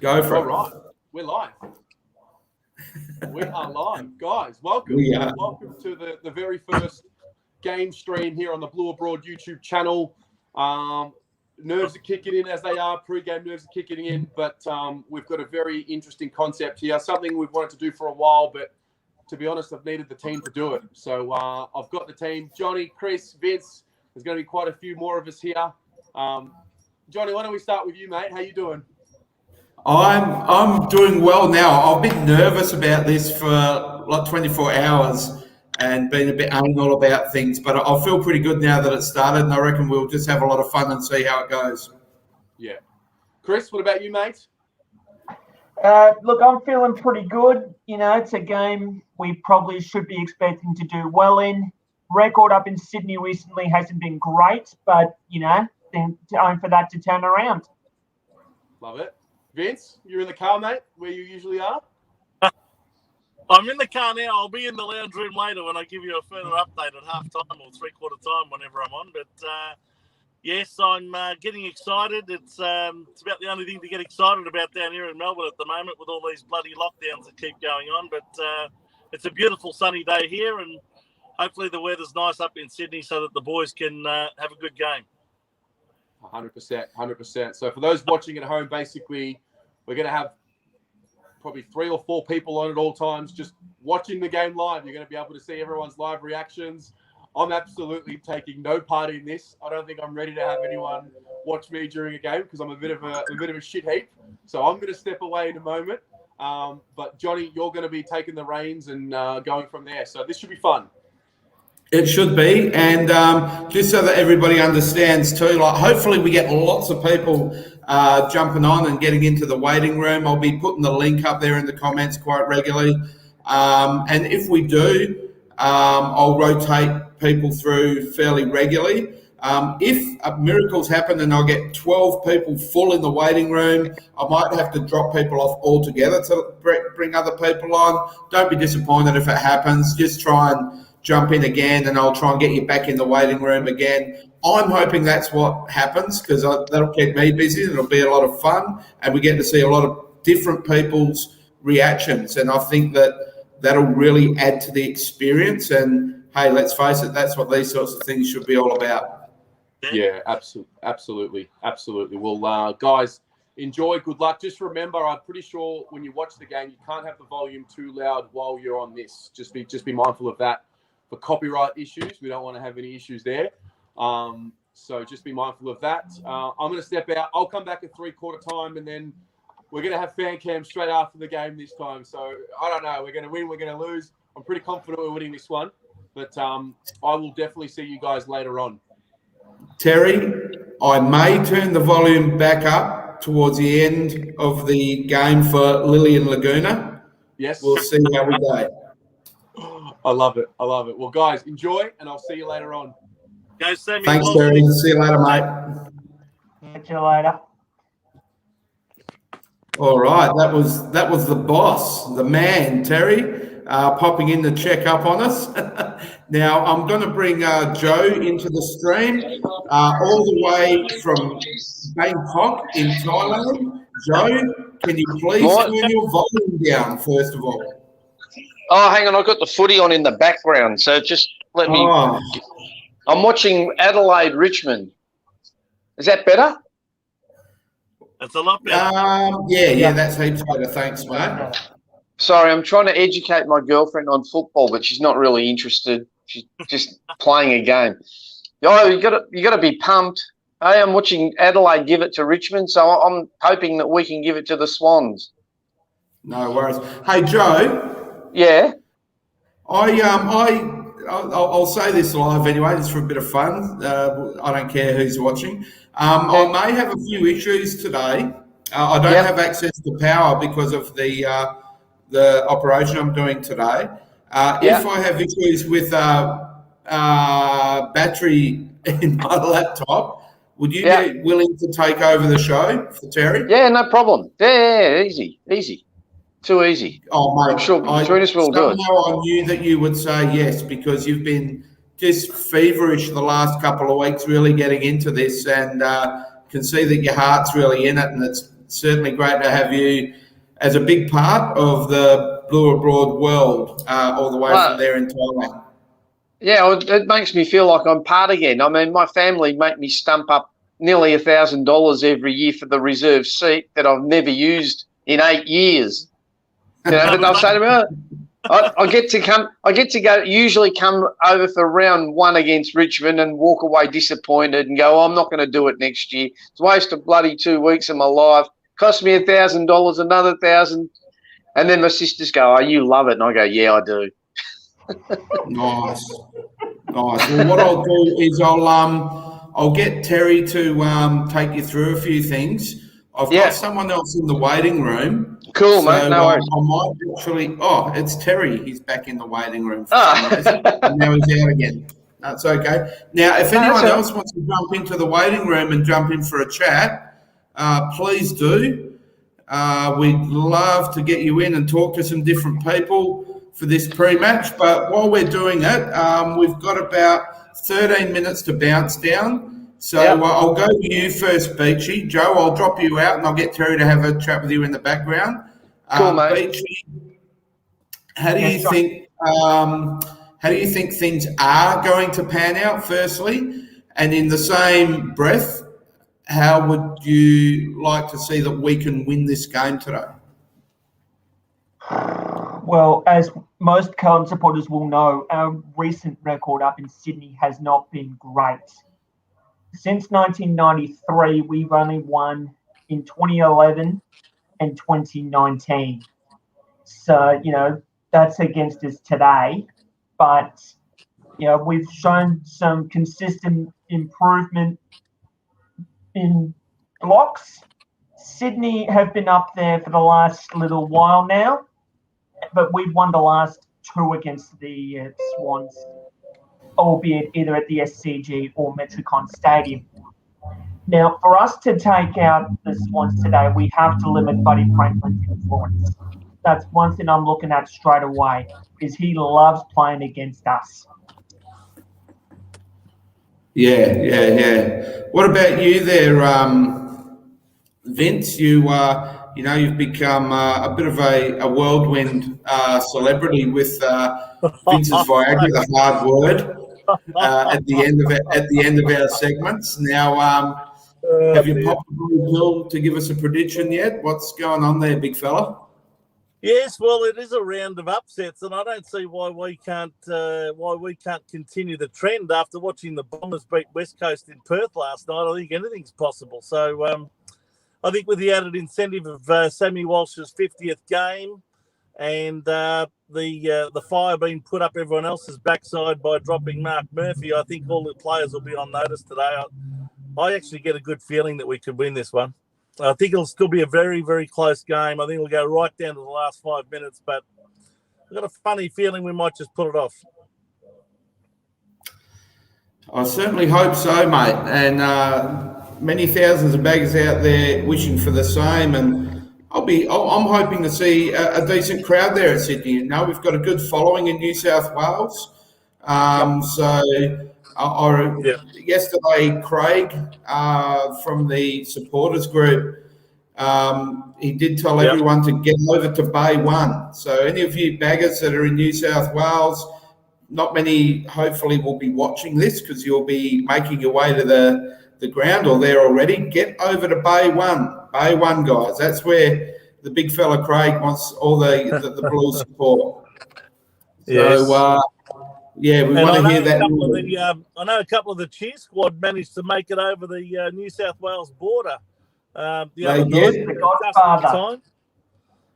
Go for it. All right. We're live. We are live. Guys, welcome. Welcome to the very first game stream here on the Blue Abroad YouTube channel. Nerves are kicking in as they are. Pre-game nerves are kicking in, but we've got a very interesting concept here. Something we've wanted to do for a while, but to be honest, I've needed the team to do it. So I've got the team. Johnny, Chris, Vince. There's going to be quite a few more of us here. Johnny, why don't we start with you, mate? How you doing? I'm doing well now. I've been nervous about this for like 24 hours and been a bit anal about things, but I feel pretty good now that it's started, and I reckon we'll just have a lot of fun and see how it goes. Yeah. Chris, what about you, mate? Look, I'm feeling pretty good. You know, it's a game we probably should be expecting to do well in. Record up in Sydney recently hasn't been great, but, you know, time for that to turn around. Love it. Vince, you're in the car, mate, where you usually are? I'm in the car now. I'll be in the lounge room later when I give you a further update at half-time or three-quarter time, whenever I'm on. But, yes, I'm getting excited. It's about the only thing to get excited about down here in Melbourne at the moment with all these bloody lockdowns that keep going on. But it's a beautiful sunny day here, and hopefully the weather's nice up in Sydney so that the boys can have a good game. 100%. So for those watching at home, basically, we're going to have probably 3 or 4 people on at all times just watching the game live. You're going to be able to see everyone's live reactions. I'm absolutely taking no part in this. I don't think I'm ready to have anyone watch me during a game because I'm a bit of a shit heap. So I'm going to step away in a moment. But Johnny, you're going to be taking the reins and going from there. So this should be fun. It should be, and just so that everybody understands too, like hopefully we get lots of people jumping on and getting into the waiting room. I'll be putting the link up there in the comments quite regularly, and if we do, I'll rotate people through fairly regularly. If miracles happen and I'll get 12 people full in the waiting room, I might have to drop people off altogether to bring other people on. Don't be disappointed if it happens. Just try and jump in again, and I'll try and get you back in the waiting room again. I'm hoping that's what happens because that'll keep me busy and it'll be a lot of fun, and we get to see a lot of different people's reactions, and I think that'll really add to the experience. And hey, let's face it, that's what these sorts of things should be all about. Yeah, absolutely. Well, guys, enjoy. Good luck. Just remember, I'm pretty sure when you watch the game, you can't have the volume too loud while you're on this. Just be mindful of that. For copyright issues, we don't want to have any issues there. So just be mindful of that. I'm going to step out. I'll come back at three-quarter time, and then we're going to have fan cam straight after the game this time. So I don't know. We're going to win. We're going to lose. I'm pretty confident we're winning this one. But I will definitely see you guys later on. Terry, I may turn the volume back up towards the end of the game for Lillian Laguna. Yes. We'll see how we go. I love it. Well, guys, enjoy, and I'll see you later on. Go, Sammy. Thanks, Terry. See you later, mate. Catch you later. All right, that was the boss, the man, Terry, popping in to check up on us. Now, I'm going to bring Joe into the stream, all the way from Bangkok in Thailand. Joe, can you please turn your volume down, first of all? Oh, hang on. I've got the footy on in the background, so just let me... Oh. I'm watching Adelaide Richmond. Is that better? That's a lot better. Yeah, that's heaps better. Thanks, mate. Sorry, I'm trying to educate my girlfriend on football, but she's not really interested. She's just playing a game. Oh, you got to be pumped. Hey, I'm watching Adelaide give it to Richmond, so I'm hoping that we can give it to the Swans. No worries. Hey, Joe. Yeah. I'll say this live anyway, just for a bit of fun. I don't care who's watching. I may have a few issues today. I don't have access to power because of the operation I'm doing today. If I have issues with battery in my laptop, would you be willing to take over the show for Terry? Yeah, no problem. Yeah, easy. Too easy. Oh, mate. I'm sure between us we'll do it. Somehow I knew that you would say yes because you've been just feverish the last couple of weeks really getting into this, and can see that your heart's really in it, and it's certainly great to have you as a big part of the Blue Abroad world, all the way from there in Thailand. Yeah, well, it makes me feel like I'm part again. I mean, my family make me stump up nearly $1,000 every year for the reserve seat that I've never used in 8 years. You know, but they'll say to me, I get to go, usually come over for round 1 against Richmond and walk away disappointed and go, I'm not going to do it next year. It's a waste of bloody 2 weeks of my life. Cost me $1,000, another 1,000. And then my sisters go, oh, you love it. And I go, yeah, I do. Nice. Well, what I'll do is I'll get Terry to take you through a few things. I've got someone else in the waiting room. Cool, mate. No worries. I might actually. Oh, it's Terry. He's back in the waiting room for some reason. And now he's out again. That's okay. Now, if anyone else wants to jump into the waiting room and jump in for a chat, please do. We'd love to get you in and talk to some different people for this pre-match. But while we're doing it, we've got about 13 minutes to bounce down. So I'll go to you first, Beachy. Joe, I'll drop you out and I'll get Terry to have a chat with you in the background. Cool, mate. Beachy, how do you think things are going to pan out, firstly? And in the same breath, how would you like to see that we can win this game today? Well, as most Carlton supporters will know, our recent record up in Sydney has not been great. Since 1993, we've only won in 2011 and 2019. So, you know, that's against us today. But, you know, we've shown some consistent improvement in blocks. Sydney have been up there for the last little while now, but we've won the last 2 against the Swans, albeit either at the SCG or Metricon Stadium. Now, for us to take out the Swans today, we have to limit Buddy Franklin's influence. That's one thing I'm looking at straight away, is he loves playing against us. Yeah. What about you there, Vince? You've become a bit of a whirlwind celebrity with Vince's Viagra, the hard word, at the end of our segments. Now, have you popped a blue pill to give us a prediction yet? What's going on there, big fella? Yes, well, it is a round of upsets, and I don't see why we can't continue the trend after watching the Bombers beat West Coast in Perth last night. I think anything's possible. So I think with the added incentive of Sammy Walsh's 50th game and the fire being put up everyone else's backside by dropping Mark Murphy, I think all the players will be on notice today. I actually get a good feeling that we could win this one. I think it'll still be a very, very close game. I think it'll go right down to the last 5 minutes, but I've got a funny feeling we might just pull it off. I certainly hope so, mate. And many thousands of baggers out there wishing for the same. And I'm hoping to see a decent crowd there at Sydney. You know, we've got a good following in New South Wales. Yesterday, Craig from the supporters group, he did tell everyone to get over to Bay 1. So any of you baggers that are in New South Wales, not many hopefully will be watching this because you'll be making your way to the ground or there already. Get over to Bay 1. Bay 1, guys. That's where the big fella Craig wants all the Blues support. Yes. So, we want to hear that. I know a couple of the cheer squad managed to make it over the New South Wales border. The other night, the Godfather.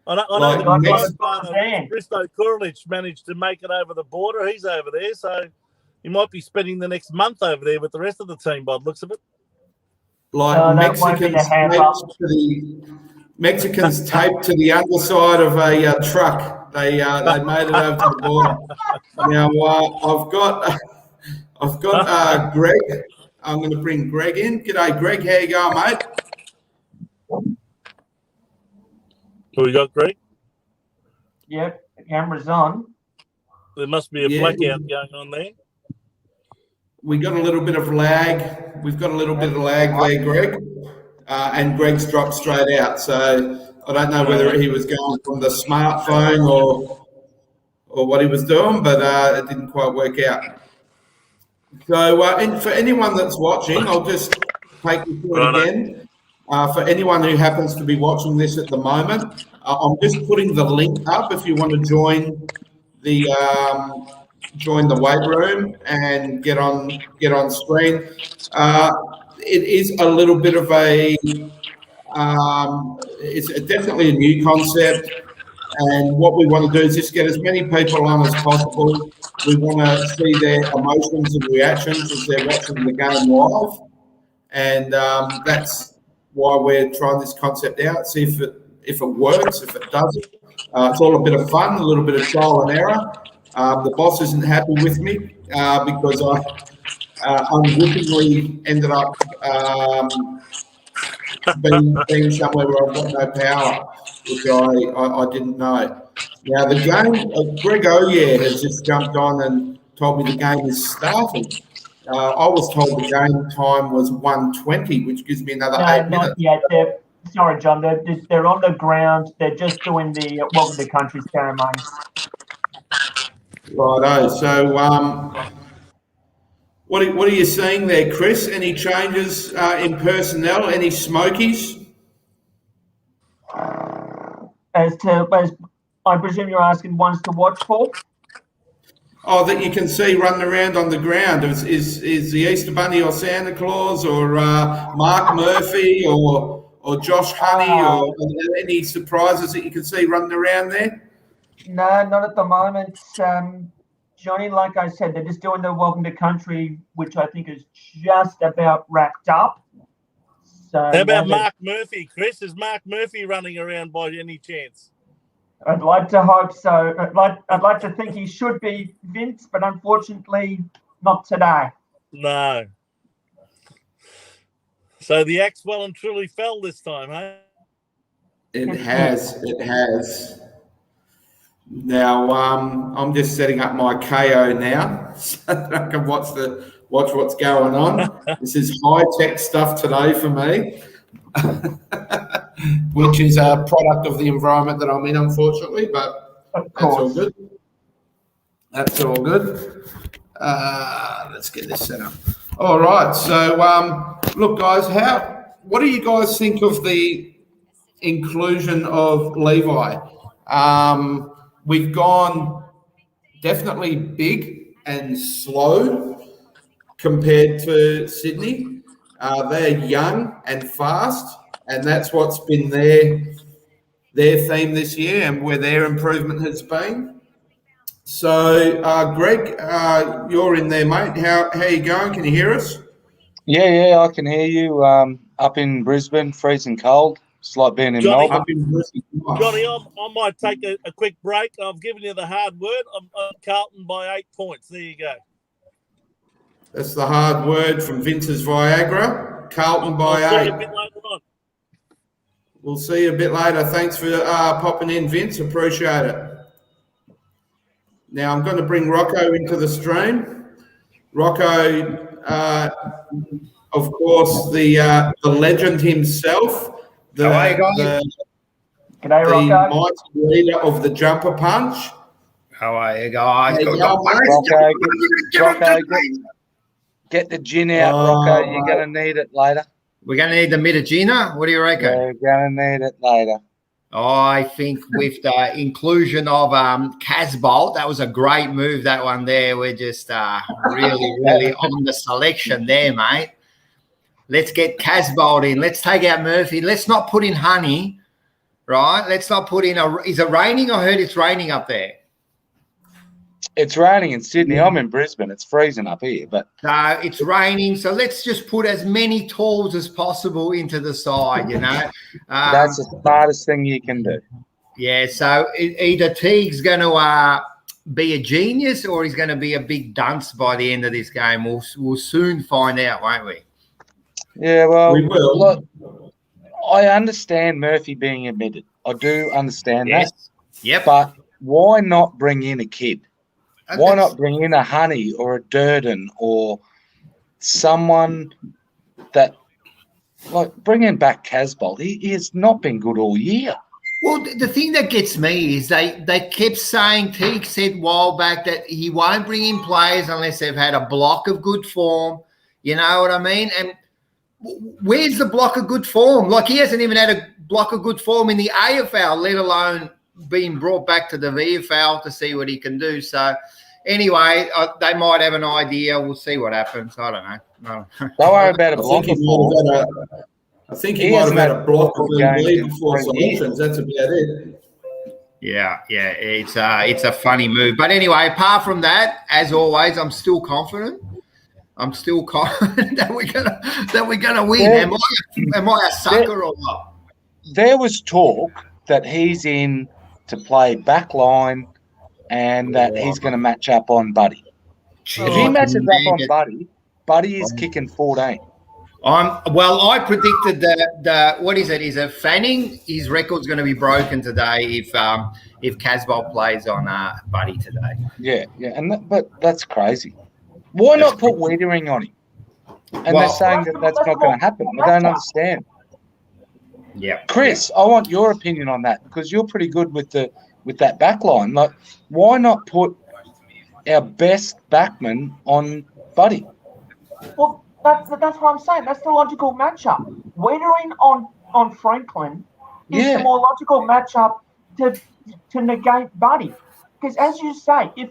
I know the Godfather, Risto Kurlich, managed to make it over the border. He's over there, so he might be spending the next month over there with the rest of the team by the looks of it. Like Mexicans taped to the underside of a truck. They made it over to the border. Now I've got Greg. I'm going to bring Greg in. G'day, Greg. How you going, mate? Who we got, Greg? Yep, the camera's on. There must be a blackout going on there. We got a little bit of lag. We've got a little bit of lag there, Greg. and Greg's dropped straight out. So I don't know whether he was going from the smartphone or what he was doing, but it didn't quite work out. So and for anyone that's watching, I'll just take you through it again. For anyone who happens to be watching this at the moment, I'm just putting the link up if you want to join the weight room and get on screen. It is a little bit of it's definitely a new concept, and what we want to do is just get as many people on as possible. We want to see their emotions and reactions as they're watching the game live, and that's why we're trying this concept out. See if it works. If it doesn't, it's all a bit of fun, a little bit of trial and error. The boss isn't happy with me because I unwittingly ended up being somewhere where I've got no power, which I didn't know. Now the game, Greg O'Year has just jumped on and told me the game is starting. I was told the game time was 1:20, which gives me another 8 minutes. Not yet. Sorry, John. They're on the ground. They're just doing the welcome to country ceremony. Righto. So, what are you seeing there, Chris? Any changes in personnel? Any smokies? As I presume you're asking ones to watch for. Oh, that you can see running around on the ground. Is the Easter Bunny or Santa Claus or Mark Murphy or Josh Honey or any surprises that you can see running around there? No, not at the moment. Johnny, like I said, they're just doing the welcome to country, which I think is just about wrapped up. So how about Mark Murphy, Chris? Is Mark Murphy running around by any chance? I'd like to hope so. I'd like to think he should be, Vince, but unfortunately not today. No. So the axe well and truly fell this time, hey? It has. Now I'm just setting up my KO now so that I can watch what's going on. This is high-tech stuff today for me, which is a product of the environment that I'm in, unfortunately, but that's all good. That's all good. Let's get this set up. All right. So, look, guys, what do you guys think of the inclusion of Levi? We've gone definitely big and slow compared to Sydney. They're young and fast, and that's what's been their theme this year and where their improvement has been. So, Greg, you're in there, mate. How are you going? Can you hear us? Yeah, I can hear you. Up in Brisbane, freezing cold. It's like being in Melbourne. Johnny, I might take a quick break. I've given you the hard word. I'm Carlton by 8 points. There you go. That's the hard word from Vince's Viagra. Carlton by 8. See you a bit later on. We'll see you a bit later. Thanks for popping in, Vince. Appreciate it. Now I'm going to bring Rocco into the stream. Rocco, of course, the legend himself. How are you guys? G'day, Rocco. Mighty leader of the jumper punch. How are you guys? Rocco, get the gin out, Rocco. You're going to need it later. We're going to need the Mitagina. What do you reckon? We're going to need it later. I think with the inclusion of Casbolt, that was a great move, that one there. We're just really on the selection there, mate. Let's get Casbolt in. Let's take out Murphy. Let's not put in Honey, right? Let's not put in is it raining? I heard it's raining up there. It's raining in Sydney. I'm in Brisbane. It's freezing up here. But it's raining, so let's just put as many tools as possible into the side, you know. That's the smartest thing you can do. Yeah, so either Teague's going to be a genius or he's going to be a big dunce by the end of this game. We'll soon find out, won't we? Yeah, well, we will. Look, I understand Murphy being admitted. I do understand that. Yep. But why not bring in a kid? Why not bring in a Honey or a Durden or someone that like bringing back Casbolt, he has not been good all year. Well, the thing that gets me is they kept saying, Teague said a while back that he won't bring in players unless they've had a block of good form. You know what I mean? And where's the block of good form? Like, he hasn't even had a block of good form in the AFL, let alone being brought back to the VFL to see what he can do. So, anyway, they might have an idea. We'll see what happens. I don't know. No. Don't worry about a block of form. I think he might have had a block of lead before selections. That's about it. Yeah, it's a funny move. But anyway, apart from that, as always, I'm still confident. that we're gonna win. Yeah. Am I a sucker or what? There was talk that he's in to play back line and that he's going to match up on Buddy. If he matches up on Buddy is kicking 14. I predicted the what is it? Is it Fanning? His record's going to be broken today if Casbolt plays on Buddy today. Yeah, but that's crazy. Why not put Wiedering on him? And they're saying that's not going to happen. I don't understand. Yeah, Chris, I want your opinion on that because you're pretty good with that back line. Like, why not put our best backman on Buddy? Well, that's what I'm saying. That's the logical matchup. Wiedering on Franklin is the more logical matchup to negate Buddy. Because as you say, if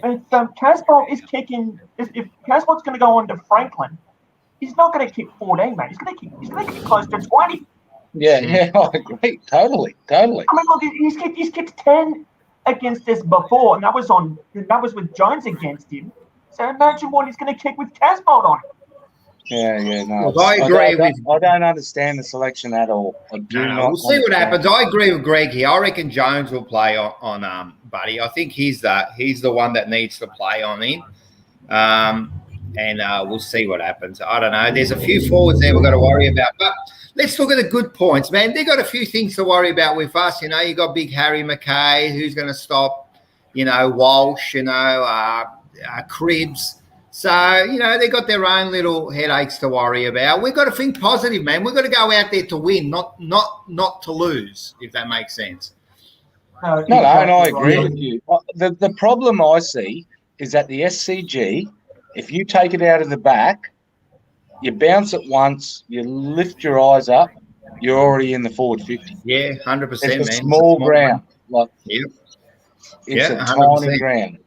Casbolt is kicking, if Casbolt's going to go on to Franklin, he's not going to kick 14, mate. He's going to kick close to 20. Yeah, I agree. Totally. I mean, look, he's kicked 10 against us before, and that was with Jones against him. So imagine what he's going to kick with Casbolt on him. Yeah, no. I agree I don't understand the selection at all. We'll see what happens. I agree with Greg here. I reckon Jones will play on Buddy. I think he's the one that needs to play on him. And we'll see what happens. I don't know. There's a few forwards there we've got to worry about. But let's look at the good points, man. They've got a few things to worry about with us. You know, you got big Harry McKay, who's going to stop, Walsh, Cribs. So, they got their own little headaches to worry about. We've got to think positive, man. We've got to go out there to win, not to lose, if that makes sense. No, and I agree with you. The problem I see is that the SCG, if you take it out of the back, you bounce it once, you lift your eyes up, you're already in the forward 50. Yeah, 100%, it's man. A small ground. It's a 100%. tiny ground.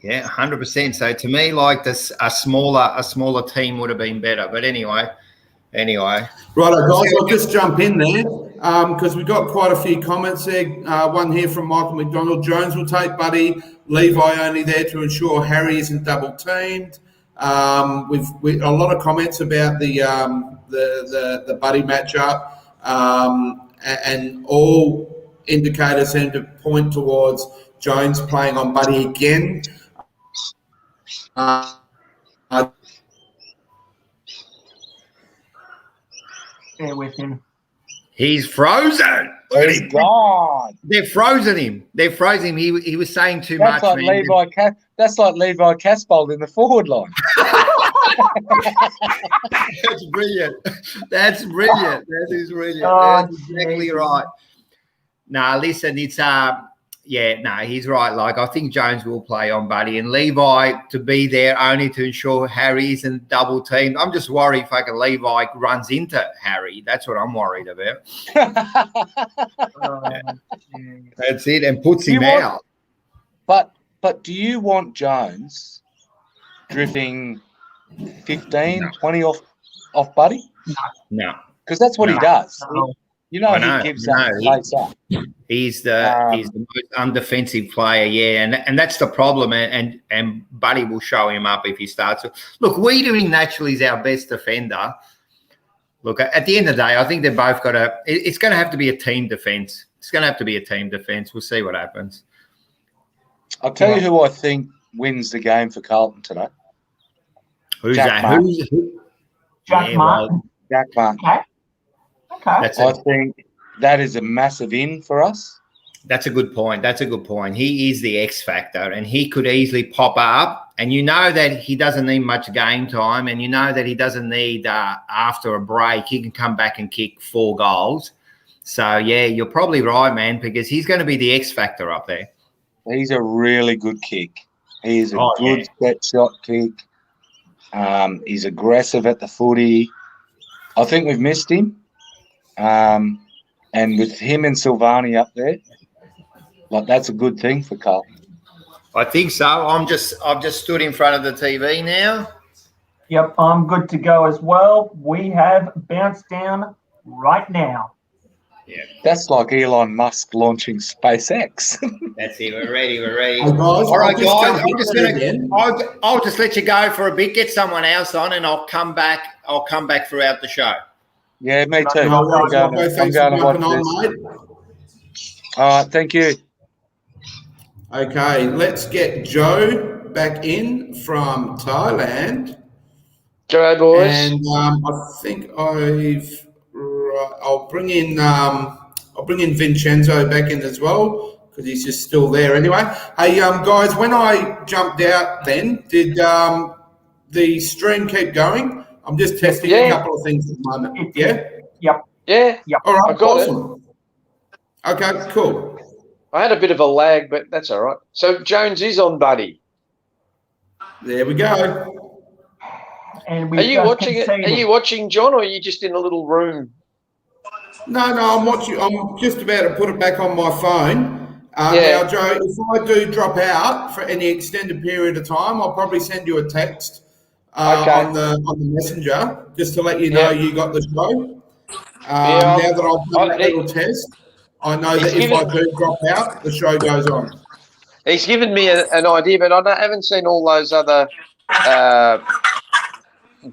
Yeah, 100%. So to me, like this, a smaller team would have been better. But anyway. Right, guys, I'll just jump in there because we've got quite a few comments there. One here from Michael McDonald. Jones will take Buddy. Levi only there to ensure Harry isn't double teamed. We've a lot of comments about the Buddy matchup, and all indicators seem to point towards Jones playing on Buddy again. Bear with him. He's frozen. He's gone. They've frozen him. He was saying too much. That's like Levi Casbolt in the forward line. That's brilliant. That is brilliant. Oh, that's exactly right. Nah, listen, it's he's right. Like, I think Jones will play on Buddy and Levi to be there only to ensure Harry isn't double teamed. I'm just worried fucking Levi runs into Harry. That's what I'm worried about. That's it, and puts him out. But do you want Jones drifting 15, 20 off Buddy? No. Because that's what he does. No. He gives that place up. He's the most undefensive player, and that's the problem. And Buddy will show him up if he starts. Look, Wiedering naturally is our best defender. Look, at the end of the day, I think they've both got to. It's going to have to be a team defense. We'll see what happens. I'll tell you who I think wins the game for Carlton today. Who's Jack that? Jack Martin. Jack Martin. Okay. That's I think that is a massive in for us. That's a good point. That's a good point. He is the X factor, and he could easily pop up. And you know that he doesn't need much game time, and you know that he doesn't need after a break, he can come back and kick 4 goals. So yeah, you're probably right, man, because he's going to be the X factor up there. He's a really good kick. He's a good set shot kick. He's aggressive at the footy. I think we've missed him. And with him and Silvani up there, like that's a good thing for Carlton. I think so. I've just stood in front of the TV now. Yep, I'm good to go as well. We have bounced down right now. Yeah, that's like Elon Musk launching SpaceX. That's it. We're ready. We're ready. Hey guys, all right, guys. I'll just let you go for a bit. Get someone else on, and I'll come back. I'll come back throughout the show. Yeah, me too. I'm going to watch this. All right, thank you. Okay, let's get Joe back in from Thailand. G'day, boys. And I think I'll bring in Vincenzo back in as well because he's just still there anyway. Hey, guys, when I jumped out, then did the stream keep going? I'm just testing a couple of things at the moment. Yeah. Yep. Yeah. Yep. All right. I got awesome. Okay. Cool. I had a bit of a lag, but that's all right. So Jones is on, buddy. There we go. And are you watching it? Are you watching, John, or are you just in a little room? No, I'm watching. I'm just about to put it back on my phone. Now, Joe, if I do drop out for any extended period of time, I'll probably send you a text on the messenger just to let you know you got the show. Now that I've done that little test, I know that if I do drop out, the show goes on. He's given me an idea, but I haven't seen all those other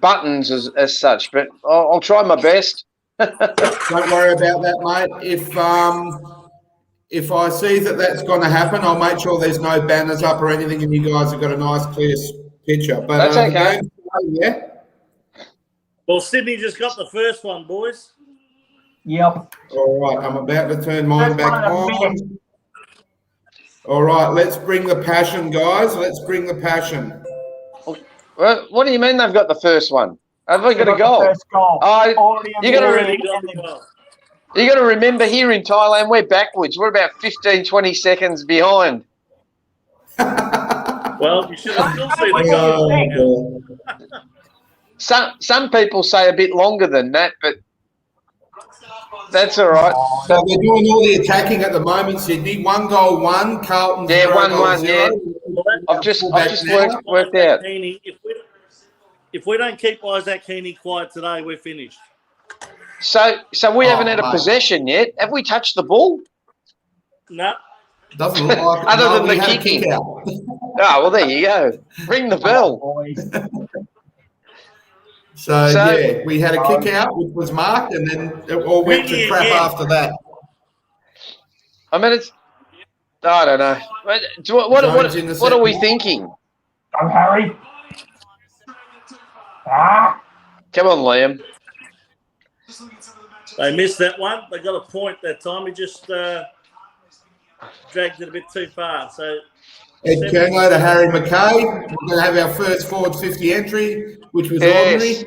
buttons as such, but I'll try my best. Don't worry about that, mate. If I see that that's going to happen, I'll make sure there's no banners up or anything, and you guys have got a nice clear picture. But that's okay. Yeah. Well, Sydney just got the first one, boys. Yep. All right, I'm about to turn mine back on. All right, let's bring the passion, guys. Let's bring the passion. Well, what do you mean they've got the first one? Have they got a goal? First goal. You got to remember here in Thailand, we're backwards. We're about 15, 20 seconds behind. Well, you should have still seen the goal. Some people say a bit longer than that, but that's all right. So they're doing all the attacking at the moment, Sydney. 1 goal, 1. Carlton. 1-1. Yeah. I've just worked out. If we don't keep Isaac Heaney quiet today, we're finished. So we haven't had a possession yet. Have we touched the ball? No. Doesn't look like other than the kicking. Well, there you go. Ring the bell. So we had a kick out, which was marked, and then it all went to crap after that. I mean, I don't know. What are we thinking? Go, Harry. Come on, Liam. They missed that one. They got a point that time. He just dragged it a bit too far. So Ed Kerngo to Harry McKay. We're going to have our first forward 50 entry, which was ordinary.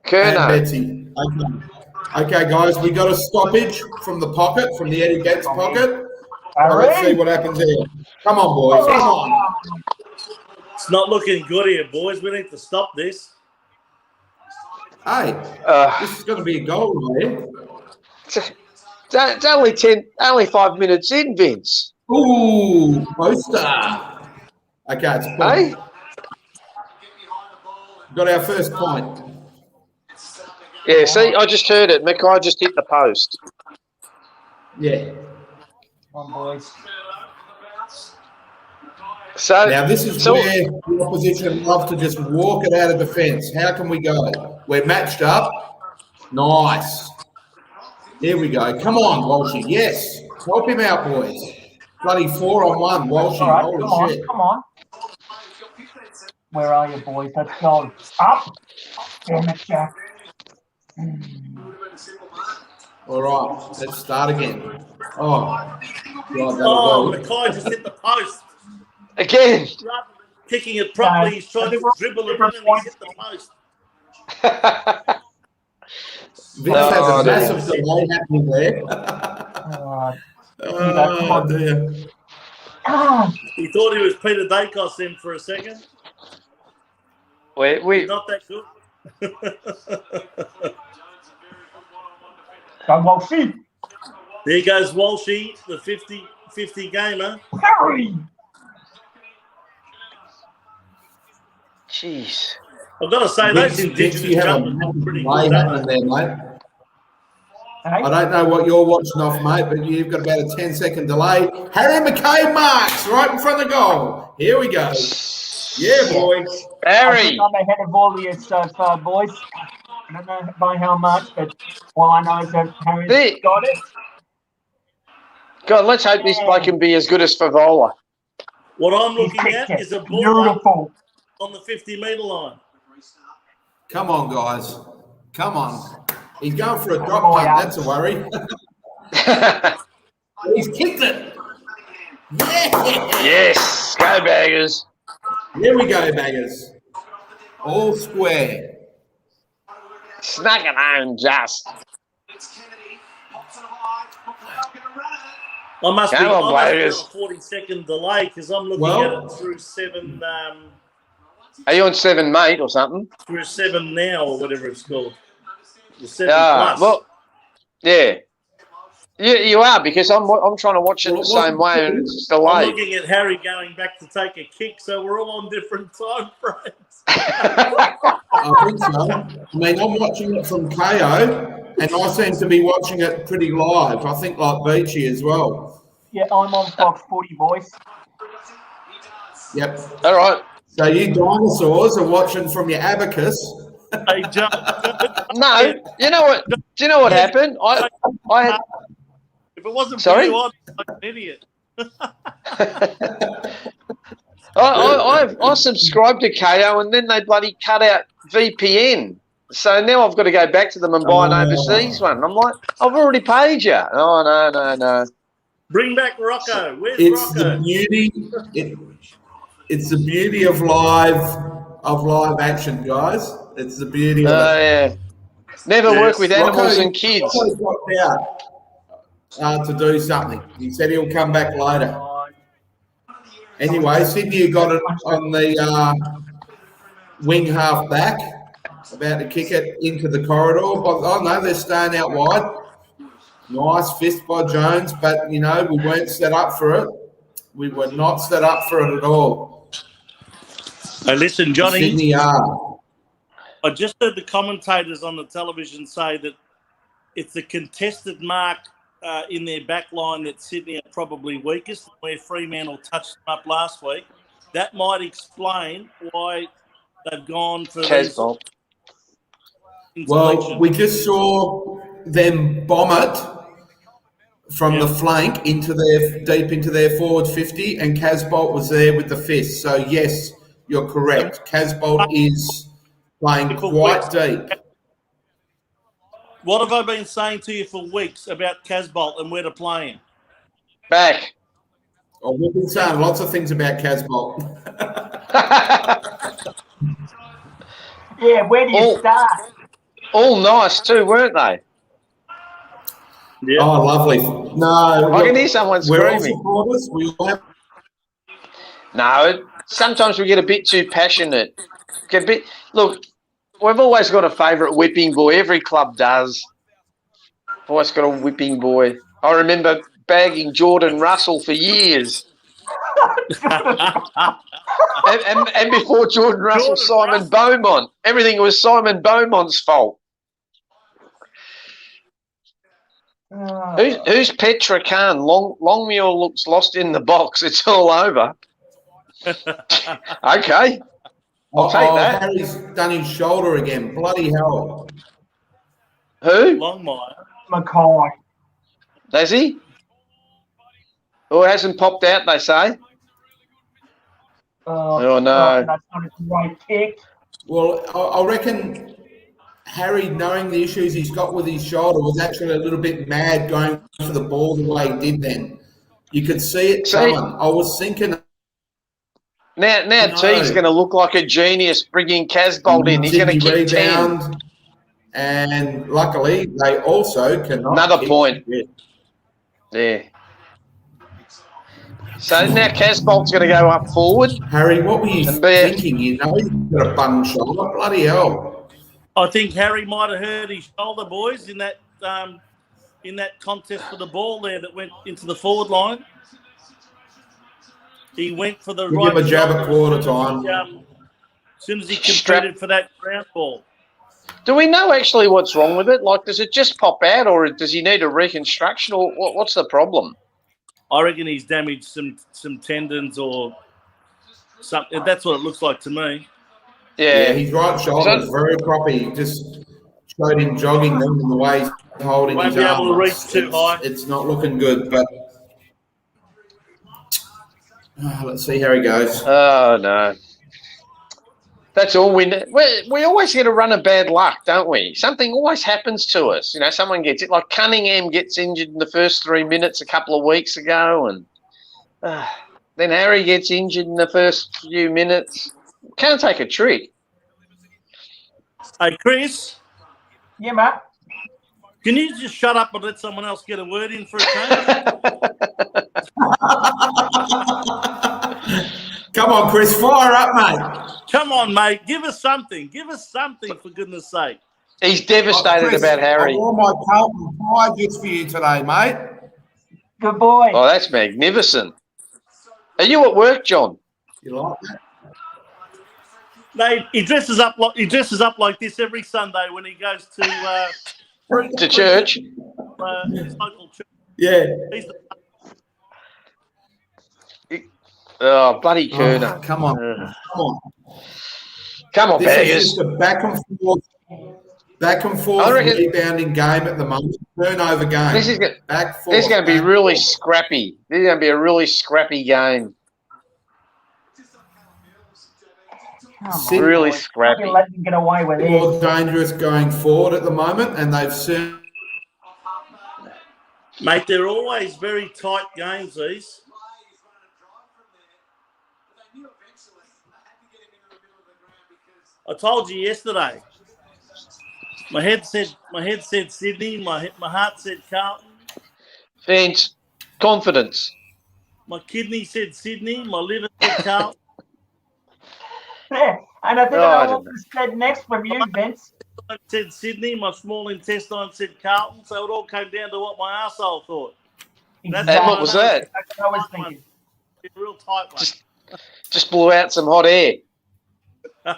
Kerno. And Betsy. Okay, guys, we got a stoppage from the pocket, from the Eddie Betts pocket. Let's see what happens here. Come on, boys. Come on. It's not looking good here, boys. We need to stop this. Hey, this is going to be a goal, right? It's only 5 minutes in, Vince. Ooh, poster. Okay, it's a point. Hey? Got our first point. Yeah, see, I just heard it. Mackay just hit the post. Yeah. Come on, boys. So now this is where the opposition love to just walk it out of defence. How can we go? We're matched up. Nice. Here we go. Come on, Walshy. Yes. Help him out, boys. Bloody 4-on-1, Walshy. Right, holy shit. Come on. Where are you, boys? Let's go. Up. Damn it, Jack. All right. Let's start again. Oh, God, Oh, that'll do. Mackay just hit the post. Again. Rather than kicking it properly, he's trying to dribble it in and he's hit the post. Vince has a Oh, massive delay happening there. Oh, dear. He thought he was Peter Dacos then for a second. we Not that good. Go Walshy. There goes Walshy, the 50 gamer. Harry. Jeez. I've got to say, those Vince, Indigenous you have a jumpers are massive pretty delay good, happening aren't they? there, mate. Hey? I don't know what you're watching off, mate, but you've got about a 10-second delay. Harry Mackay marks right in front of goal. Here we go. Yeah, boy. I Harry. think I'm ahead of all of you so far, boys. I don't know by how much, but all I know is that Harry's got it. God, let's hope this bloke can be as good as Favola. What I'm He's looking kicked at it. is a ball Beautiful. on the 50-metre line. Come on, guys. Come on. He's going for a drop boy, punt. That's a worry. He's kicked it. Yeah. Yes. Go Baggers. Here we go, baggers. All square. Snuck it home just. I must be Come on, on a Bladers. 40-second delay because I'm looking at it through 7 Are you on 7, mate, or something? through 7 now or whatever it's called. The 7 plus. Well, yeah. You are, because I'm trying to watch it the same way and it's I'm delayed. looking at Harry going back to take a kick, so we're all on different time frames. I think so. I mean, I'm watching it from KO, and I seem to be watching it pretty live. I think like Beachy as well. Yeah, I'm on Fox Footy, boys. Yep. All right. So you dinosaurs are watching from your abacus. Hey, John, No, you know what? Do you know what happened? I had. if it wasn't Sorry? for you, I'd be like an idiot. I subscribed to KO and then they bloody cut out VPN. So now I've got to go back to them and buy an overseas one. I'm like, I've already paid you. Oh, no. Bring back Rocco. Where's It's Rocco? the beauty. It's the beauty of live action, guys. It's the beauty of it. Yeah. Never work with animals Rocco- and kids. Rocco's dropped out to do something. He said he'll come back later. Anyway, Sydney got it on the wing half back, about to kick it into the corridor. But oh no, they're staying out wide. Nice fist by Jones, but we weren't set up for it. We were not set up for it at all. Hey, listen, Johnny. Sydney are. I just heard the commentators on the television say that it's the contested mark in their back line that Sydney are probably weakest, where Fremantle touched them up last week. That might explain why they've gone for Casbolt. Well, we just saw them bomb it from the flank deep into their forward 50, and Casbolt was there with the fist. So yes, you're correct. Casbolt is playing quite deep. What have I been saying to you for weeks about Casbolt and where to play him? Back. Oh, we've been saying lots of things about Casbolt. Yeah, where do you start? All nice too, weren't they? Yeah. Oh, lovely. No, I can hear someone we're all screaming. supporters. We all have. No, sometimes we get a bit too passionate. Look, we've always got a favourite whipping boy. Every club does. Always got a whipping boy. I remember bagging Jordan Russell for years. and before Jordan Russell, Simon Beaumont. Everything was Simon Beaumont's fault. Who's Petra Khan? Longmuir looks lost in the box. It's all over. Okay. I'll take that. Harry's done his shoulder again. Bloody hell. Who? Longmire. Mackay. Has he? Oh, it hasn't popped out, they say. Oh, no. That's not a great kick. Well, I reckon Harry, knowing the issues he's got with his shoulder, was actually a little bit mad going for the ball the way he did then. You could see it coming. I was thinking. Now Teague's going to look like a genius bringing Casbolt in. He's going to kick 10. And luckily, they also cannot. Another point. Yeah. So now Casbolt's going to go up forward. Harry, what were you thinking? You know he's got a bung shoulder. Bloody hell. I think Harry might have hurt his shoulder, boys, in that contest for the ball there that went into the forward line. He went for the right. Give him a jab at quarter time. As soon as he competed for that ground ball. Do we know actually what's wrong with it? Like, does it just pop out, or does he need a reconstruction, or what's the problem? I reckon he's damaged some tendons or something. That's what it looks like to me. Yeah, his right shoulder is very croppy. Just showed him jogging them in the way he's holding his arm. Won't be able to reach too high. It's not looking good, but let's see how he goes. Oh, no. That's all we know. We always get a run of bad luck, don't we? Something always happens to us. You know, someone gets it. Like Cunningham gets injured in the first 3 minutes a couple of weeks ago, and then Harry gets injured in the first few minutes. Can't take a trick. Hey, Chris. Yeah, Matt. Can you just shut up and let someone else get a word in for a change? Come on, Chris, fire up, mate. Come on, mate. Give us something. Give us something, for goodness sake. He's devastated Chris, about Harry. I wore my Carlton tie just for you today, mate. Good boy. Oh, that's magnificent. Are you at work, John? You like that? He dresses up like this every Sunday when he goes to church. His local church. Yeah. Oh, bloody Kerner. Oh, come on. Come on, this Baggers. is just a back and forth rebounding game at the moment. Turnover game. This is going to be really scrappy. This is going to be a really scrappy game. Really scrappy. Let them get away with it. More dangerous going forward at the moment, and they've seen. Mate, they're always very tight games, these. I told you yesterday. My head said Sydney. My heart said Carlton. Vince, confidence. My kidney said Sydney. My liver said Carlton. Yeah, and I think I know what was said next from you, Vince. I said Sydney. My small intestine said Carlton. So it all came down to what my arsehole thought. Exactly. And what was that? That's what I was thinking. It's a real tight one. Just blew out some hot air. I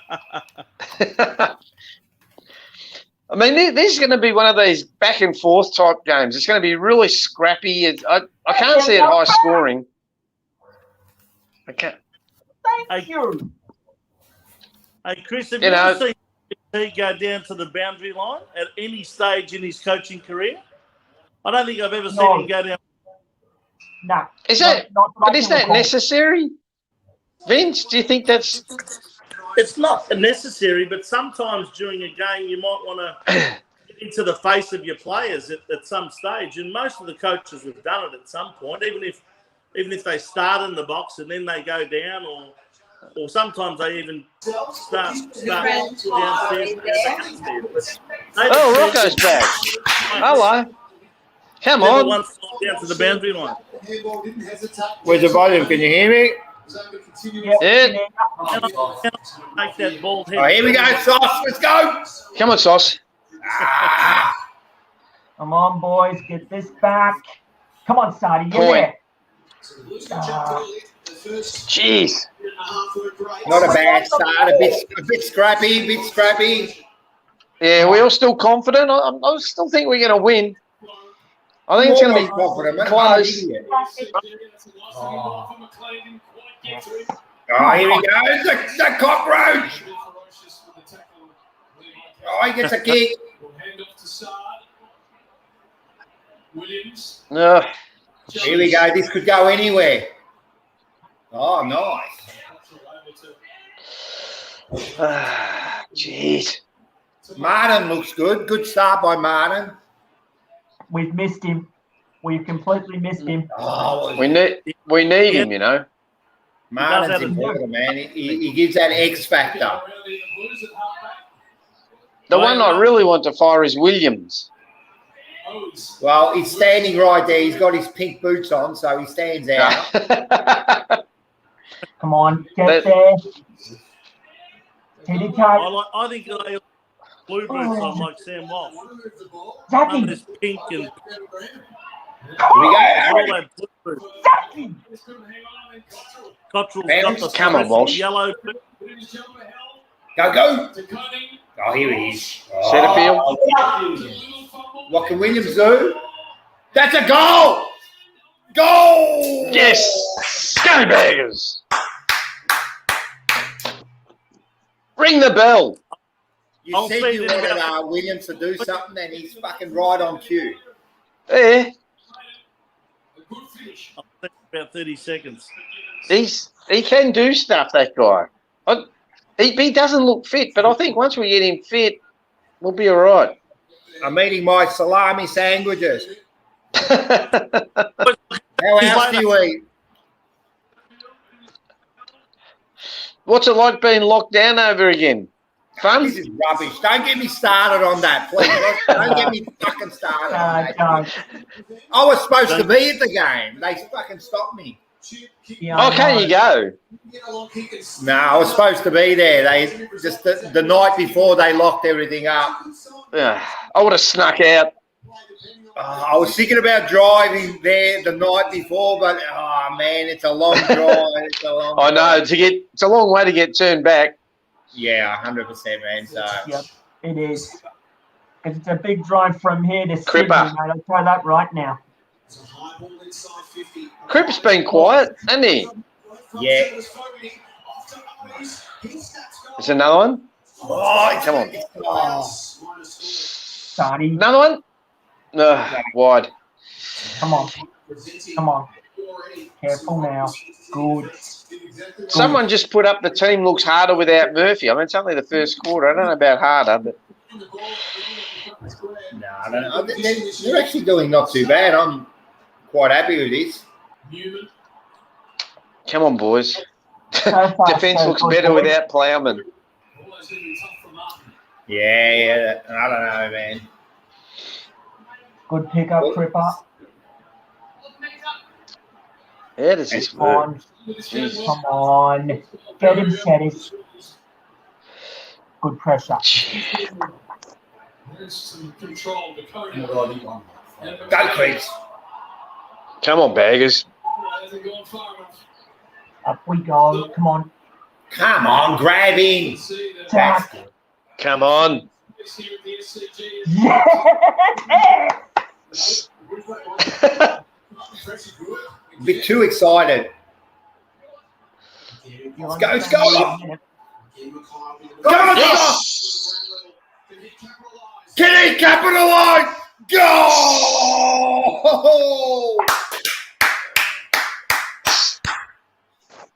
mean, this is going to be one of these back and forth type games. It's going to be really scrappy. I can't see it high scoring. Thank you. Hey, Chris, have you ever seen he go down to the boundary line at any stage in his coaching career? I don't think I've ever seen him go down. No. Is that necessary? Vince, do you think that's... It's not necessary, but sometimes during a game you might want to get into the face of your players at some stage, and most of the coaches have done it at some point, even if they start in the box and then they go down, or sometimes they even start downstairs. Oh, Rocco's back. Hello. Come on. Once down to the boundary line. Where's the volume? Can you hear me? Yeah. Take that ball head. Oh, here we go, Sauce. Let's go. Come on, Sauce. Come on, boys. Get this back. Come on, Sadi. You're there. Jeez. Not a bad start. A bit scrappy. Yeah, we're all still confident. I still think we're going to win. I think it's going to be close. Oh, here he goes. The cockroach. Oh, he gets a kick. Here we go. This could go anywhere. Oh, nice. Jeez. Martin looks good. Good start by Martin. We've missed him. We've completely missed him. Oh, We need him, you know. Martin's important, man. He gives that X factor. The one I really want to fire is Williams. Well, he's standing right there. He's got his pink boots on, so he stands out. Come on, get there. Titty toe. I think they blue boots on like Sam Walsh. Zachy. This pink and Here we go, Aaron. all that blue boots. Zachy. Cottrell's Man, got the come on, Walsh. yellow. Go. Oh, here he is. Setterfield. What can Williams do? That's a goal! Goal! Yes! Scumbaggers! Ring the bell. You I'll said see you them wanted Williams to do something, and he's fucking right on cue. Yeah, I'll think about 30 seconds. he can do stuff, that guy. He doesn't look fit, but I think once we get him fit, we'll be all right. I'm eating my salami sandwiches. How else do you eat? What's it like being locked down over again? Fun? This is rubbish. Don't get me started on that, please. Don't get me fucking started on that. I was supposed to be at the game. They fucking stopped me. Yeah, Can you go? No, I was supposed to be there. They just the night before they locked everything up. I would have snuck out. I was thinking about driving there the night before, but man, it's a long drive. I know, it's a long way to get turned back. Yeah, 100%, man. So Yep, it is. Because it's a big drive from here to Sydney, Cripper. mate. I'll try that right now. Crip's been quiet, hasn't he? yeah. There's another one. Oh, Come on. Starting. Another one? No, wide. Come on. Careful now. Good. Someone just put up the team looks harder without Murphy. I mean, it's only the first quarter. I don't know about harder, but No, I don't know. They're actually doing not too bad. I'm quite happy with this. come on, boys. So far, Defence so looks good, better boys. without Plowman. Yeah. I don't know, man. Good pickup, Cripper. How does this Come work? on. Come on. Get him, Shetties. Good pressure. Go, Creeps. Come on, Baggers. Up we go. Come on. Come on, grab him. Jack. Come on. Yeah. A bit too excited. Let's go. Come on, Yes! Can he capitalise? Go!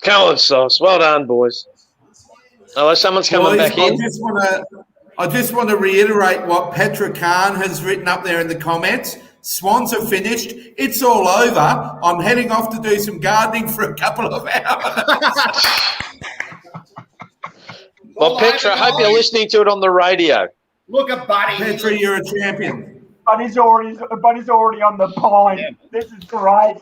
Come on, Sauce. Well done, boys. Oh, someone's coming Boys, back in. I just want to reiterate what Petra Khan has written up there in the comments. Swans are finished. It's all over. I'm heading off to do some gardening for a couple of hours. Well, Petra, I hope you're listening to it on the radio. Look at Buddy. Petra, you're a champion. Buddy's already on the pine. Yeah. This is great.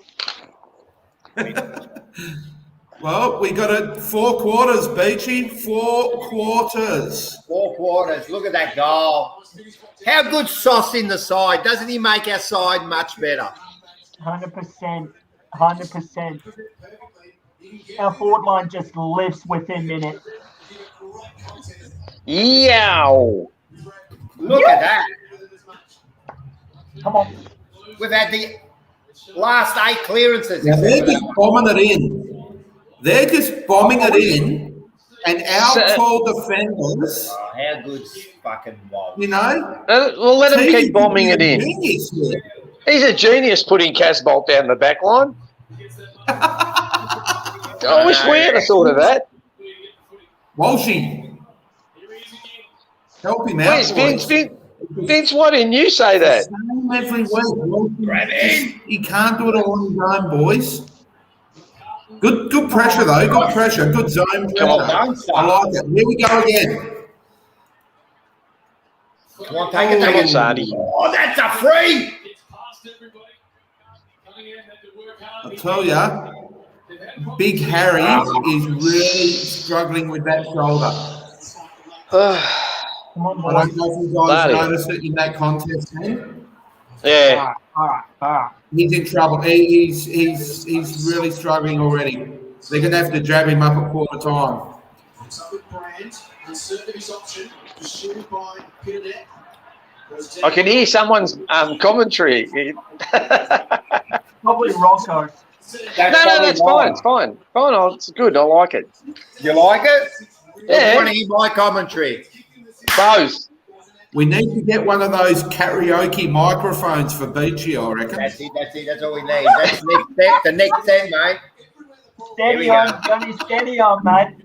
Well, we got it 4 quarters, Beachy. 4 quarters. 4 quarters. Look at that goal. How good Sauce in the side? Doesn't he make our side much better? 100%. 100%. Our forward line just lifts within minutes. Yow! Look at that. Come on. We've had the last 8 clearances. Now they're just bombing it in. They're just bombing it in, and our tall defenders, Oh, how good's fucking Walt? you know. Well, let him keep bombing it in. Genius here. He's a genius putting Casbolt down the back line. I wish we had a thought of that. Walshy. Help him out, Where's Vince? boys. Vince, why didn't you say that? Same every week. He can't do it all on his own, boys. Good pressure, though. Good pressure. Good zone pressure. Come on. I like it. Here we go again. Come on, take it. Come on, Sardi. Oh, that's a free. I tell ya, Big Harry is really struggling with that shoulder. Come on, I don't boys. know if you guys noticed it in that contest, man. Yeah. All right. He's in trouble. He's really struggling already. They're going to have to jab him up at quarter time. I can hear someone's commentary. Probably Rocco. That's fine. It's fine. Fine. It's good. I like it. You like it? Yeah. You want to hear my commentary? Both. We need to get one of those karaoke microphones for Beachy, I reckon. That's it. That's all we need. That's next step. The next step, mate. Steady on, Johnny. Steady on, mate.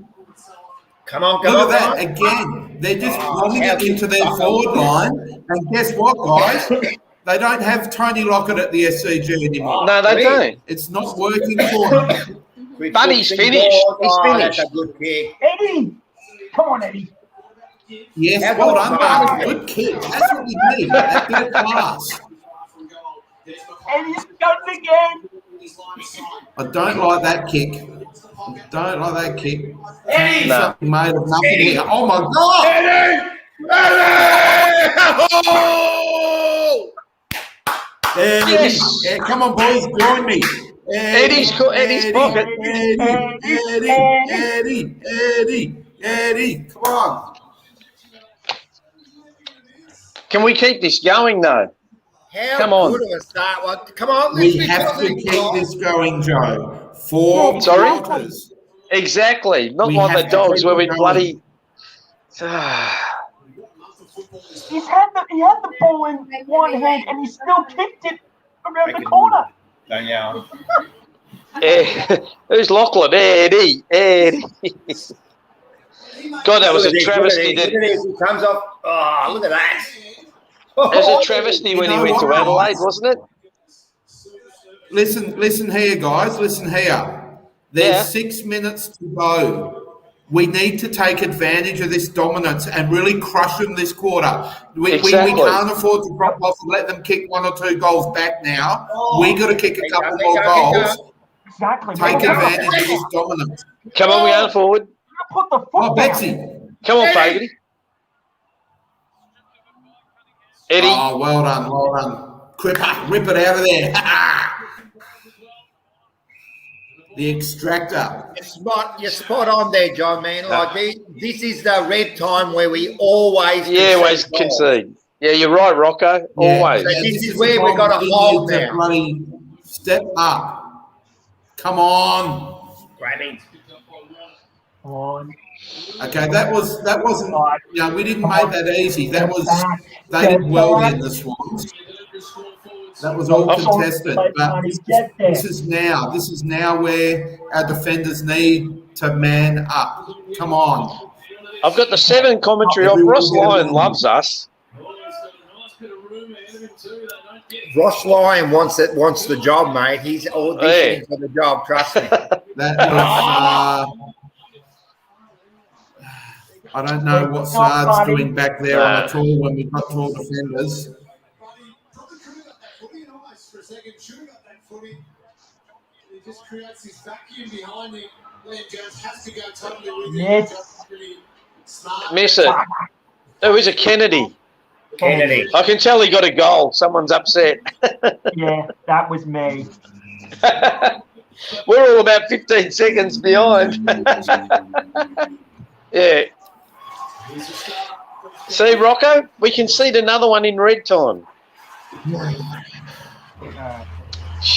Come on. Look at that again. They're just running it into their forward line. And guess what, guys? They don't have Tony Lockett at the SCG anymore. No, they don't. It's not working for them. But he's finished. He's finished. That's a good kick. Eddie, come on, Eddie. Yes, well done, mate. Good kick. That's what we need. That bit of class. Eddie's done it again. I don't like that kick. Don't like that kick. Eddie! Something made of nothing here. Oh my God! Eddie! Oh! Eddie. Yes. Yeah, come on, boys, join me. Eddie's pocket. Eddie, come on. Can we keep this going, though? How Come on. good of a start. Well, come on. We have to keep this going, Joe. 4 Sorry? quarters. Exactly. Not We like have the to dogs keep where it we going. bloody... He had the ball in one hand and he still kicked it around the corner. Don't yell. Who's Lachlan? Eddie. God, that was a travesty. Look at this. He comes off. Oh, look at that. That was a travesty when he went to Adelaide, wasn't it? Listen here, guys. Listen here. There's 6 minutes to go. We need to take advantage of this dominance and really crush them this quarter. We can't afford to drop off and let them kick 1 or 2 goals back now. We got to kick a couple more goals. Exactly. Take advantage of this dominance. Come on, we are forward. Put the foot Oh, down. Betsy. Come on, baby. Eddie. Oh, well done. Cripper, rip it out of there. The extractor. You're spot on there, John, man. Like this is the red time where we always always concede. Yeah, you're right, Rocco. Always. So this is where we've got to hold now. Bloody step up. Come on. Grabbing. Come on. Okay, that wasn't. You know, we didn't make that easy. They did well in the Swans. That was all contested. But this is now where our defenders need to man up. Come on. I've got the 7 commentary off. Ross Lyon loves us. Ross Lyon wants the job, mate. He's auditioning for the job. Trust me. That was, I don't know what Saad's doing back there on the tour when we've got tall defenders. Yes. Miss it. Oh, is it Kennedy? Kennedy. I can tell he got a goal. Someone's upset. Yeah, that was me. We're all about 15 seconds behind. Yeah. See, Rocco, we concede another one in red time.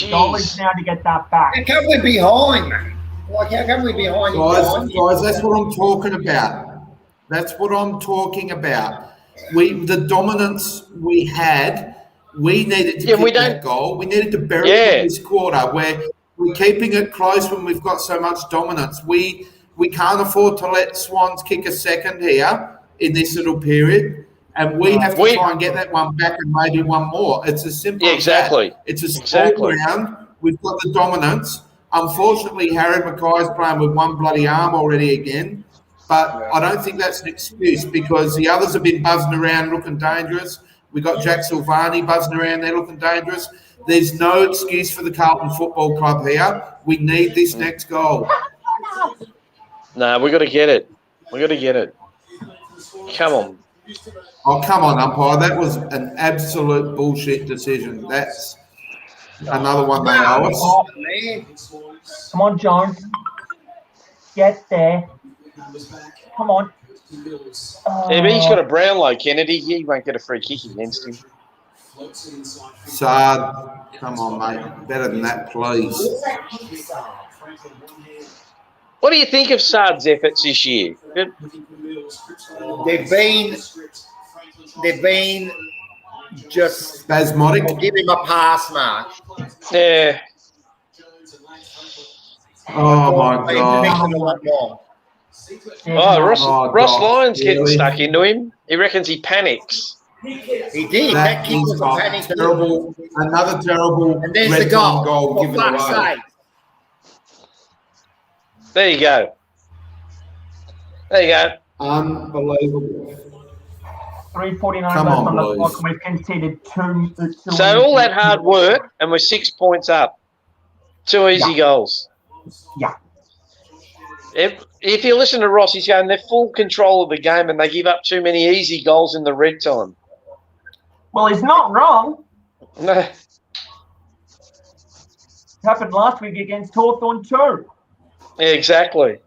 Goal is now to get that back. How come we're behind, man? Like, how come we're behind? Guys, that's what I'm talking about. That's what I'm talking about. The dominance we had, we needed to keep that goal. We needed to bury it in this quarter where we're keeping it close when we've got so much dominance. We can't afford to let Swans kick a second here in this little period, and we have to try and get that one back and maybe one more. It's as simple as that. It's a small round. We've got the dominance. Unfortunately, Harry Mackay's playing with one bloody arm already again, but I don't think that's an excuse because the others have been buzzing around looking dangerous. We got Jack Silvani buzzing around there looking dangerous. There's no excuse for the Carlton Football Club here. We need this next goal. No, we got to get it. We got to get it. Come on. Oh, come on, umpire. That was an absolute bullshit decision. That's another one they owe us. Come on, Jones. Get there. Come on. Yeah, but he's got a Brownlow, Kennedy. He won't get a free kick against him. Saad, come on, mate. Better than that, please. What do you think of Saad's efforts this year? They've been just spasmodic. I'll give him a pass, Mark. Yeah. Oh my God. Ross Lyon's getting stuck into him. He reckons he panics. He did. That kick was a panic. Terrible. Another terrible. And there's the goal. given away. There you go. There you go. Unbelievable. 3:49 Come left on, on the boys. clock. We've conceded two. So all that hard work, and we're 6 points up. 2 easy goals. Yeah. If you listen to Ross, he's going, they're full control of the game and they give up too many easy goals in the red time. Well, he's not wrong. No. It happened last week against Hawthorn too. Yeah, exactly.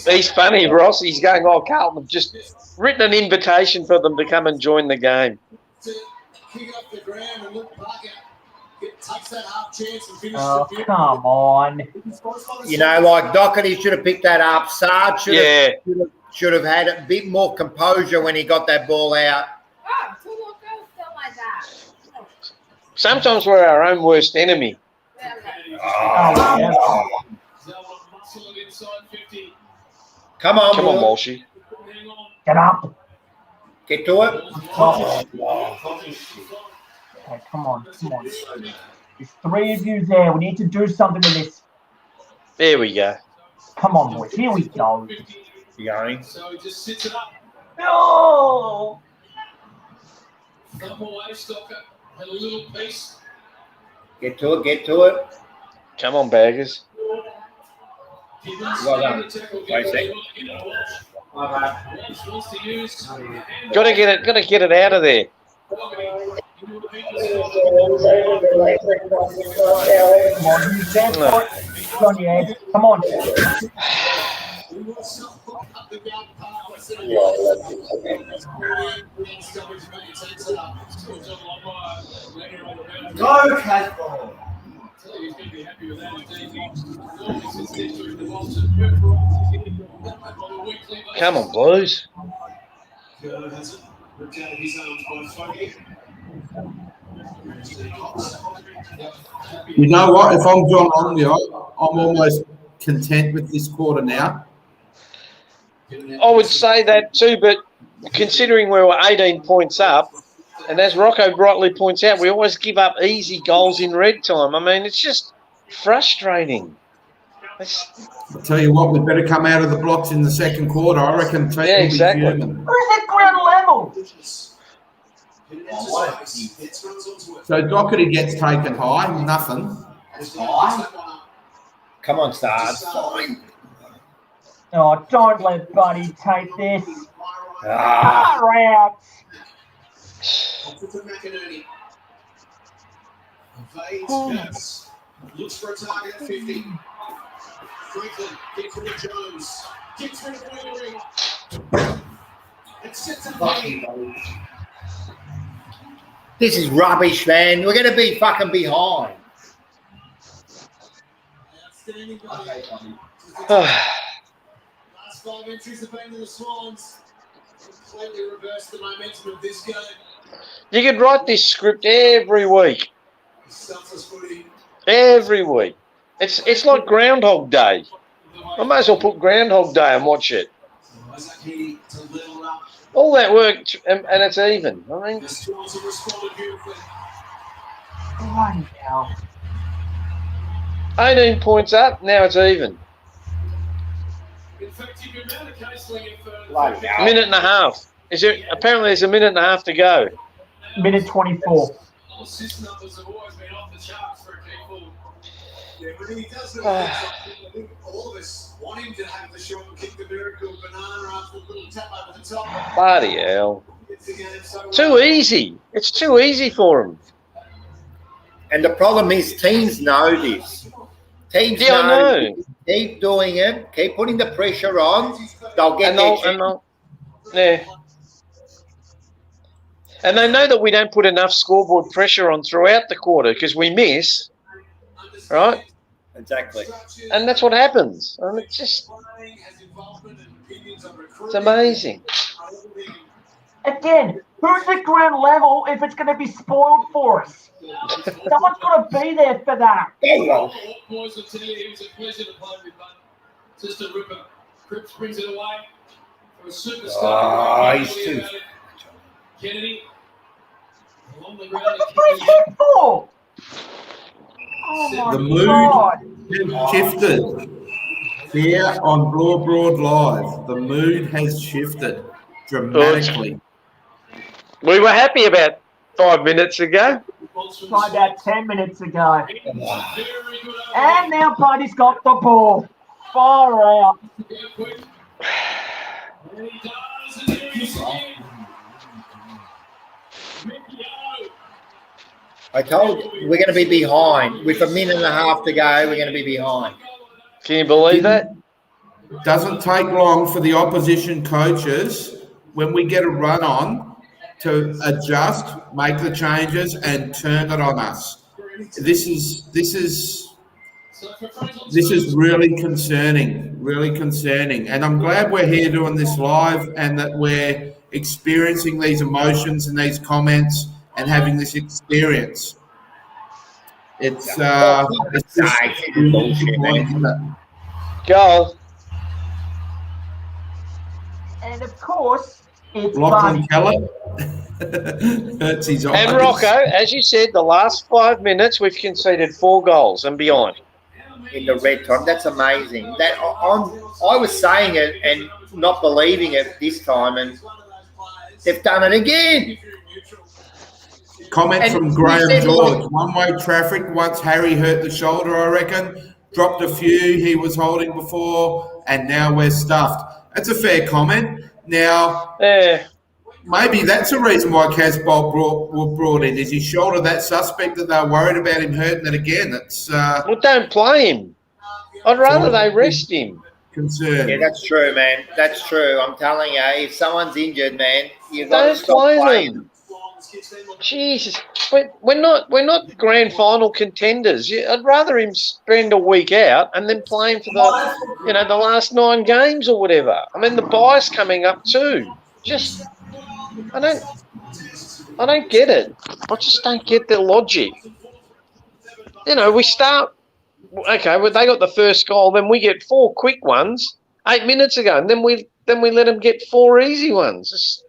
He's funny, Ross. He's going, oh, Carlton have just written an invitation for them to come and join the game. Oh, come on. You know, like Doherty should have picked that up. Saad should have had a bit more composure when he got that ball out. Sometimes we're our own worst enemy. Oh, yeah. Come on, Walshy. Get up. Get to it. Oh. Okay, come on. There's 3 of you there. We need to do something with this. There we go. Come on, boys. Here we go. You going? No. Get to it. Come on, Baggers. Well done. Wait a sec. Got to get it out of there. Come on, use that foot. It's on your head. Come on. Go, Casper. Come on, Blues. You know what? If I'm John Longley, I'm almost content with this quarter now. I would say that too, but considering we were 18 points up, and as Rocco rightly points out, we always give up easy goals in red time. I mean, it's just frustrating. I'll tell you what, we better come out of the blocks in the second quarter. I reckon team will be fuming. Where's that ground level? So Doherty gets taken high, nothing. Come on, Stars. Oh, don't let Buddy take this. Ah. Far out. Looks for a target at 50. Franklin gets rid of Jones. Gets rid of Withering. And sits it away. This is rubbish, man. We're going to be fucking behind. Outstanding Buddy. Last 5 entries have been to the Swans. Completely reversed the momentum of this game. You could write this script every week. Selfless footy. Every week. It's like Groundhog Day. I might as well put Groundhog Day and watch it. All that work and it's even. I mean, Bloody hell. 18 points up. Now it's even. Bloody hell. Minute and a half. Is it? Apparently, there's a minute and a half to go. Minute 24. Assist numbers have always been off the charts for a key forward. Yeah, but he does look I think all of us want him to have the shot and kick the miracle banana after a little tap over the top. Bloody hell. Too easy. It's too easy for him. And the problem is teams know this. Teams Yeah, I know. know. Keep doing it. Keep putting the pressure on. They'll get their chance. Yeah. And they know that we don't put enough scoreboard pressure on throughout the quarter because we miss, right? Exactly. And that's what happens. And it's just, it's amazing. Again, who's at ground level if it's going to be spoiled for us? Someone's got to be there for that. Boys will tell you it was a pleasure to play with, but just a ripper. Cripps brings it away for a superstar. Oh, he's too. Kennedy. Along the What ground. was the free kick for? Oh my The God. mood has shifted here on Broad Live. The mood has shifted dramatically. We were happy about 5 minutes ago. Tried that 10 minutes ago. And now Buddy's got the ball. Far out. I told you, we're going to be behind. With a minute and a half to go, we're going to be behind. Can you believe that? Doesn't take long for the opposition coaches, when we get a run on, to adjust, make the changes, and turn it on us. This is really concerning. And I'm glad we're here doing this live and that we're experiencing these emotions and these comments and having this experience. It's just bullshit, man. isn't it? Goal. And of course, it's Lachlan Buddy. Keller hurts his eyes. And Rocco, as you said, the last 5 minutes we've conceded 4 goals and beyond. In the red time, that's amazing. That I was saying it and not believing it this time, and they've done it again. Comment And from we Graham said, George. One-way traffic once Harry hurt the shoulder, I reckon. Dropped a few he was holding before, and now we're stuffed. That's a fair comment. Now, maybe that's a reason why Casbolt was brought in. Is his shoulder that suspect that they're worried about him hurting it again? That's Well, don't play him. I'd rather they rest him. concern. Yeah, that's true, man. That's true. I'm telling you, if someone's injured, man, you've got to Don't stop play playing them. Jesus, we're not grand final contenders. I'd rather him spend a week out and then play him for the last 9 games or whatever. I mean, the bye's coming up too. Just, I don't get it. I just don't get the logic. We start. Okay, well, they got the first goal, then we get 4 quick ones 8 minutes ago, and then we let them get 4 easy ones.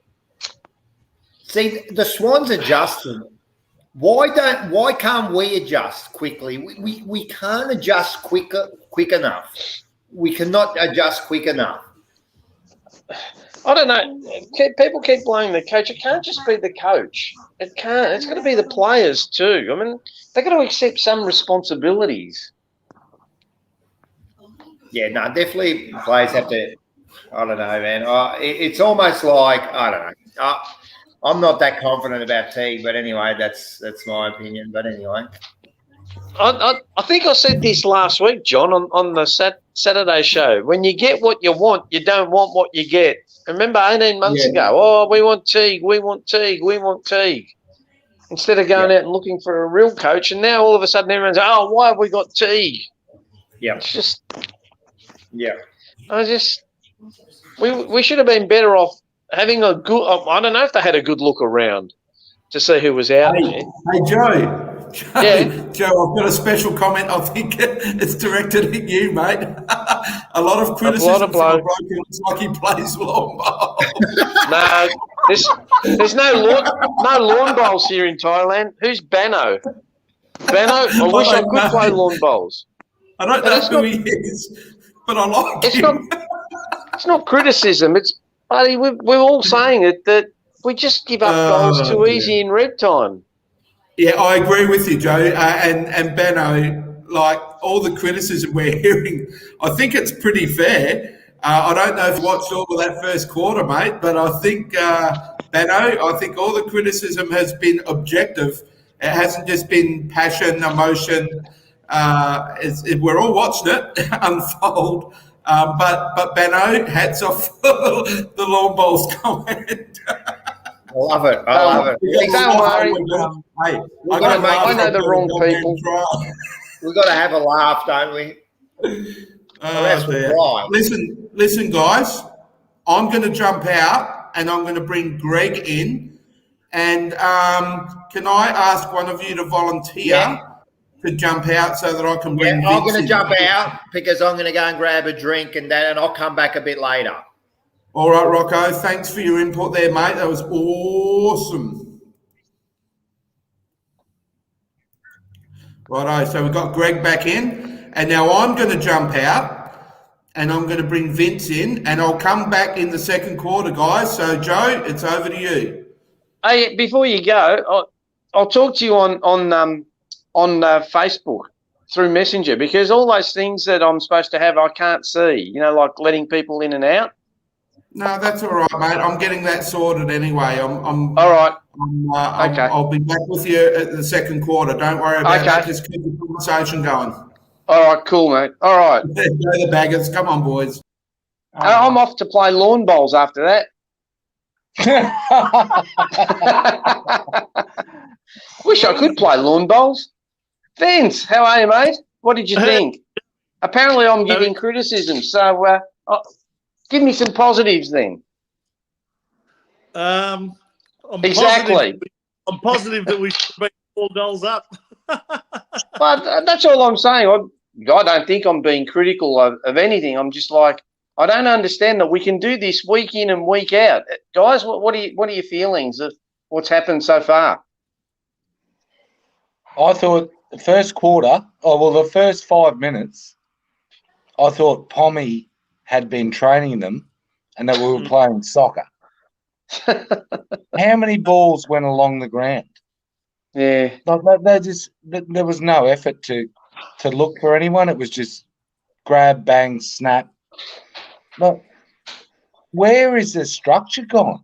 See, the Swans adjusted. Why can't we adjust quickly? We can't adjust quick enough. We cannot adjust quick enough. I don't know. People keep blaming the coach. It can't just be the coach. It can't. It's got to be the players too. I mean, they've got to accept some responsibilities. Yeah, no, definitely players have to. I don't know, man. It's almost like I don't know. I'm not that confident about Teague, but anyway, that's my opinion. But anyway, I think I said this last week, John, on the Saturday show. When you get what you want, you don't want what you get. Remember 18 months ago, we want Teague, we want Teague, we want Teague. Instead of going out and looking for a real coach, and now all of a sudden everyone's, why have we got Teague? Yeah. It's just, yeah. We should have been better off having a good. I don't know if they had a good look around to see who was out there. Hey Joe, Yeah. Joe, I've got a special comment. I think it's directed at you, mate. A lot of criticism from a bloke who looks like he plays lawn bowls. No, there's no lawn bowls here in Thailand. Who's Bano? Bano? I wish I could play lawn bowls. I don't know who he is, but I like him. It's not criticism. It's, buddy, we're all saying it, that we just give up goals too easy in red time. Yeah, I agree with you, Joe. And Bano, like all the criticism we're hearing, I think it's pretty fair. I don't know if you watched all of that first quarter, mate, but I think, Bano, I think all the criticism has been objective. It hasn't just been passion, emotion. We're all watching it unfold. But Bano, hats off for the lawn bowls comment. I love it. I love it. Don't worry. I know the wrong people. We've got to have a laugh, don't we? Listen, guys. I'm going to jump out and I'm going to bring Greg in. And can I ask one of you to volunteer to jump out so that I can bring Vince I'm going to in? jump out because I'm going to go and grab a drink and I'll come back a bit later. All right, Rocco. Thanks for your input there, mate. That was awesome. Righto. So we've got Greg back in. And now I'm going to jump out and I'm going to bring Vince in. And I'll come back in the second quarter, guys. So, Joe, it's over to you. Hey, before you go, I'll talk to you on Facebook through Messenger, because all those things that I'm supposed to have I can't see, like letting people in and out. No, that's all right, mate. I'm getting that sorted anyway. I'm all right. Okay. I'll be back with you at the second quarter. Don't worry about that. Just keep the conversation going. All right, cool, mate. All right. Go the baggers. Come on, boys. I'm off to play lawn bowls after that. Wish I could play lawn bowls. Vince, how are you, mate? What did you think? Apparently I'm getting criticism, so give me some positives then. I'm positive that we should be 4 goals up. But that's all I'm saying. I don't think I'm being critical of anything. I'm just like, I don't understand that we can do this week in and week out. Guys, what are your feelings of what's happened so far? I thought the first quarter, the first 5 minutes, I thought Pommy had been training them and that we were playing soccer. How many balls went along the ground? Yeah. There was no effort to look for anyone. It was just grab, bang, snap. Look, where is the structure gone?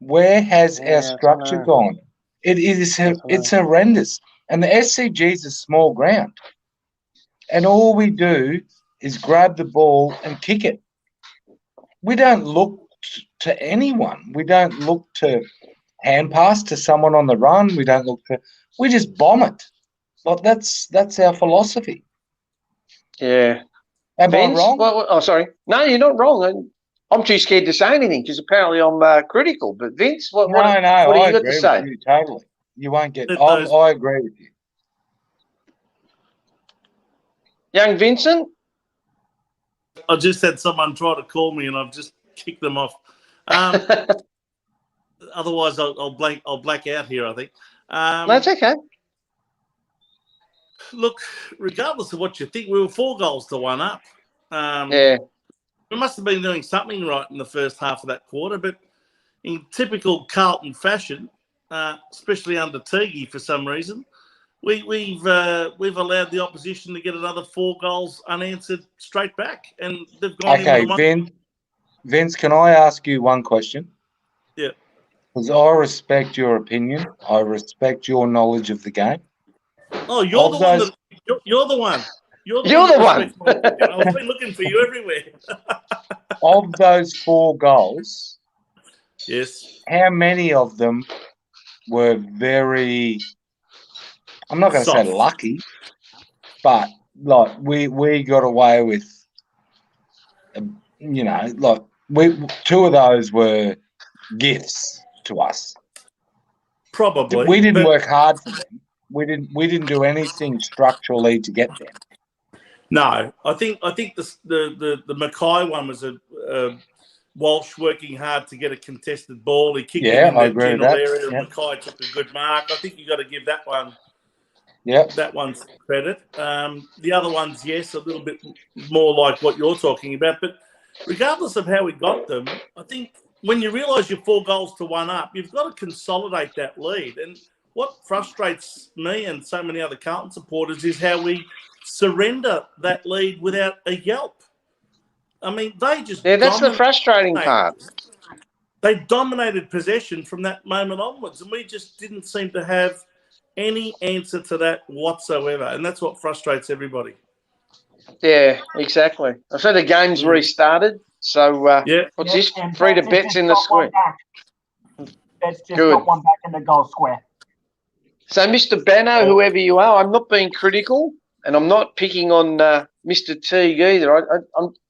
Where has our structure gone? It's horrendous. And the SCG is a small ground. And all we do is grab the ball and kick it. We don't look to anyone. We don't look to hand pass to someone on the run. We just bomb it. Like that's our philosophy. Yeah. Am I wrong? Sorry. No, you're not wrong. I'm too scared to say anything because apparently I'm critical. But Vince, what do you got to say? With you, totally. You won't get. I agree with you. Young Vincent? I just had someone try to call me and I've just kicked them off. Otherwise, I'll black out here, I think. That's okay. Look, regardless of what you think, we were 4 goals to 1 up. We must have been doing something right in the first half of that quarter, but in typical Carlton fashion, especially under Teague for some reason, we've allowed the opposition to get another 4 goals unanswered straight back, and they've gone. Okay, Vince, can I ask you one question? Yeah. Because I respect your opinion. I respect your knowledge of the game. Oh, you're the one. You're the one. You're the one. I've been looking for you everywhere. Of those 4 goals, yes, how many of them were very, I'm not going to say lucky, but like we got away with, 2 of those were gifts to us. Probably. We didn't work hard for them. we didn't do anything structurally to get there. No, I think the Mackay one was a Walsh working hard to get a contested ball. He kicked it in I that agree with general that. area. Yep. Mackay took a good mark. I think you got to give that one. Yep. That one's credit. The other ones, yes, a little bit more like what you're talking about. But regardless of how we got them, I think when you realise you're 4 goals to 1 up, you've got to consolidate that lead. And what frustrates me and so many other Carlton supporters is how we surrender that lead without a yelp. I mean, they just that's the frustrating part. They dominated possession from that moment onwards, and we just didn't seem to have any answer to that whatsoever, and that's what frustrates everybody. Yeah, exactly. I said the game's restarted, so what's this? Free to bets in the square. That's just got one back in the goal square. So, Mr. Banno, whoever you are, I'm not being critical, and I'm not picking on Mr. Teague either.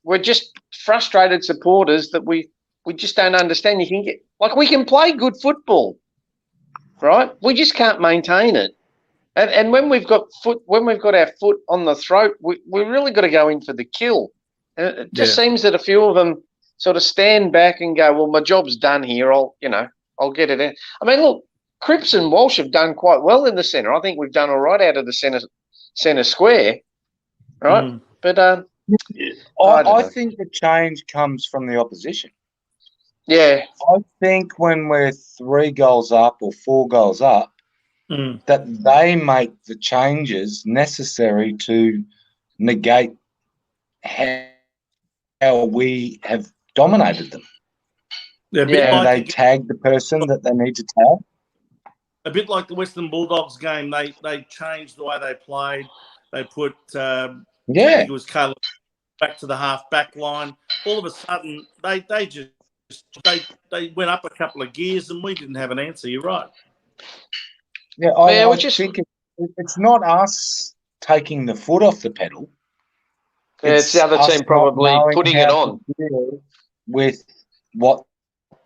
We're just frustrated supporters that we just don't understand. You can get we can play good football, right? We just can't maintain it. And when we've got our foot on the throat, we really got to go in for the kill. And it just seems that a few of them sort of stand back and go, "Well, my job's done here. I'll get it in." I mean, look, Cripps and Walsh have done quite well in the centre. I think we've done all right out of the centre square, right? But I think the change comes from the opposition. Yeah, I think when we're 3 goals up or 4 goals up, that they make the changes necessary to negate how we have dominated them. And they tag the person that they need to tag. A bit like the Western Bulldogs game, they changed the way they played. They put I think it was Carlton back to the half-back line. All of a sudden, they went up a couple of gears, and we didn't have an answer. You're right. Yeah, I think it's not us taking the foot off the pedal. It's the other team probably putting it on with what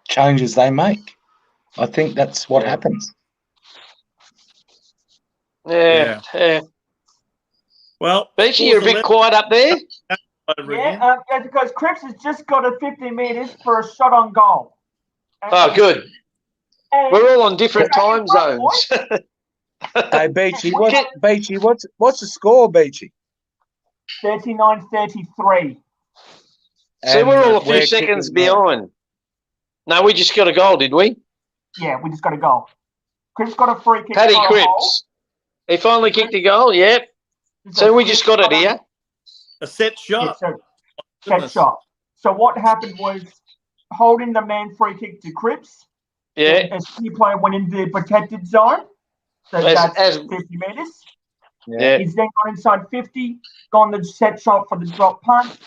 changes they make. I think that's what happens. Yeah. Well, Beachy, you're a bit quiet up there. Yeah, because Cripps has just got a 50 metres for a shot on goal. Oh, good. We're all on different time zones. Hey, Beachy, what's the score, Beachy? 39-33. So we're all a few seconds behind. No, we just got a goal, did we? Yeah, we just got a goal. Cripps got a free kick. Paddy Cripps. He finally kicked a goal, yep. So we just got it here. A set shot. Set shot. So what happened was holding the man free kick to Cripps. Yeah. A key player went into the protected zone. So that's 50 metres. Yeah. He's then gone inside 50, gone the set shot for the drop punt.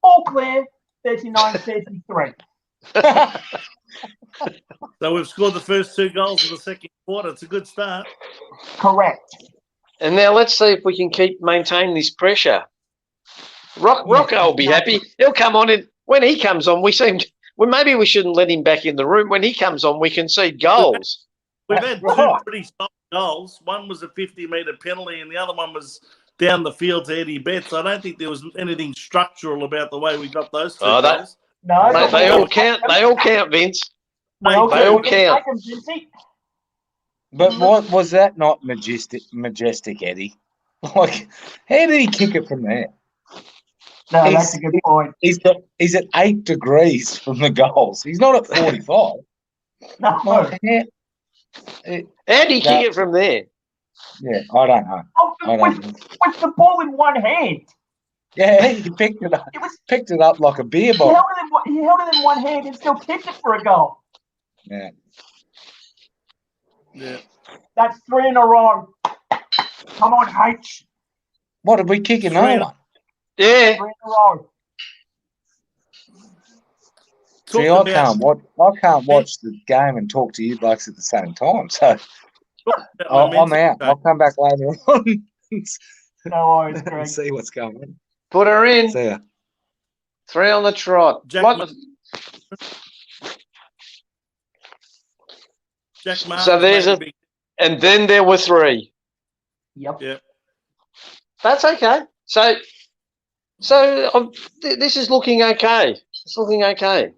All clear, 39-33. So we've scored the first 2 goals of the second quarter. It's a good start. Correct. And now let's see if we can maintain this pressure. Rocco will be happy. He'll come on, and when he comes on, maybe we shouldn't let him back in the room. When he comes on, we concede goals. We've had 2 pretty solid goals. One was a 50-metre penalty, and the other one was down the field to Eddie Betts. I don't think there was anything structural about the way we got those 2 goals. No, mate, they all count. They all count, Vince. They all count. But what was that not majestic, Eddie? How did he kick it from there? No, that's a good point. He's at 8 degrees from the goals. He's not at 45. No. How did he kick it from there? Yeah, I don't know. With the ball in one hand. Yeah, he picked it up. Picked it up like a beer bottle. He held it in one hand and still kicked it for a goal. Yeah. Yeah. That's 3 in a row. Come on, H. What, did we kick another one? Yeah. 3 in a row. See, I can't watch the game and talk to you blokes at the same time. So I'm out. I'll come back later on. No worries, Greg. See what's going on. Put her in. See ya. 3 on the trot. So there's and then there were 3. Yep. Yeah. That's okay. So this is looking okay. It's looking okay.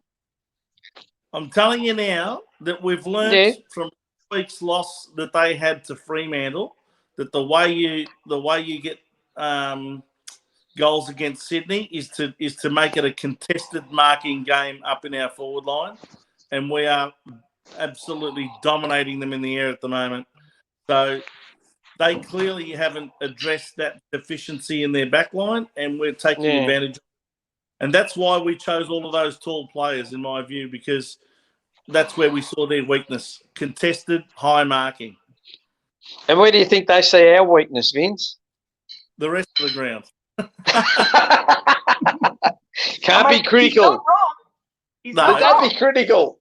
I'm telling you now that we've learnt Yeah. from week's loss that they had to Fremantle that the way you get goals against Sydney is to make it a contested marking game up in our forward line, and we are absolutely dominating them in the air at the moment. So they clearly haven't addressed that deficiency in their back line, and we're taking advantage. And that's why we chose all of those tall players, in my view, because that's where we saw their weakness: contested, high marking. And where do you think they see our weakness, Vince? The rest of the ground. Can't be critical. Don't be critical.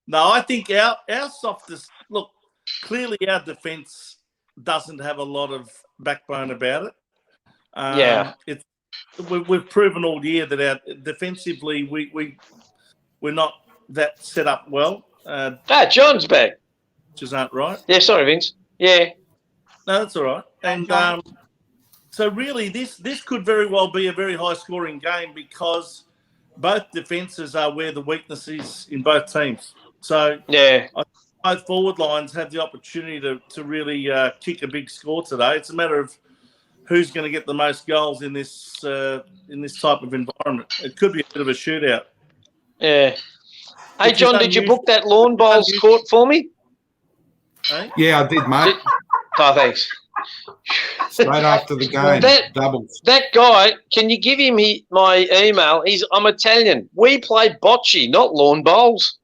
No, I think our softest look. Clearly, our defence doesn't have a lot of backbone about it. We've proven all year that our defensively we're not that set up well. John's back. Which aren't right. Yeah, sorry, Vince. Yeah. No, that's all right. And so really, this could very well be a very high-scoring game because both defences are where the weakness is in both teams. So both forward lines have the opportunity to really kick a big score today. It's a matter of who's going to get the most goals in this type of environment. It could be a bit of a shootout. Yeah. Hey, John, did you book that lawn bowls court for me? Hey? Yeah, I did, mate. Oh, thanks. Straight after the game, doubles. That guy, can you give him my email? I'm Italian. We play bocce, not lawn bowls.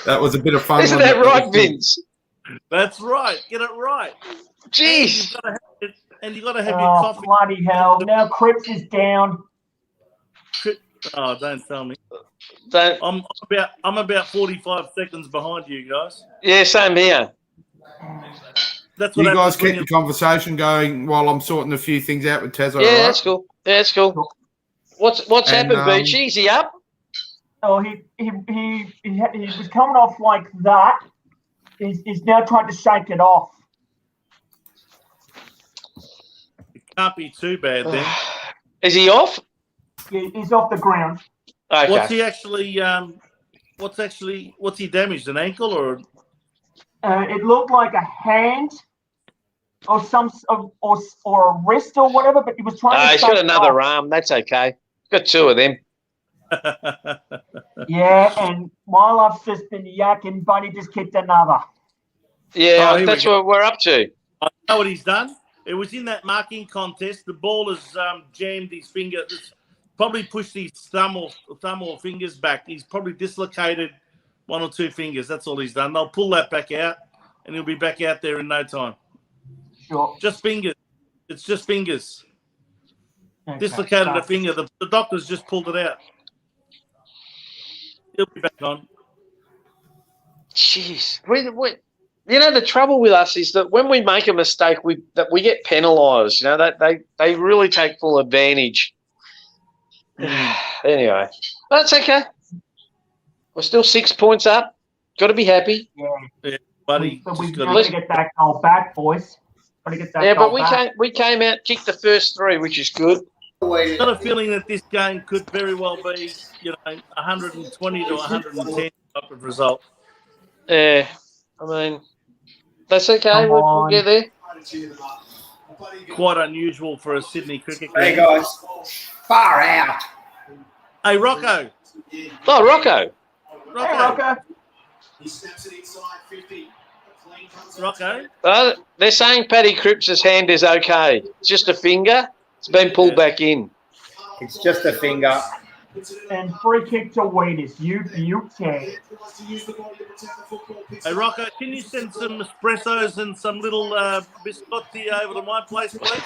That was a bit of fun. Isn't that right, Vince? That's right. Get it right. Jeez. And you got to have your coffee. Bloody hell! Now Cripps is down. Oh, don't tell me. Don't. I'm about 45 seconds behind you guys. Yeah, same here. That's what you guys keep the conversation going while I'm sorting a few things out with Tez. Yeah, right? That's cool. Yeah, that's cool. What's happened, Beachy? Is he up? Oh, he was coming off like that. He's now trying to shake it off. It can't be too bad then. Is he off? Yeah, he's off the ground. Okay. What's he actually? What's he damaged? An ankle or? It looked like a hand, or or a wrist or whatever. But he was trying to. He's got another arm. That's okay. Got two of them. Yeah, and while I've just been yakking, Bunny just kicked another. Yeah, that's what we're up to. I know what he's done. It was in that marking contest. The ball has jammed his finger. It's probably pushed his thumb or fingers back. He's probably dislocated one or two fingers. That's all he's done. They'll pull that back out, and he'll be back out there in no time. Sure. Just fingers. It's just fingers. Okay, Dislocated a finger. The doctors just pulled it out. He'll be back on. Jeez. You know, the trouble with us is that when we make a mistake, we get penalised. You know, that they really take full advantage. Anyway, that's okay. We're still 6 points up. Got to be happy. Yeah, buddy. So we've got to get that goal back, boys. Got to get that goal back. But we came out, kicked the first three, which is good. I've got a feeling that this game could very well be, 120 to 110 type of result. Yeah, I mean, that's okay. We'll get there. Quite unusual for a Sydney cricket game. Hey, guys. Far out. Hey, Rocco. Oh, Rocco. Rocco. He snaps it inside 50. Rocco. They're saying Paddy Cripps' hand is okay. It's just a finger. It's been pulled back in. It's just a finger. And free kick to Wheaties. You beauty. Hey, Rocco, can you send some espressos and some little biscotti over to my place, please?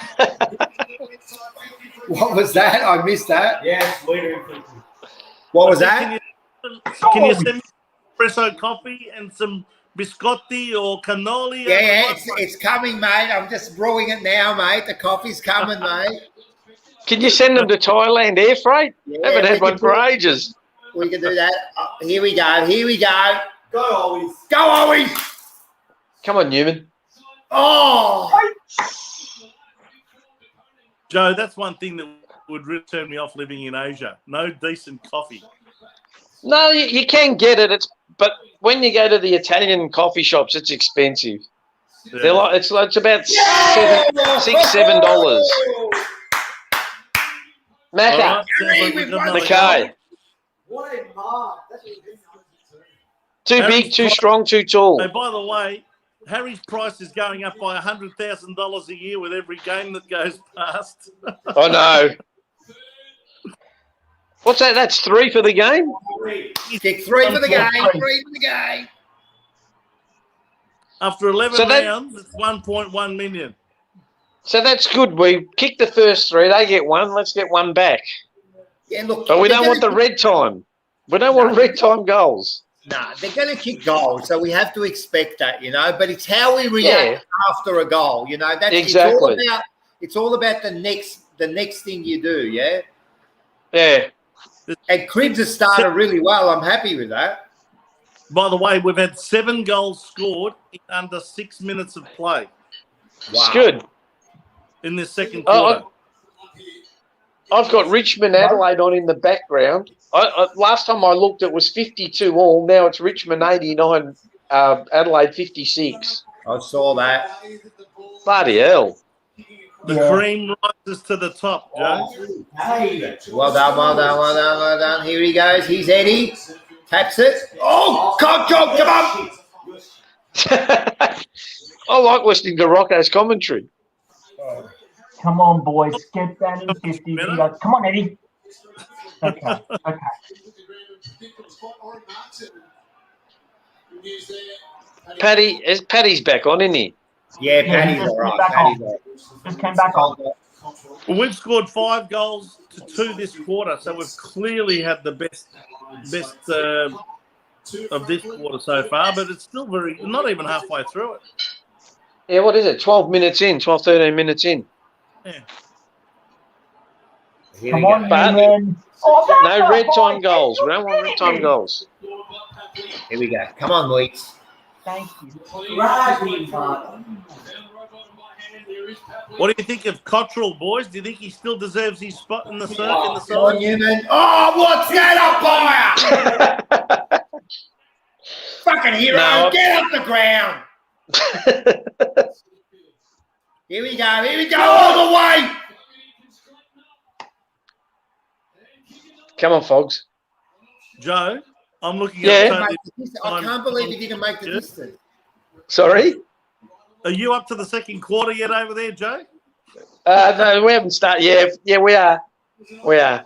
What was that? I missed that. Yes, later. What was that? Can you send me espresso coffee and some biscotti or cannoli? Yeah, it's coming, mate. I'm just brewing it now, mate. The coffee's coming, mate. Can you send them to Thailand air freight? Yeah, haven't had one for ages. We can do that. Here we go. Go, always. Go, Always. Come on, Newman. Oh, Joe, that's one thing that would really turn me off living in Asia. No decent coffee. No, you can get it. But when you go to the Italian coffee shops, it's expensive. Yeah. They're like it's about $6-7. Macca, All right, we've got another Mackay. goal. What a mark. That's what it is. Too big, too strong, too tall. Hey, by the way, Harry's price is going up by $100,000 a year with every game that goes past. I know. What's that? That's 3 for the game? kick 3 for the game. 3 for the game. After 11 So that- rounds, it's 1.1 million. So that's good. We kick the first 3. They get 1. Let's get 1 back. Yeah, look. But we they're don't want the gonna red time. We don't want red time goals. Nah, they're going to kick goals, so we have to expect that, you know. But it's how we react after a goal, you know. That's Exactly. It's all about the next thing you do, yeah. Yeah. And Cribs has started really well. I'm happy with that. By the way, we've had 7 goals scored in under 6 minutes of play It's good. in this second Oh, quarter. I've got Richmond Adelaide on in the background. Last time I looked, it was 52 all. Now it's Richmond 89, Adelaide 56. I saw that. Bloody hell. The cream rises to the top, Joe. Well done, well done, well done, well done. Here he goes. He's Eddie. Taps it. Oh, control, come on. I like listening to Rocco's commentary. Come on, boys. Get that in 50. Come on, Eddie. Okay. Paddy's back on, isn't he? Yeah, Paddy's all right. Paddy's all right. Just came back on. Well, we've scored 5 goals to 2 this quarter, so we've clearly had the best of this quarter so far, but it's still not even halfway through it. Yeah, what is it? 12 minutes in, 12, 13 minutes in. Yeah. Here Come we on, go. But man. no red time goals. We don't want red time goals. Here we go. Come on, Weeks. Thank you. What do you think of Cottrell, boys? Do you think he still deserves his spot in the Come on, side? Newman. Oh, what's that umpire? Fucking hero. No. Get off the ground. Here we go. Here we go. All the way. Come on, Fogs. Joe, I'm looking Yeah. at I can't believe he didn't make the distance. Sorry? Are you up to the second quarter yet over there, Joe? No, we haven't started. Yeah, we are. We are.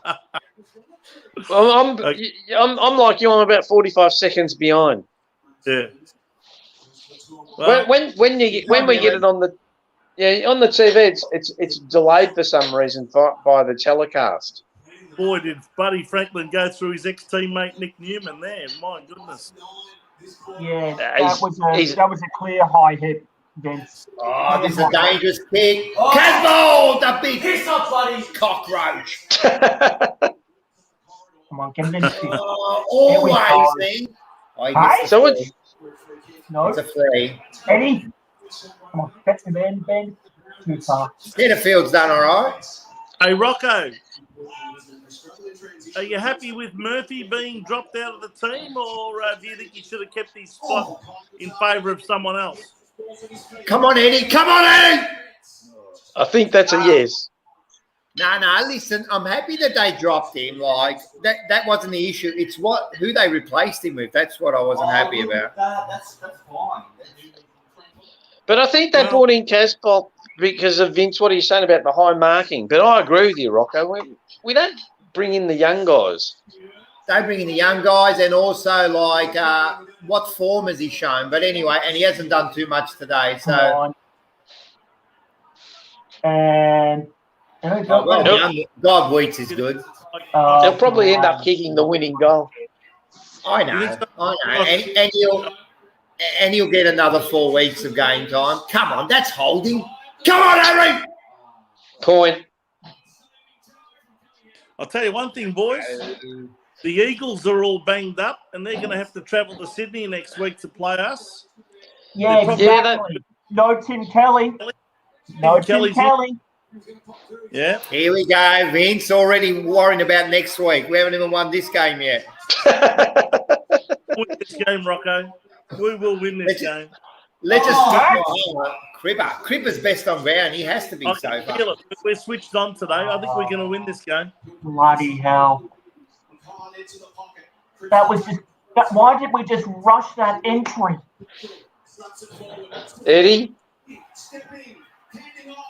I'm like you. I'm about 45 seconds behind. Yeah. Well, When we get it on the TV, it's delayed for some reason by the telecast. boy, did Buddy Franklin go through his ex-teammate Nick Newman there. My goodness. Yeah, that was a clear high hit, Vince. Oh, this is a dangerous kick. Casbolt, the big piss off, buddy. Cockroach. Come on, get it in the stick. Always, man. Hey? So it's No, It's a free. Eddie. Come on, that's the Ben. Too far. Centerfield's done all right. Hey, Rocco, are you happy with Murphy being dropped out of the team, or do you think he should have kept his spot in favour of someone else? Come on, Eddie. Come on, Eddie. I think that's a yes. No, listen, I'm happy that they dropped him. Like, that wasn't the issue. It's who they replaced him with. That's what I wasn't happy about. That's fine. But I think they brought in Casbolt because of Vince, what are you saying about the high marking? But I agree with you, Rocco. We don't bring in the young guys. They bring in the young guys and also, like, what form has he shown? But anyway, and he hasn't done too much today. So, And well done. God, Wheats is good. They'll probably end up kicking the winning goal. I know. And he'll get another 4 weeks of game time. Come on, that's holding. Come on, Harry. Point. I'll tell you one thing, boys. The Eagles are all banged up, and they're going to have to travel to Sydney next week to play us. yeah, They're probably- exactly. No Tim Kelly. No Tim Kelly's Kelly. Yeah. Here we go. Vince already worrying about next week. We haven't even won this game yet. Win this game, Rocco. We will win this game. Let's just Cripper's best on ground. He has to be I so can far. feel it. We're switched on today. I think we're going to win this game. Bloody hell. That was just... why did we just rush that entry? Eddie?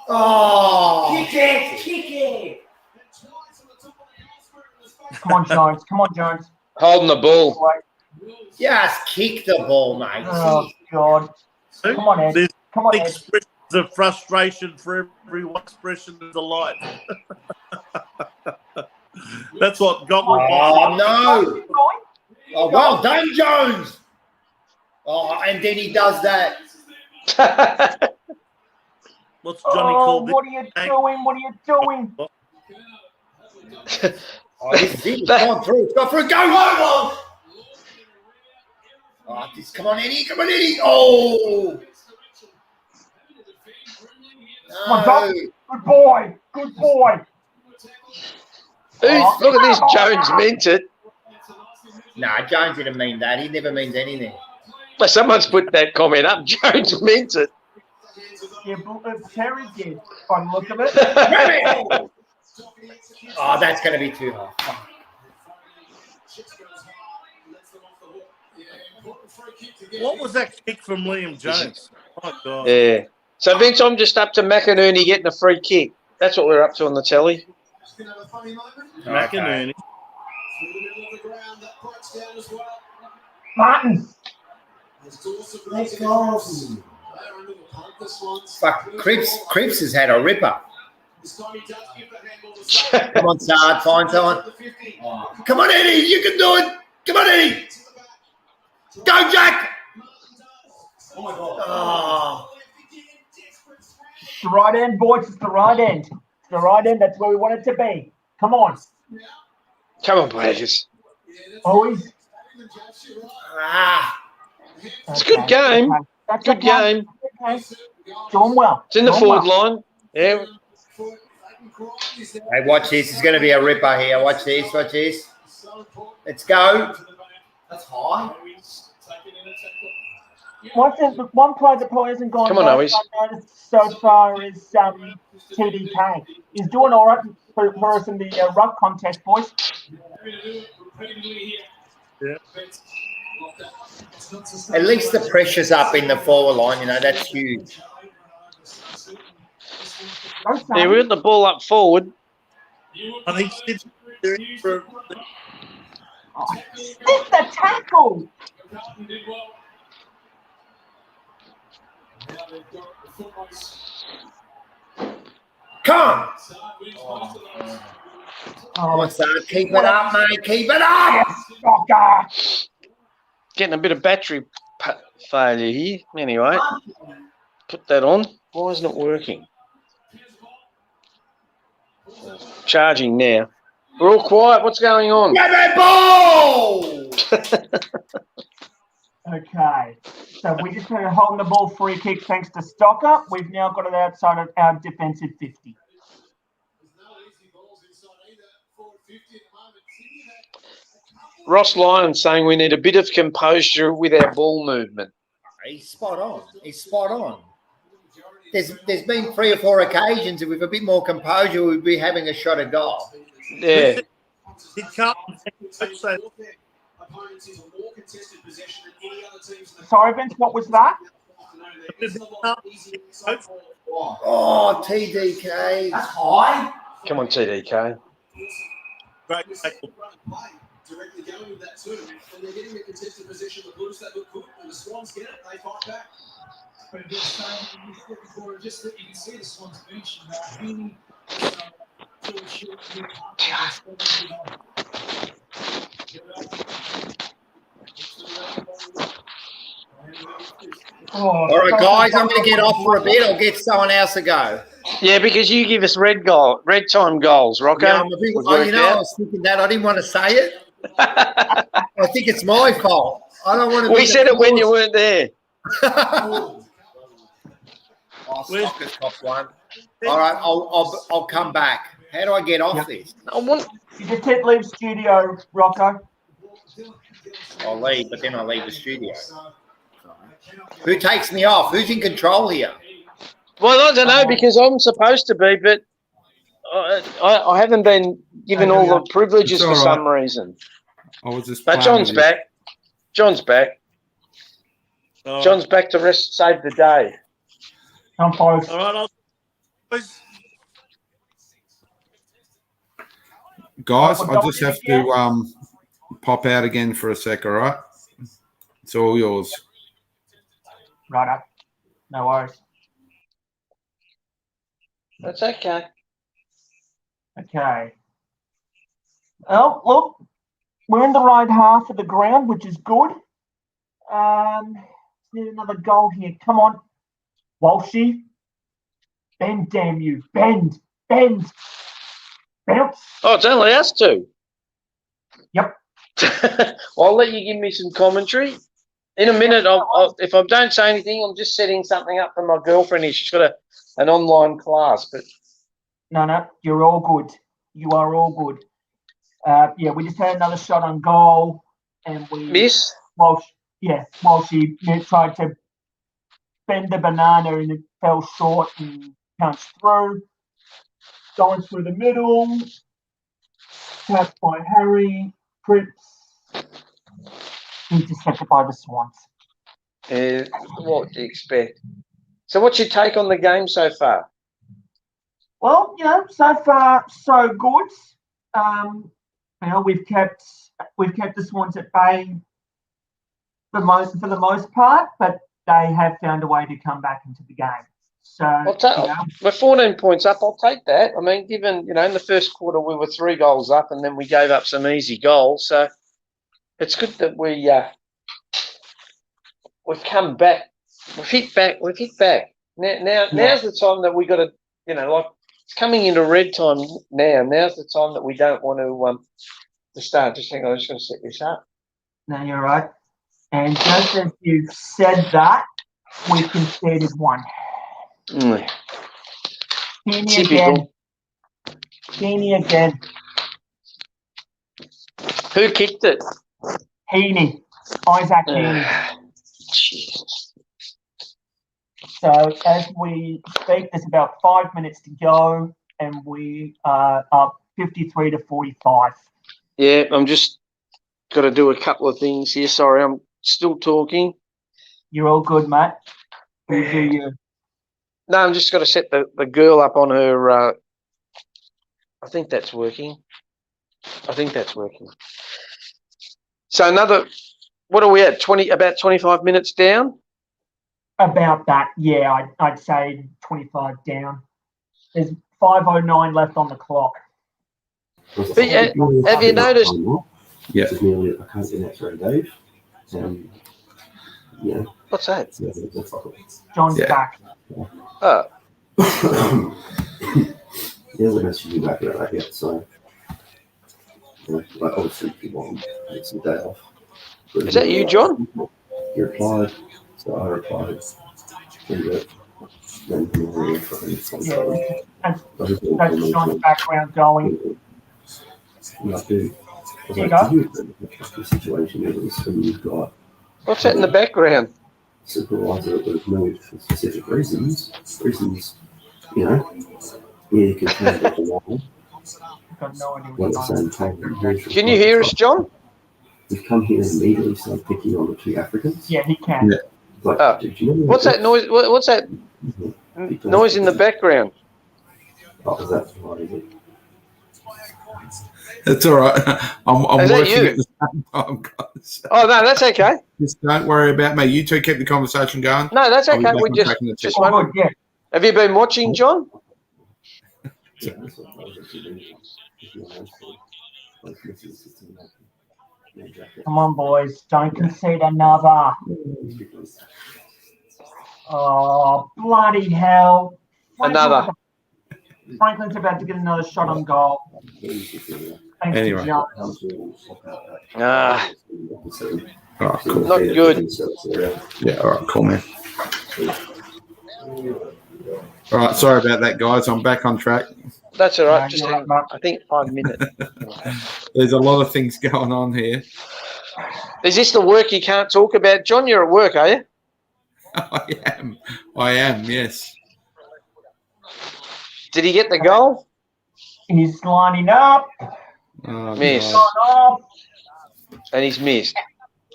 Oh, kick it. Come on, Jones. Come on, Jones. Holding the ball. Just kick the ball, mate. Oh, God. Come on, Ed. There's Come on, Ed. expressions of frustration for every one expression of delight. That's what got me. Oh, no. Oh, well done, Jones. Oh, and then he does that. What's Johnny called? What are you doing? What are you doing? Oh, this is it. It's gone through. It's gone through. Go, Lobo. Oh, come on, Eddie. Come on, Eddie. Oh. No. Good boy. Good boy. Look at this. Jones meant it. Nah, Jones didn't mean that. He never means anything. Well, someone's put that comment up. Jones meant it. Yeah, Terry did, by the look of it. Oh, that's going to be too hard. What was that kick from Liam Jones? Oh, God. Yeah. So, Vince, I'm just up to McInerney getting a free kick. That's what we're up to on the telly. McInerney. Martin. Let's go. Fuck, Cripps has had a ripper. Come on, Sard, find someone. Oh. Come on, Eddie, you can do it. Come on, Eddie. Go, Jack. Oh, my God. Oh. The right end, boys. It's the right end. It's the right end. That's where we want it to be. Come on. Come on, players. Boys. Ah. It's a good game. That's Good game. Okay. Doing well. It's in the Doing forward well. line. Yeah. Hey, watch this. It's going to be a ripper here. Watch this. Watch this. Let's go. That's high. One player that probably hasn't gone Come on, Owies. unnoticed so far is TDK. He's doing all right for us in the ruck contest, boys. Yeah. At least the pressure's up in the forward line. You know, that's huge. Yeah, we got the ball up forward. I think Sid's for Stiff the tackle. Come on. Oh, keep it up, mate. Keep it up. Yes, Getting a bit of battery failure here. Anyway, put that on. Why isn't it working? Charging now. We're all quiet. What's going on? Grab that ball. Okay, so we just started holding the ball free kick thanks to Stocker. We've now got it outside of our defensive 50. Ross Lyons saying we need a bit of composure with our ball movement. He's spot on. He's spot on. There's been 3 or 4 occasions that with a bit more composure we'd be having a shot at goal. Yeah. Did Carlton say Sorry, Vince, what was that? Oh, TDK. That's high. Come on, TDK. great Directly going with that tournament, and they're getting a contested position. The Blues that look good, and the Swans get it, they fight back. But a bit of saying before, just that you can see the Swans bench really All right, guys, I'm going to get off for a bit. I'll get someone else to go. Yeah, because you give us red time goals, Rocco. Yeah, I was thinking that. I didn't want to say it. I think it's my fault. I don't want to. We said it when you weren't there. Oh, Where's- Soccer's top one. All right, I'll come back. How do I get off this? I want. You just hit leave studio, Rocco. I'll leave, but then I leave the studio. Who takes me off? Who's in control here? Well, I don't know because I'm supposed to be, but I haven't been given all the privileges It's for all some right. reason. I was just. But playing John's with you. back. John's back. All right. John's back to save the day. Come close. All right, boys. Guys, Oh, I just have yeah. to pop out again for a sec. All right, it's all yours. Right up. No worries. That's okay. Okay. Well, look, we're in the right half of the ground, which is good. Need another goal here. Come on, Walshy. Bend, damn you. Bend. Bounce. Oh, it's only us two. Yep. I'll let you give me some commentary. In a minute, if I don't say anything, I'm just setting something up for my girlfriend here. She's got an online class. But No, you're all good. You are all good. Yeah, we just had another shot on goal, and we miss. Walshy tried to bend the banana and it fell short and punched through. Going through the middle. Tapped by Harry. Cripps. Intercepted by the Swans. What do you expect? So what's your take on the game so far? Well, so far so good. We've kept the Swans at bay for the most part, but they have found a way to come back into the game. So we're 14 points up. I'll take that. I mean, given in the first quarter we were 3 goals up, and then we gave up some easy goals. So it's good that we've come back. We've hit back. Now's the time that we got to, it's coming into red time now. Now's the time that we don't want to start. Just hang on, I'm just going to set this up. No, you're right. And just as you've said that, we conceded one. Typical. Heaney again. Who kicked it? Heaney. Isaac Heaney. Jesus. So as we speak, there's about 5 minutes to go, and we are up 53-45. Yeah, I'm just got to do a couple of things here. Sorry, I'm still talking. You're all good, mate. You do you. No, I'm just got to set the girl up on her. I think that's working. So what are we at? About 25 minutes down? About that, yeah. I'd say 25 down. There's 5:09 left on the clock. But have you noticed? Yeah. I can't get that through, Dave. Yeah. What's that? John's back. Oh. He hasn't messaged you back about that yet, so obviously people want some day off. Is that you, John? He replied, so I replied. Then That's John's background going. I do. There you go. The situation is when you've got What's that in the background? supervisor that would move for specific reasons, yeah, you can turn it along. Got no idea At what's the on. same time, Can you hear us, John? we've come here and immediately start picking on the 2 Africans. Yeah, he can. Yeah. Like, did you know What's that noise? What's that noise in the background? Oh, is that right? Is it? It's all right. I'm Is that working you? at the same time, guys. Oh no, that's okay. Just don't worry about me. You two keep the conversation going. No, that's I'll be okay. back We on just track in the just chat. Oh, wondering. good, yeah. Have you been watching, John? Yeah, that's what I was actually doing. If you want to. Come on, boys. Don't concede another. Oh, bloody hell. Another. Franklin's about to get another shot on goal. Thanks Anyway. to John. Ah, All right, cool. not good. Yeah, all right, cool, man. All right, sorry about that, guys. I'm back on track. That's all right. No, Just you're hang, right, I think 5 minutes. There's a lot of things going on here. Is this the work you can't talk about, John? You're at work, are you? I am. Yes. Did he get the goal? He's lining up. Oh, Miss. God. Off. And he's missed.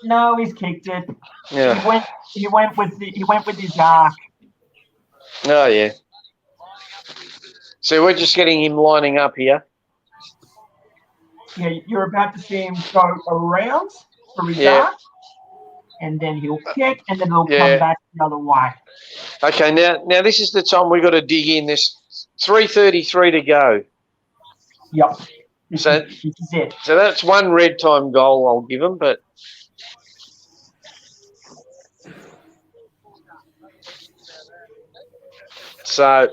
No, he's kicked it. Yeah. He went with his arc. Oh, yeah. So we're just getting him lining up here. Yeah, you're about to see him go around for his Yeah. arc, and then he'll kick, and then it'll Yeah. come back the other way. Okay, now this is the time we've got to dig in. There's 3:33 to go. Yep. This So- is it. So that's one red time goal I'll give him, but so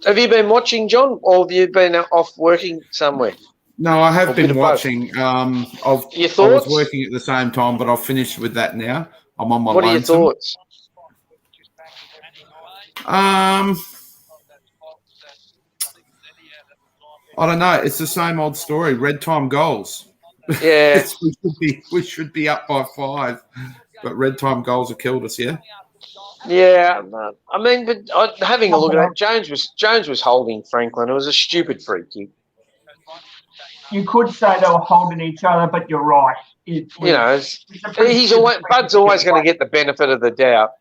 have you been watching, John, or have you been off working somewhere? No, I have Or bit been of both. watching. Your I was thoughts? working at the same time, but I've finished with that now. I'm on my What are your lonesome. thoughts? I don't know. It's the same old story. Red time goals. Yeah, we should be up by 5, but red time goals have killed us. Yeah. yeah. I mean, but having a look at it, Jones was holding Franklin. It was a stupid free kick. You could say they were holding each other, but you're right. You know, Bud's always going to get the benefit of the doubt.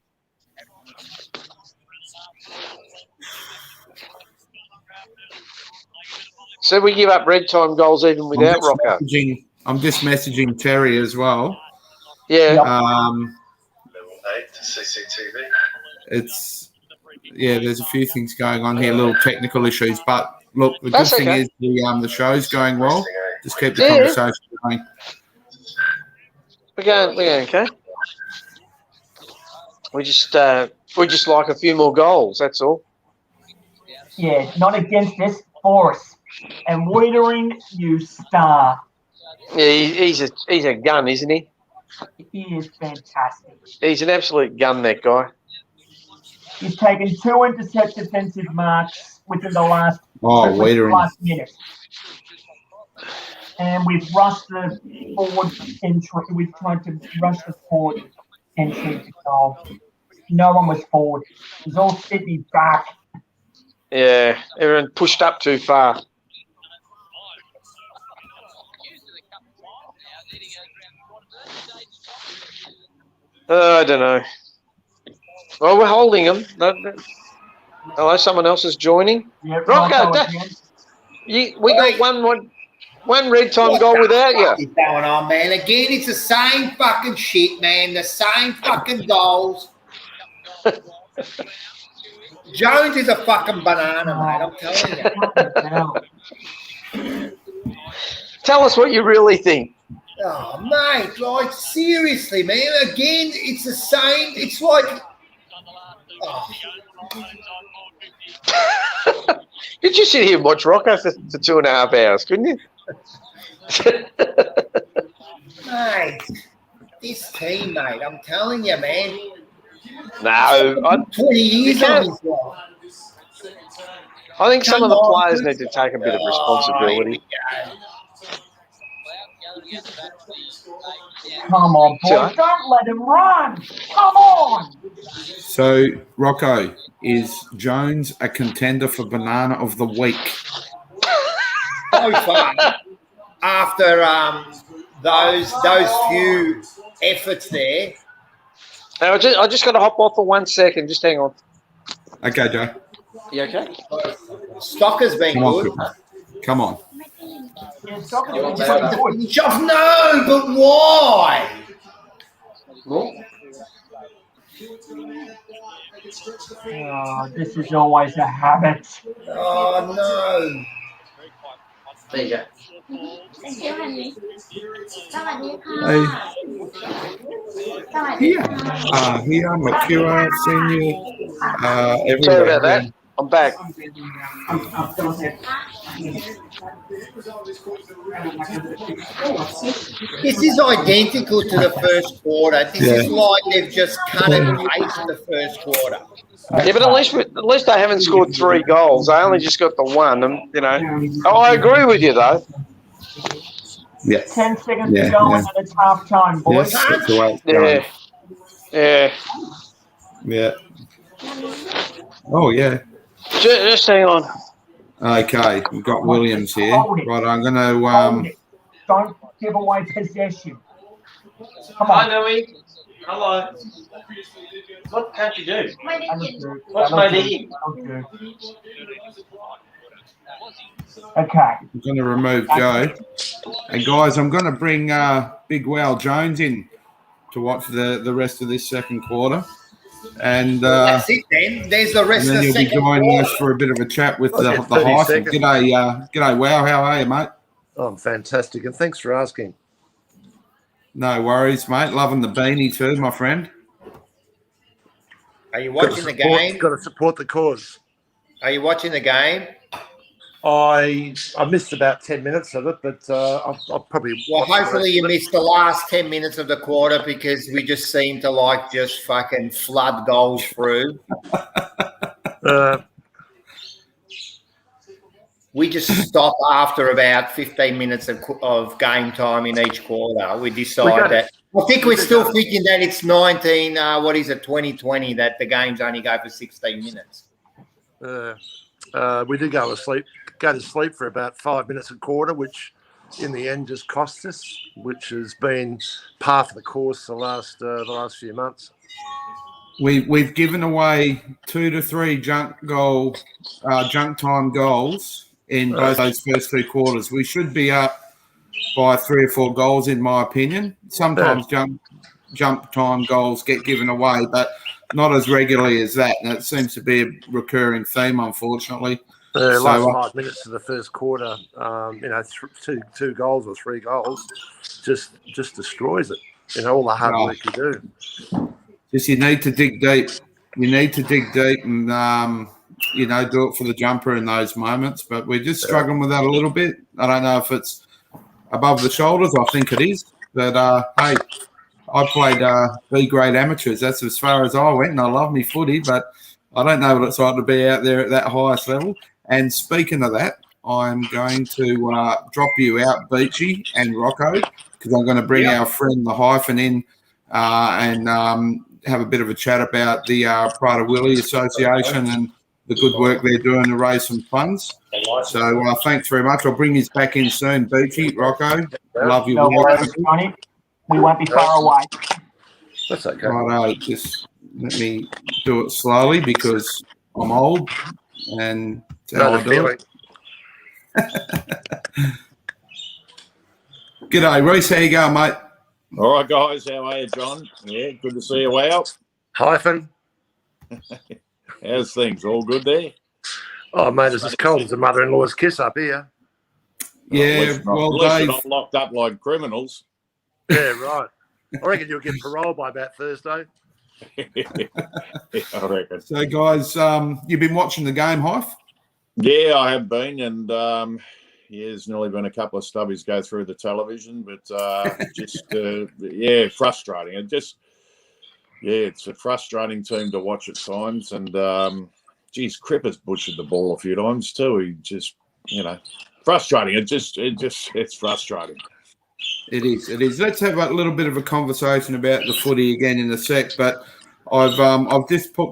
So we give up red time goals even without Rocco. I'm just messaging Terry as well. Yeah. Level 8 to CCTV. There's a few things going on here, little technical issues, but look, the That's good thing okay. is the show's going well. Just keep the Yeah. conversation going. We're going okay. We just like a few more goals. That's all. Yeah, not against us, for us. And Wiedering, you star. Yeah, he's a gun, isn't he? He is fantastic. He's an absolute gun, that guy. He's taken 2 intercept defensive marks within the last minute. And we've rushed the forward entry. We've tried to rush the forward entry to goal. No one was forward. It was all Sydney back. Yeah, everyone pushed up too far. I don't know. Well, we're holding them. Hello, someone else is joining. Yeah, Rocco, we got one red time goal without you. What's going on, man? Again, it's the same fucking shit, man. The same fucking goals. Jones is a fucking banana, mate. I'm telling you. Tell us what you really think. Oh, mate, like, seriously, man. Again, it's the same. It's like... Oh. Could you sit here and watch Rocco for 2.5 hours, couldn't you? Mate, this team, mate, I'm telling you, man. No. 20 years on this one. I think some of the players need to take a bit of responsibility. Come on, boy. Don't let him run. Come on. So, Rocco, is Jones a contender for Banana of the Week? So far, after those few efforts there. Now, I just got to hop off for 1 second. Just hang on. Okay, Joe. You okay? Stocker's been good. Come on. Yeah, Stocker's been Just good. finish off. No, but why? Oh, this is always a habit. Oh, no. There you go. Here, Makira, Senior, everywhere. Sorry about that. I'm back. This is identical to the first quarter. This is like they've just cut and paste the first quarter. Yeah, but at least they haven't scored 3 goals. They only just got the one, and I agree with you though. Yeah. 10 seconds to go, and it's half time, boys. Yes, that's the way it's going. Yeah. Oh, yeah. Just hang on. Okay, we've got Williams here. Right, I'm going to... Hold it. Don't give away possession. Come on. Hi, Louie. Hello. What can't you do? What's my name? Okay. I'm going to remove Joe. And, guys, I'm going to bring Big Wow Jones in to watch the rest of this second quarter. And that's it then. There's the rest of the second quarter. And then you'll be joining us for a bit of a chat with the Hyphen. G'day, Wow. How are you, mate? Oh, I'm fantastic, and thanks for asking. No worries, mate. Loving the beanie too, my friend. Are you watching the game? Got to support the cause. Are you watching the game? I missed about 10 minutes of it, but I'll probably... Well, hopefully you missed the last 10 minutes of the quarter because we just seem to just fucking flood goals through. We just stop after about 15 minutes of game time in each quarter. We decide that. I think we're still thinking that it's 2020, that the games only go for 16 minutes. We did go to sleep for about 5 minutes a quarter, which in the end just cost us, which has been par for the course the last few months. We've given away 2 to 3 junk time goals in both those first 2 quarters. We should be up by 3 or 4 goals, in my opinion. Sometimes jump time goals get given away, but not as regularly as that. And it seems to be a recurring theme, unfortunately. Last 5 minutes of the first quarter, 2 goals or 3 goals just destroys it. All the hard work you do. You need to dig deep. You need to dig deep and, do it for the jumper in those moments. But we're just struggling with that a little bit. I don't know if it's above the shoulders. I think it is. But, hey, I played B-grade amateurs. That's as far as I went, and I love me footy, but I don't know what it's like to be out there at that highest level. And speaking of that, I'm going to drop you out, Beachy and Rocco, because I'm going to bring our friend the Hyphen in and have a bit of a chat about the Prader-Willi Association and the good work they're doing to raise some funds. So thanks very much. I'll bring you back in soon, Beachy, Rocco. Love you. No worries, Johnny. We won't be far away. That's okay. Righto, just let me do it slowly because I'm old and that's how I do it. G'day, Reece. How you going, mate? All right, guys. How are you, John? Yeah, good to see you. Wow. Hyphen. How's things? All good there? Oh, mate, it's as cold as a mother-in-law's kiss up here. Yeah, Dave, not locked up like criminals. Yeah, right. I reckon you'll get parole by about Thursday. I reckon. So, guys, you've been watching the game, Hyph? Yeah, I have been, and there's nearly been a couple of stubbies go through the television, but frustrating. It's a frustrating team to watch at times, and Cripper's butchered the ball a few times too. He just, frustrating. It's frustrating. It is. Let's have a little bit of a conversation about the footy again in a sec. But I've just put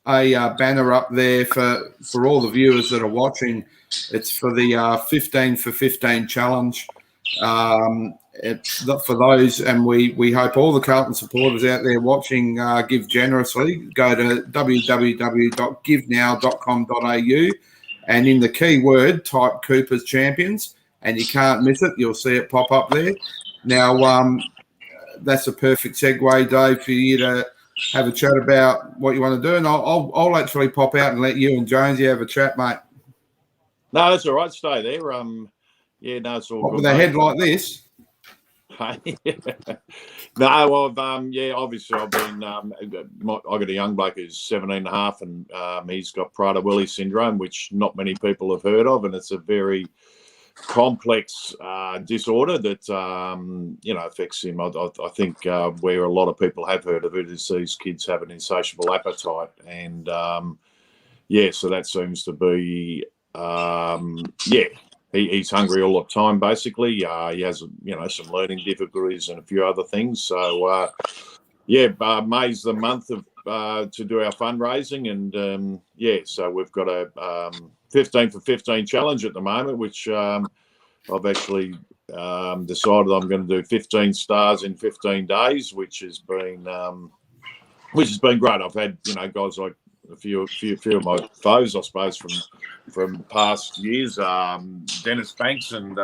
a banner up there for all the viewers that are watching. It's for the 15 for 15 challenge. It's for those, and we hope all the Carlton supporters out there watching give generously. Go to www.givenow.com.au and in the keyword type Cooper's Champions. And you can't miss it. You'll see it pop up there. Now, that's a perfect segue, Dave, for you to have a chat about what you want to do. And I'll actually pop out and let you and Jonesy have a chat, mate. No, that's all right. Stay there. It's all good. With a head like this? No, obviously I've been. I got a young bloke who's 17 and a half, and he's got Prader-Willi syndrome, which not many people have heard of, and it's a very complex disorder that affects him. I think where a lot of people have heard of it is these kids have an insatiable appetite, and so that seems to be he's hungry all the time. Basically, he has some learning difficulties and a few other things. So May's the month of to do our fundraising, and so we've got a 15 for 15 challenge at the moment, which I've actually decided I'm going to do 15 stars in 15 days, which has been great. I've had guys like a few of my foes, I suppose, from past years. Dennis Banks and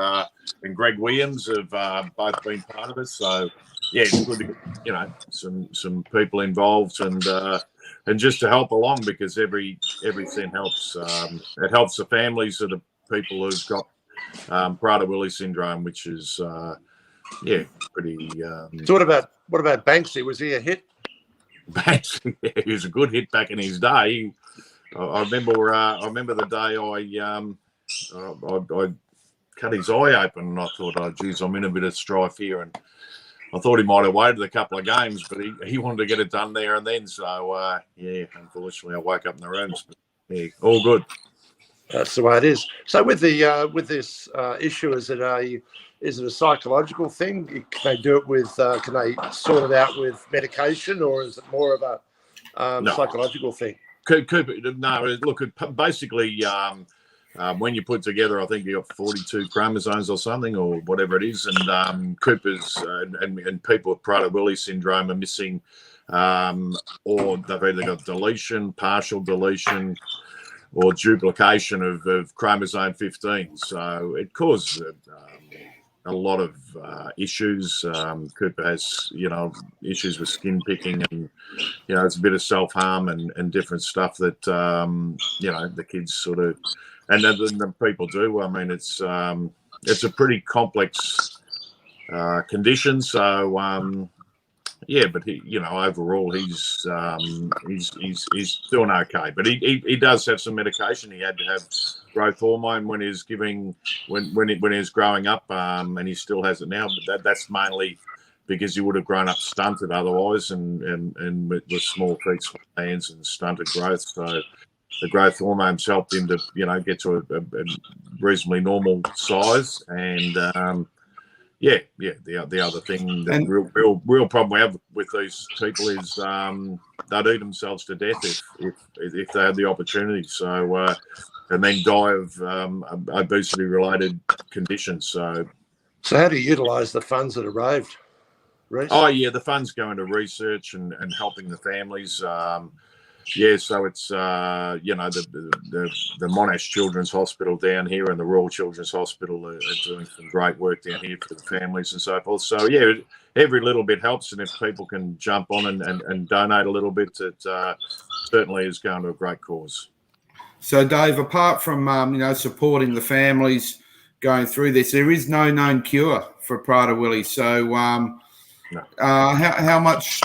Greg Williams have both been part of it. So it's good to get some people involved and just to help along, because every cent helps. It helps the families of the people who've got Prader-Willi syndrome, which is pretty. So what about Banksy? Was he a hit? Banksy, he was a good hit back in his day. I remember the day I cut his eye open, and I thought, oh geez, I'm in a bit of strife here, and I thought he might have waited a couple of games, but he wanted to get it done there and then. So unfortunately, I woke up in the rooms. But, all good. That's the way it is. So with this issue, is it a psychological thing? Can they do it with? Can they sort it out with medication, or is it more of a psychological thing? No, look, basically, when you put together, I think you got 42 chromosomes or something, or whatever it is, and Cooper's and people with Prader-Willi syndrome are missing, or they've either got deletion, partial deletion, or duplication of chromosome 15. So it causes a lot of issues. Cooper has, issues with skin picking, and it's a bit of self-harm and different stuff that the kids sort of and the people do. I mean, it's a pretty complex condition. So but he, overall he's doing okay. But he does have some medication. He had to have growth hormone when he was when he was growing up, and he still has it now. But that's mainly because he would have grown up stunted otherwise, and with small feet, small hands, and stunted growth. So the growth hormones helped him to get to a reasonably normal size. And the other thing, the real problem we have with these people is they'd eat themselves to death if they had the opportunity. So and then die of obesity-related conditions. So how do you utilise the funds that arrived, Reece? Oh yeah, the funds go into research and helping the families. So it's the Monash Children's Hospital down here and the Royal Children's Hospital are doing some great work down here for the families and so forth. So every little bit helps, and if people can jump on and donate a little bit, it certainly is going to a great cause. So Dave, apart from supporting the families going through this, there is no known cure for Prader-Willi. So how much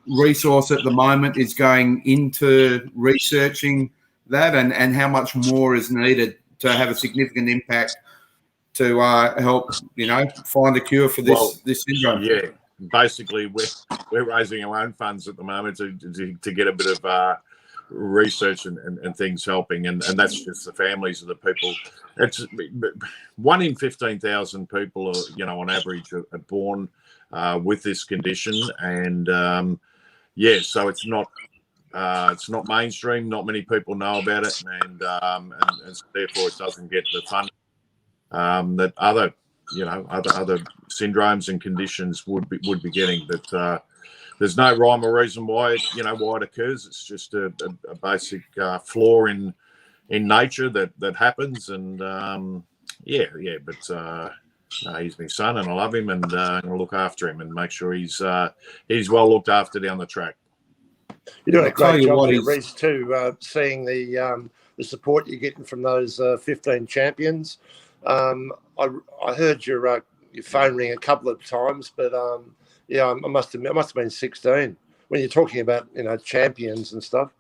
resource at the moment is going into researching that, and how much more is needed to have a significant impact to help find a cure for this syndrome? Yeah, basically we're raising our own funds at the moment to get a bit of research and things helping, and that's just the families of the people. It's 1 in 15,000 people are, on average, are born with this condition, and so it's not mainstream. Not many people know about it, and therefore it doesn't get the funding that other syndromes and conditions would be getting. But there's no rhyme or reason why it occurs. It's just a basic flaw in nature that happens, and But he's my son, and I love him, and I'm going to look after him and make sure he's well looked after down the track. You're doing a great job here, Reece, too, seeing the support you're getting from those 15 champions. I heard your your phone ring a couple of times, but yeah, I must have been 16 when you're talking about champions and stuff.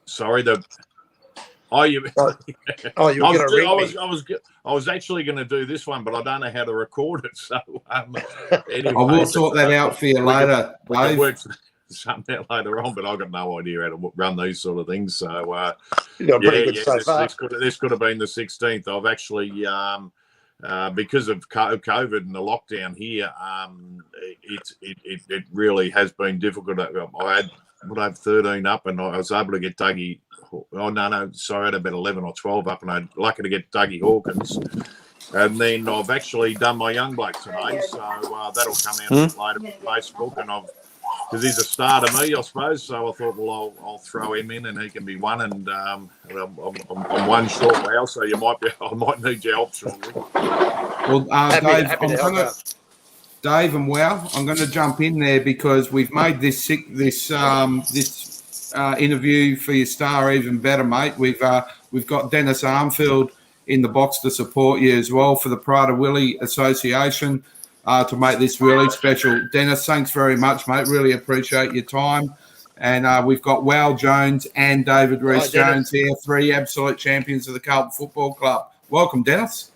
Sorry, you were going to ring me. I was actually going to do this one, but I don't know how to record it. So anyway, I will sort that out for you later. We can work something out later on, but I've got no idea how to run these sort of things. So this could have been the 16th. I've actually because of COVID and the lockdown here, it really has been difficult. I had 13 up, and I was able to get Dougie. Oh no, sorry, I had about 11 or 12 up, and I'm lucky to get Dougie Hawkins. And then I've actually done my young bloke today, so that'll come out later on Facebook, and because he's a star to me, I suppose. So I thought, well, I'll throw him in, and he can be one. And I'm one short now, so I might need your help shortly. Well, Dave and Wow, I'm going to jump in there because we've made this interview for your star even better, mate. We've got Dennis Armfield in the box to support you as well for the Prada Willie Association to make this really special. Dennis, thanks very much, mate. Really appreciate your time. And we've got Wal Jones and David Rees-Jones here, 3 absolute champions of the Carlton Football Club. Welcome, Dennis.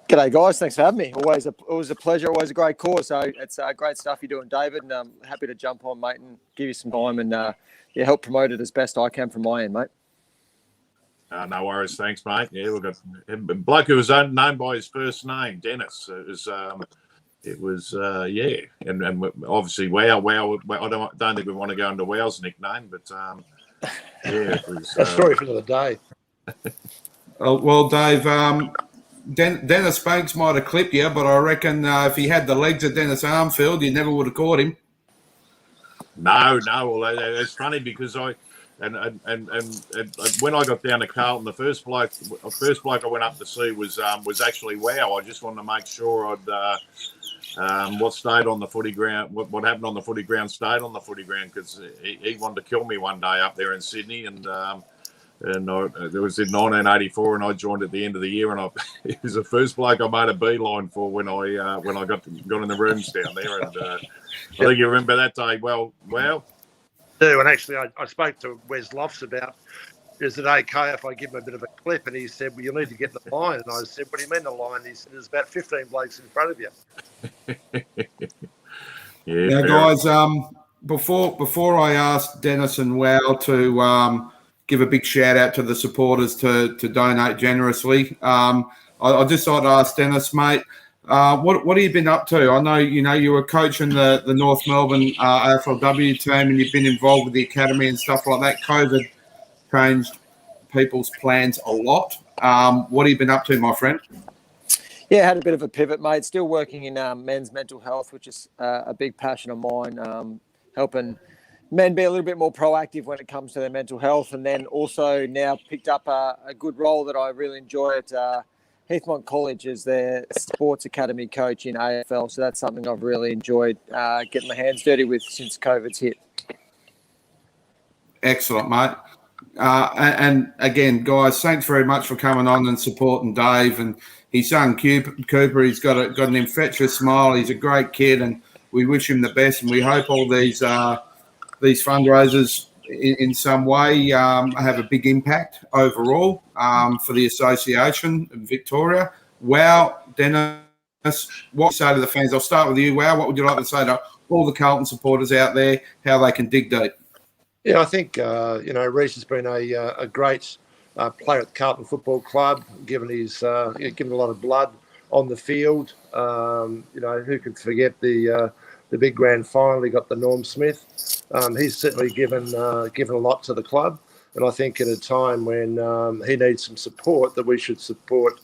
G'day, guys. Thanks for having me. Always a pleasure. Always a great cause. So it's great stuff you're doing, David. And I'm happy to jump on, mate, and give you some time and help promote it as best I can from my end, mate. No worries. Thanks, mate. Yeah, we've got a bloke who was known by his first name, Dennis. It was and obviously Wow. I don't think we want to go into Wow's nickname, but it was a story for another day. Well, Dave. Dennis Banks might have clipped you, but I reckon if he had the legs of Dennis Armfield, you never would have caught him. No. Well, it's funny because when I got down to Carlton, the first bloke I went up to see was actually Wow. I just wanted to make sure what stayed on the footy ground, what happened on the footy ground stayed on the footy ground, because he wanted to kill me one day up there in Sydney, and it was in 1984, and I joined at the end of the year, and it was the first bloke I made a beeline for when I got in the rooms down there, and I think you remember that day. Well. And actually, I spoke to Wes Lofts about, is it okay if I give him a bit of a clip? And he said, well, you'll need to get the line. And I said, what do you mean the line? He said, there's about 15 blokes in front of you. Now, guys, before I ask Dennis and Wow to give a big shout out to the supporters to donate generously, I just thought I'd ask Dennis, mate, what have you been up to? I know you were coaching the North Melbourne AFLW team, and you've been involved with the academy and stuff like that. COVID changed people's plans a lot. What have you been up to, my friend? Yeah, had a bit of a pivot, mate. Still working in men's mental health, which is a big passion of mine, helping men be a little bit more proactive when it comes to their mental health, and then also now picked up a good role that I really enjoy at Heathmont College as their sports academy coach in AFL. So that's something I've really enjoyed getting my hands dirty with since COVID's hit. Excellent, mate. And again, guys, thanks very much for coming on and supporting Dave and his son Cooper. He's got an infectious smile. He's a great kid, and we wish him the best. And we hope all these fundraisers in some way have a big impact overall for the association in Victoria. Wow, Dennis, what would you say to the fans? I'll start with you, Wow. What would you like to say to all the Carlton supporters out there, how they can dig deep? Yeah, I think, Reece has been a great player at the Carlton Football Club, given a lot of blood on the field. Who could forget the big grand final? He got the Norm Smith. He's certainly given a lot to the club, and I think at a time when he needs some support, that we should support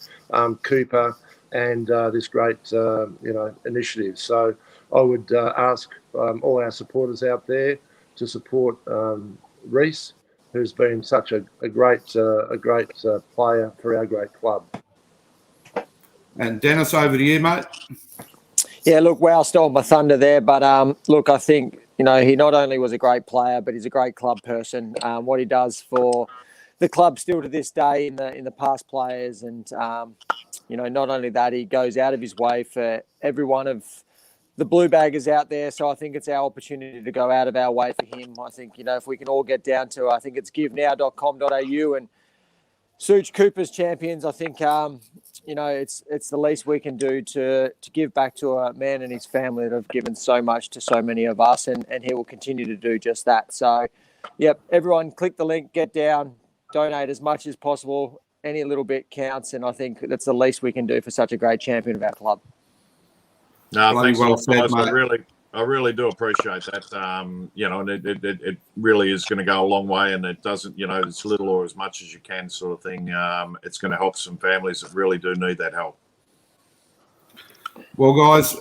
Cooper and this great initiative. So I would ask all our supporters out there to support Reece, who's been such a great player for our great club. And Dennis, over to you, mate. Yeah, look, Wow stole my thunder there, but look, I think he not only was a great player, but he's a great club person. What he does for the club still to this day in the past players. And, not only that, he goes out of his way for every one of the blue baggers out there. So I think it's our opportunity to go out of our way for him. I think, if we can all get down to, I think it's givenow.com.au and Suge Cooper's champions, I think, it's the least we can do to give back to a man and his family that have given so much to so many of us, and he will continue to do just that. So, yep, everyone click the link, get down, donate as much as possible. Any little bit counts, and I think that's the least we can do for such a great champion of our club. No, thanks well a lot, said, guys. mate. I really do appreciate that. And it really is going to go a long way, and it doesn't, it's little or as much as you can sort of thing. It's going to help some families that really do need that help. Well, guys,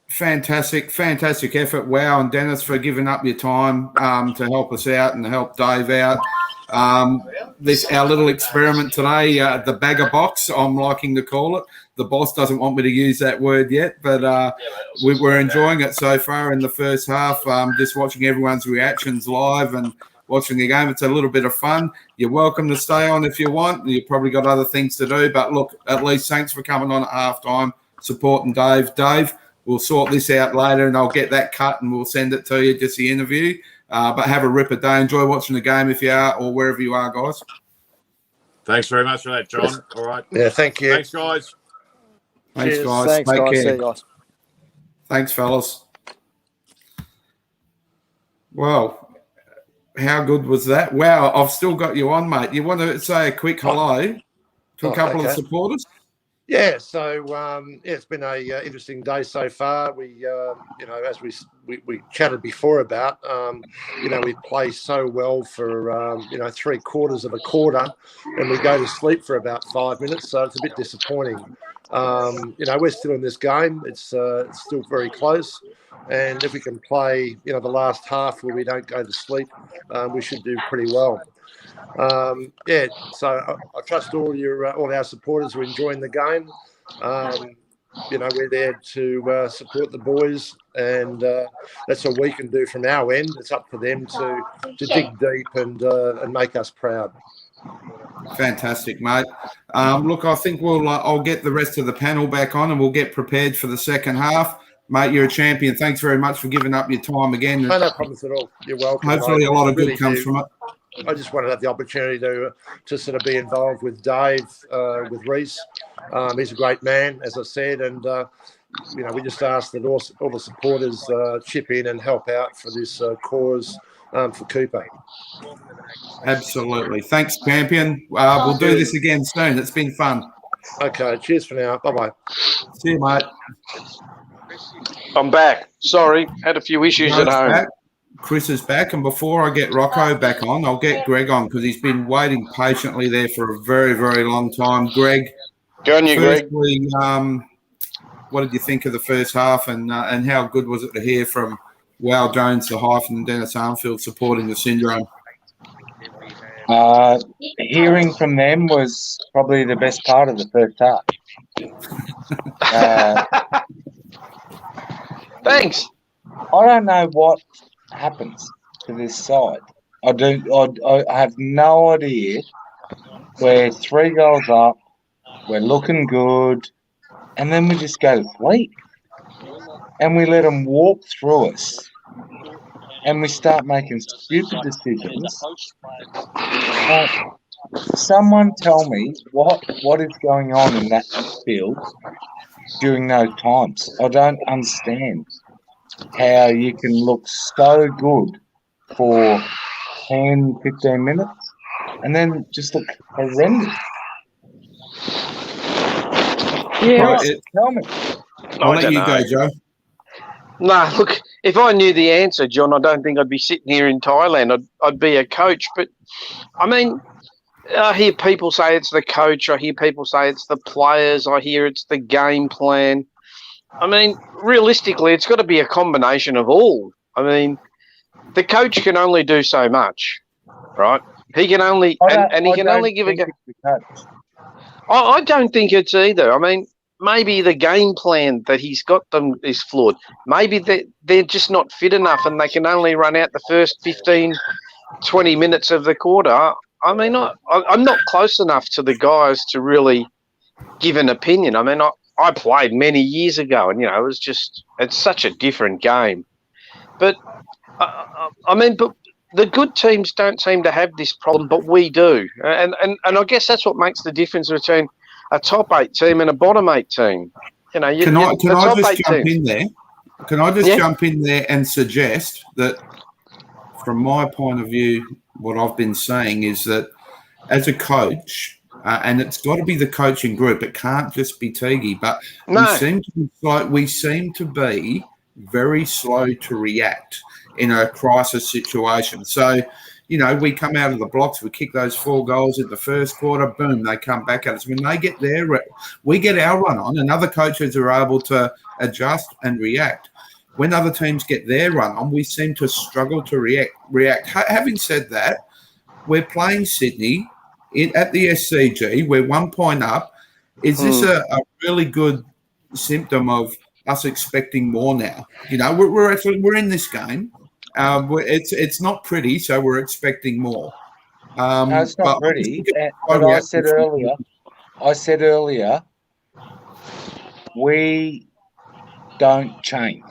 fantastic effort. Wow, and Dennis for giving up your time to help us out and help Dave out. Our little experiment today, the bagger box, I'm liking to call it. The boss doesn't want me to use that word yet, but we're enjoying it so far in the first half. Just watching everyone's reactions live and watching the game. It's a little bit of fun. You're welcome to stay on if you want. You've probably got other things to do, but look, at least thanks for coming on at halftime, supporting Dave. Dave, we'll sort this out later, and I'll get that cut and we'll send it to you, just the interview. But have a ripper day. Enjoy watching the game if you are, or wherever you are, guys. Thanks very much for that, John. All right. Yeah, thank you. Thanks, guys. Thanks, Cheers. guys. Thanks, Take guys. care. See you guys. Thanks, fellas. Well, how good was that? Wow, I've still got you on, mate. You want to say a quick hello to a couple of supporters? Yeah, so it's been a interesting day so far. We, as we chatted before about, we play so well for 3/4 of a quarter, and we go to sleep for about 5 minutes. So it's a bit disappointing. We're still in this game. It's still very close, and if we can play, the last half where we don't go to sleep, we should do pretty well. So I trust all our supporters are enjoying the game. We're there to support the boys, and that's all we can do from our end. It's up to them to dig deep and make us proud. Fantastic, mate. Look, I think I'll get the rest of the panel back on, and we'll get prepared for the second half. Mate, you're a champion. Thanks very much for giving up your time again. No problems at all. You're welcome. Hopefully a lot of good comes from it. I just wanted to have the opportunity to sort of be involved with Dave, with Reese. He's a great man, as I said, and we just ask that all the supporters chip in and help out for this cause for Cooper. Absolutely. Thanks, champion. We'll do this again soon. It's been fun. Okay, cheers for now. Bye-bye. See you, mate. I'm back. Sorry, had a few issues at home. Back. Chris is back, and before I get Rocco back on, I'll get Greg on because he's been waiting patiently there for a very, very long time. Greg, go on you, Greg. What did you think of the first half, and how good was it to hear from Wow Jones, the Hyphen, and Dennis Armfield supporting the Syndrome? Hearing from them was probably the best part of the first half. Thanks. I don't know what happens to this side. I have no idea. We're 3 goals up, we're looking good, and then we just go to sleep. And we let them walk through us. And we start making stupid decisions. Someone tell me what is going on in that field during those times. I don't understand how you can look so good for 10, 15 minutes and then just look horrendous. Yeah, tell me. I'll let you go, Joe. No, look, if I knew the answer, John, I don't think I'd be sitting here in Thailand. I'd be a coach. But, I mean, I hear people say it's the coach. I hear people say it's the players. I hear it's the game plan. I mean, realistically, it's got to be a combination of all. I mean, the coach can only do so much, right? He can only and he can only give a go. I don't think it's either. I mean, maybe the game plan that he's got them is flawed. Maybe they're just not fit enough and they can only run out the first 15, 20 minutes of the quarter. I'm not close enough to the guys to really give an opinion. I mean, I played many years ago, and it's such a different game. But but the good teams don't seem to have this problem, but we do, and I guess that's what makes the difference between a top 8 team and a bottom 8 team. Can I just jump in there? Can I just jump in there and suggest that, from my point of view, what I've been saying is that as a coach, and it's got to be the coaching group, it can't just be Teague, but we seem to be very slow to react in a crisis situation. So, we come out of the blocks, we kick those 4 goals in the first quarter, boom, they come back at us. When they get there, we get our run on, and other coaches are able to adjust and react. When other teams get their run on, we seem to struggle to react. Having said that, we're playing Sydney at the SCG. We're 1 point up. Is this a really good symptom of us expecting more now? We're in this game. It's not pretty, so we're expecting more. No, it's not pretty. But I said earlier, we don't change.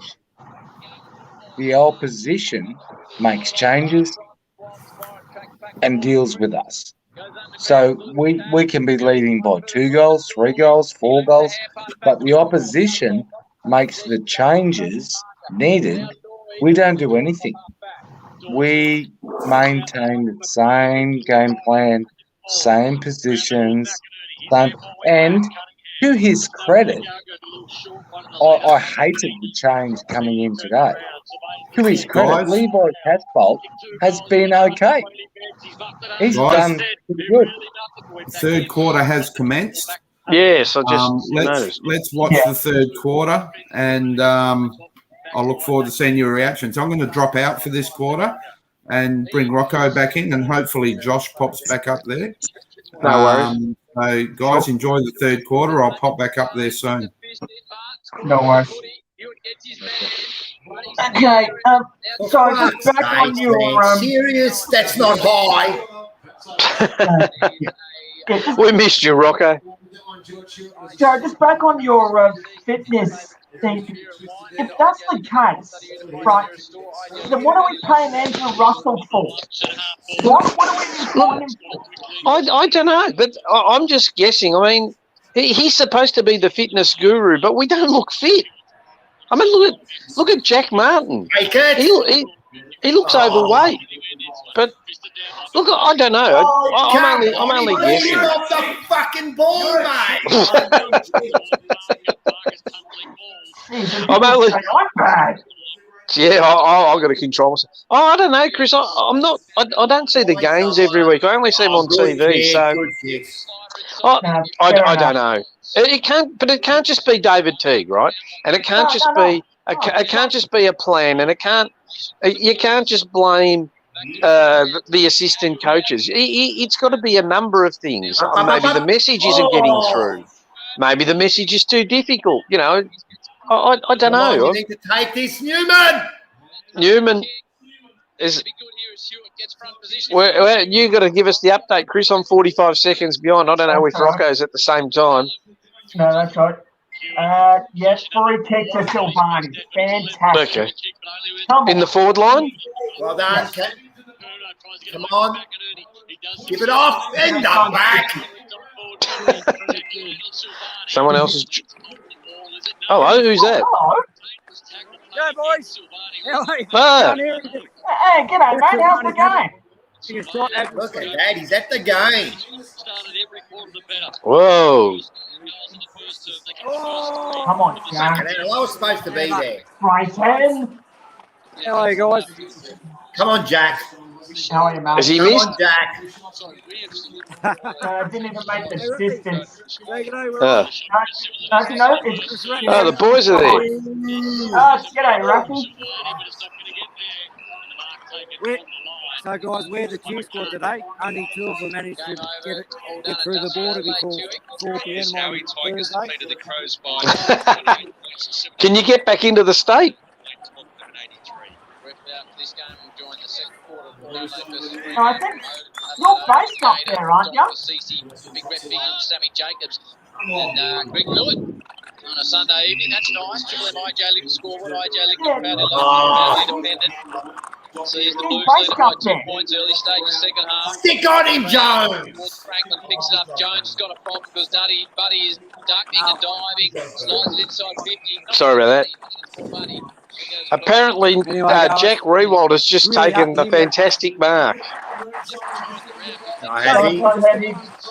The opposition makes changes and deals with us. So we can be leading by 2 goals, 3 goals, 4 goals, but the opposition makes the changes needed. We don't do anything. We maintain the same game plan, same positions, and to his credit, I hated the change coming in today. To his credit, Levi Casbolt has been okay. He's done pretty good. Third quarter has commenced. Yes, I just noticed. Let's watch the third quarter, and I'll look forward to seeing your reactions. I'm going to drop out for this quarter and bring Rocco back in, and hopefully Josh pops back up there. No worries. So, guys, enjoy the third quarter. I'll pop back up there soon. No worries. Okay, so just back on your... serious? That's not high. We missed you, Rocco. So just back on your fitness thing. If that's the case, right, then what are we paying Andrew Russell for? What are we paying him for? I don't know, but I'm just guessing. I mean, he's supposed to be the fitness guru, but we don't look fit. I mean, look at Jack Martin. He looks overweight, but look, I don't know. I'm only guessing. Off the fucking ball, mate. I'm only. Yeah, I've got to control myself. Oh, I don't know, Chris. I'm not. I don't see the games every week. I only see them on TV. I don't know. It can't, but it can't just be David Teague, right? And it can't just be. It can't just be a plan, and it can't. You can't just blame the assistant coaches. It's got to be a number of things. Maybe the message isn't getting through. Maybe the message is too difficult. I don't know. You need to take this, Newman is. Well, you got to give us the update, Chris. I'm 45 seconds behind. I don't know if Rocco's at the same time. No, that's right. Yes, free kick to Silvani. Fantastic. Okay. In the forward line? Well done. Come on. Give it off. End up back. Someone else is... Hello, who's that? Hello. Go, boys. Hey, g'day, mate. How's the game? Look at that. He's at the game. Whoa. Come on, Jack. I was supposed to be there. Brighton. How are you, guys? Come on, Jack. How are you, mate? Has he missed? Come on, Jack. Didn't even make the distance. The boys are there. G'day, Rafi. So, guys, we're the Q squad today. Only 2 of them managed to get through the border before 4 p.m. on Thursday. Can you get back into the state? I think You're based up there, aren't you? Big Red Big and Sammy Jacobs. And Greg Lewis on a Sunday evening. That's nice. Triple M IJ Lick scoreboard. IJ Lick proudly local, independent. Sees the Blues lead by 2 points early stage of the second half. Stick on him, Jones. Franklin picks it up. Jones has got a problem because Buddy is ducking and diving. Slides it inside 50. Sorry about that. Apparently, Jack Rewald has just taken the fantastic mark.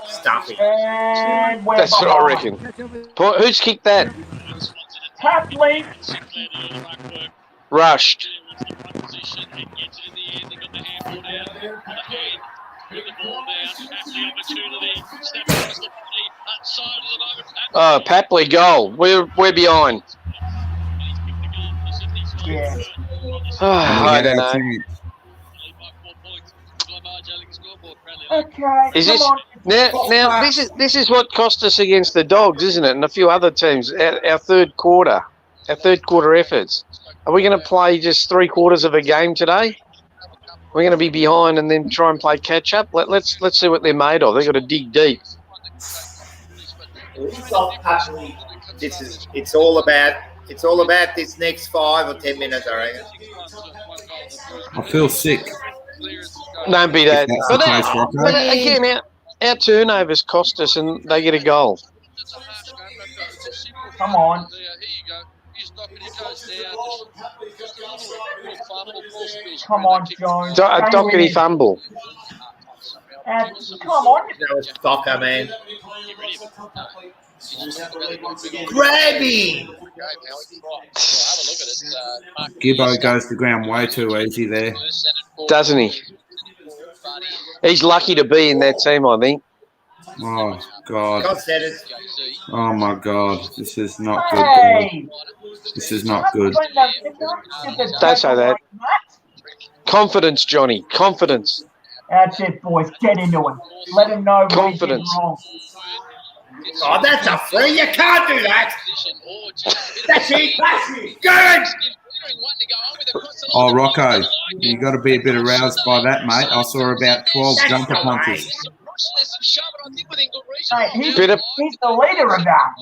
Stuffy. That's what I reckon. Who's kicked that? Tapley. Rushed. Oh, Papley goal. We're behind. Yeah. I don't know. Okay. Is this now? This is what cost us against the Dogs, isn't it? And a few other teams. Our third quarter efforts. Are we going to play just 3/4 of a game today? We're going to be behind and then try and play catch up. Let's see what they're made of. They've got to dig deep. It's all about this next 5 or 10 minutes, I reckon. I feel sick. Don't be that. If that's the case, Rocco. But again, our turnovers cost us, and they get a goal. Come on. Come on, Jones. A Doherty fumble. Come on. That was Docker, man. Grab him. Gibbo goes to ground way too easy there. Doesn't he? He's lucky to be in that team, I think. Oh, God. God said it. Oh, my God. This is not good, guys. This is not good. Don't say that. Confidence, Johnny. Confidence. That's it, boys. Get into it. Let him know what he did wrong. Oh, that's a free. You can't do that. That's it. Good. Oh, Rocco, you got to be a bit aroused by that, mate. I saw about 12 jumper punches. Hey, he's the leader of that.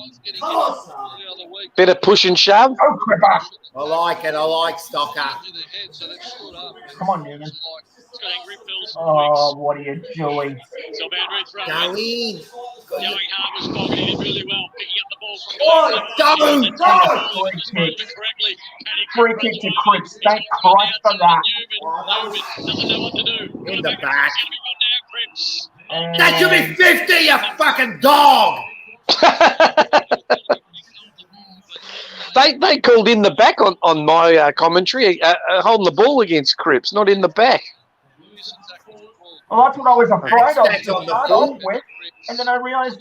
Bit of push and shove. Oh, Cripper. I like it. I like Stocker. Come on, Newman. Oh, what are you doing? Go in. Going hard was Fogg, he did really well, picking up the ball from Free kick to Cripps. Thank Christ for that. doesn't know what to do. In the back. That should be 50, you fucking dog. They called in the back on my commentary, holding the ball against Cripps, not in the back. Well, that's what I was afraid of That's to on the start ball. off with, and then I realised.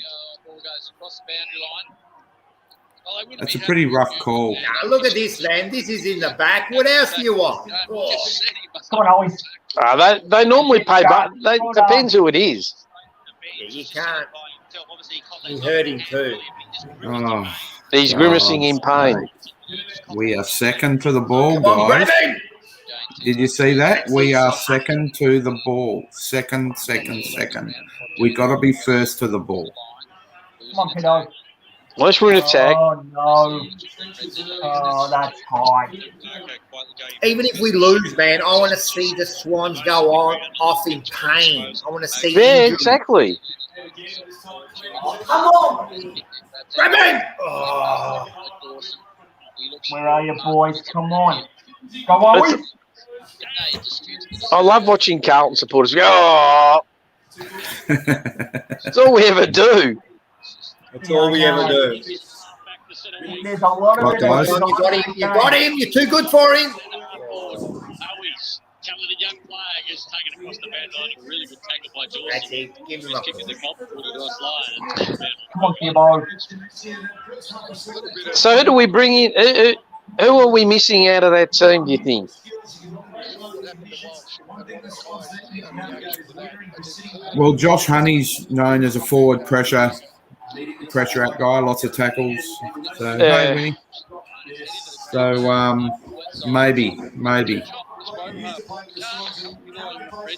That's a pretty rough call. Now, look at this, man. This is in the back. What else do you want? Oh. Come on, always. They normally pay, but depends who it is. Yeah, you can't. You hurt him too. Oh, He's grimacing in pain. we are second to the ball, Come on, guys. grab him. Did you see that? We are second to the ball. Second. We got to be first to the ball. Come on, kiddo. Unless we're in attack. Oh, no. Oh, that's high. Even if we lose, man, I want to see the Swans go off in pain. I want to see. Yeah, injury. exactly. Come on. Grab him. Oh. Where are you, boys? Come on. Go on. I love watching Carlton supporters go, oh. That's all we ever do. That's all we ever do. There's a lot of Right, it. guys. You got him. You're too good for him. Talented young flag is taken across the band line. A really good tackle by Dawson. That's it. Give him Just kicking the goal before the slide. Come on, Gibbo. So who do we bring in? Who are we missing out of that team, do you think? Well, Josh Honey's known as a forward pressure out guy, lots of tackles. So, hey, Winnie. So, maybe.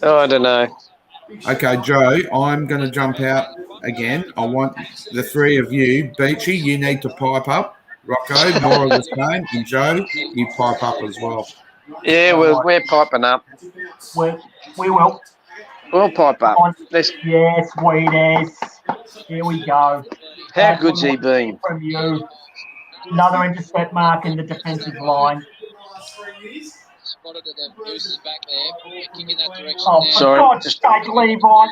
Oh, I don't know. Okay, Joe, I'm going to jump out again. I want the three of you. Beachy, you need to pipe up. Rocco, more of the same. And Joe, you pipe up as well. Yeah, we're piping up. We will. We'll pipe up. Yes, sweeties. Here we go. How good's he been? From you. Another intercept mark in the defensive line. Spotted at the Gooses back there. Kick in that direction. Oh, for Sorry, God's sake, Levi.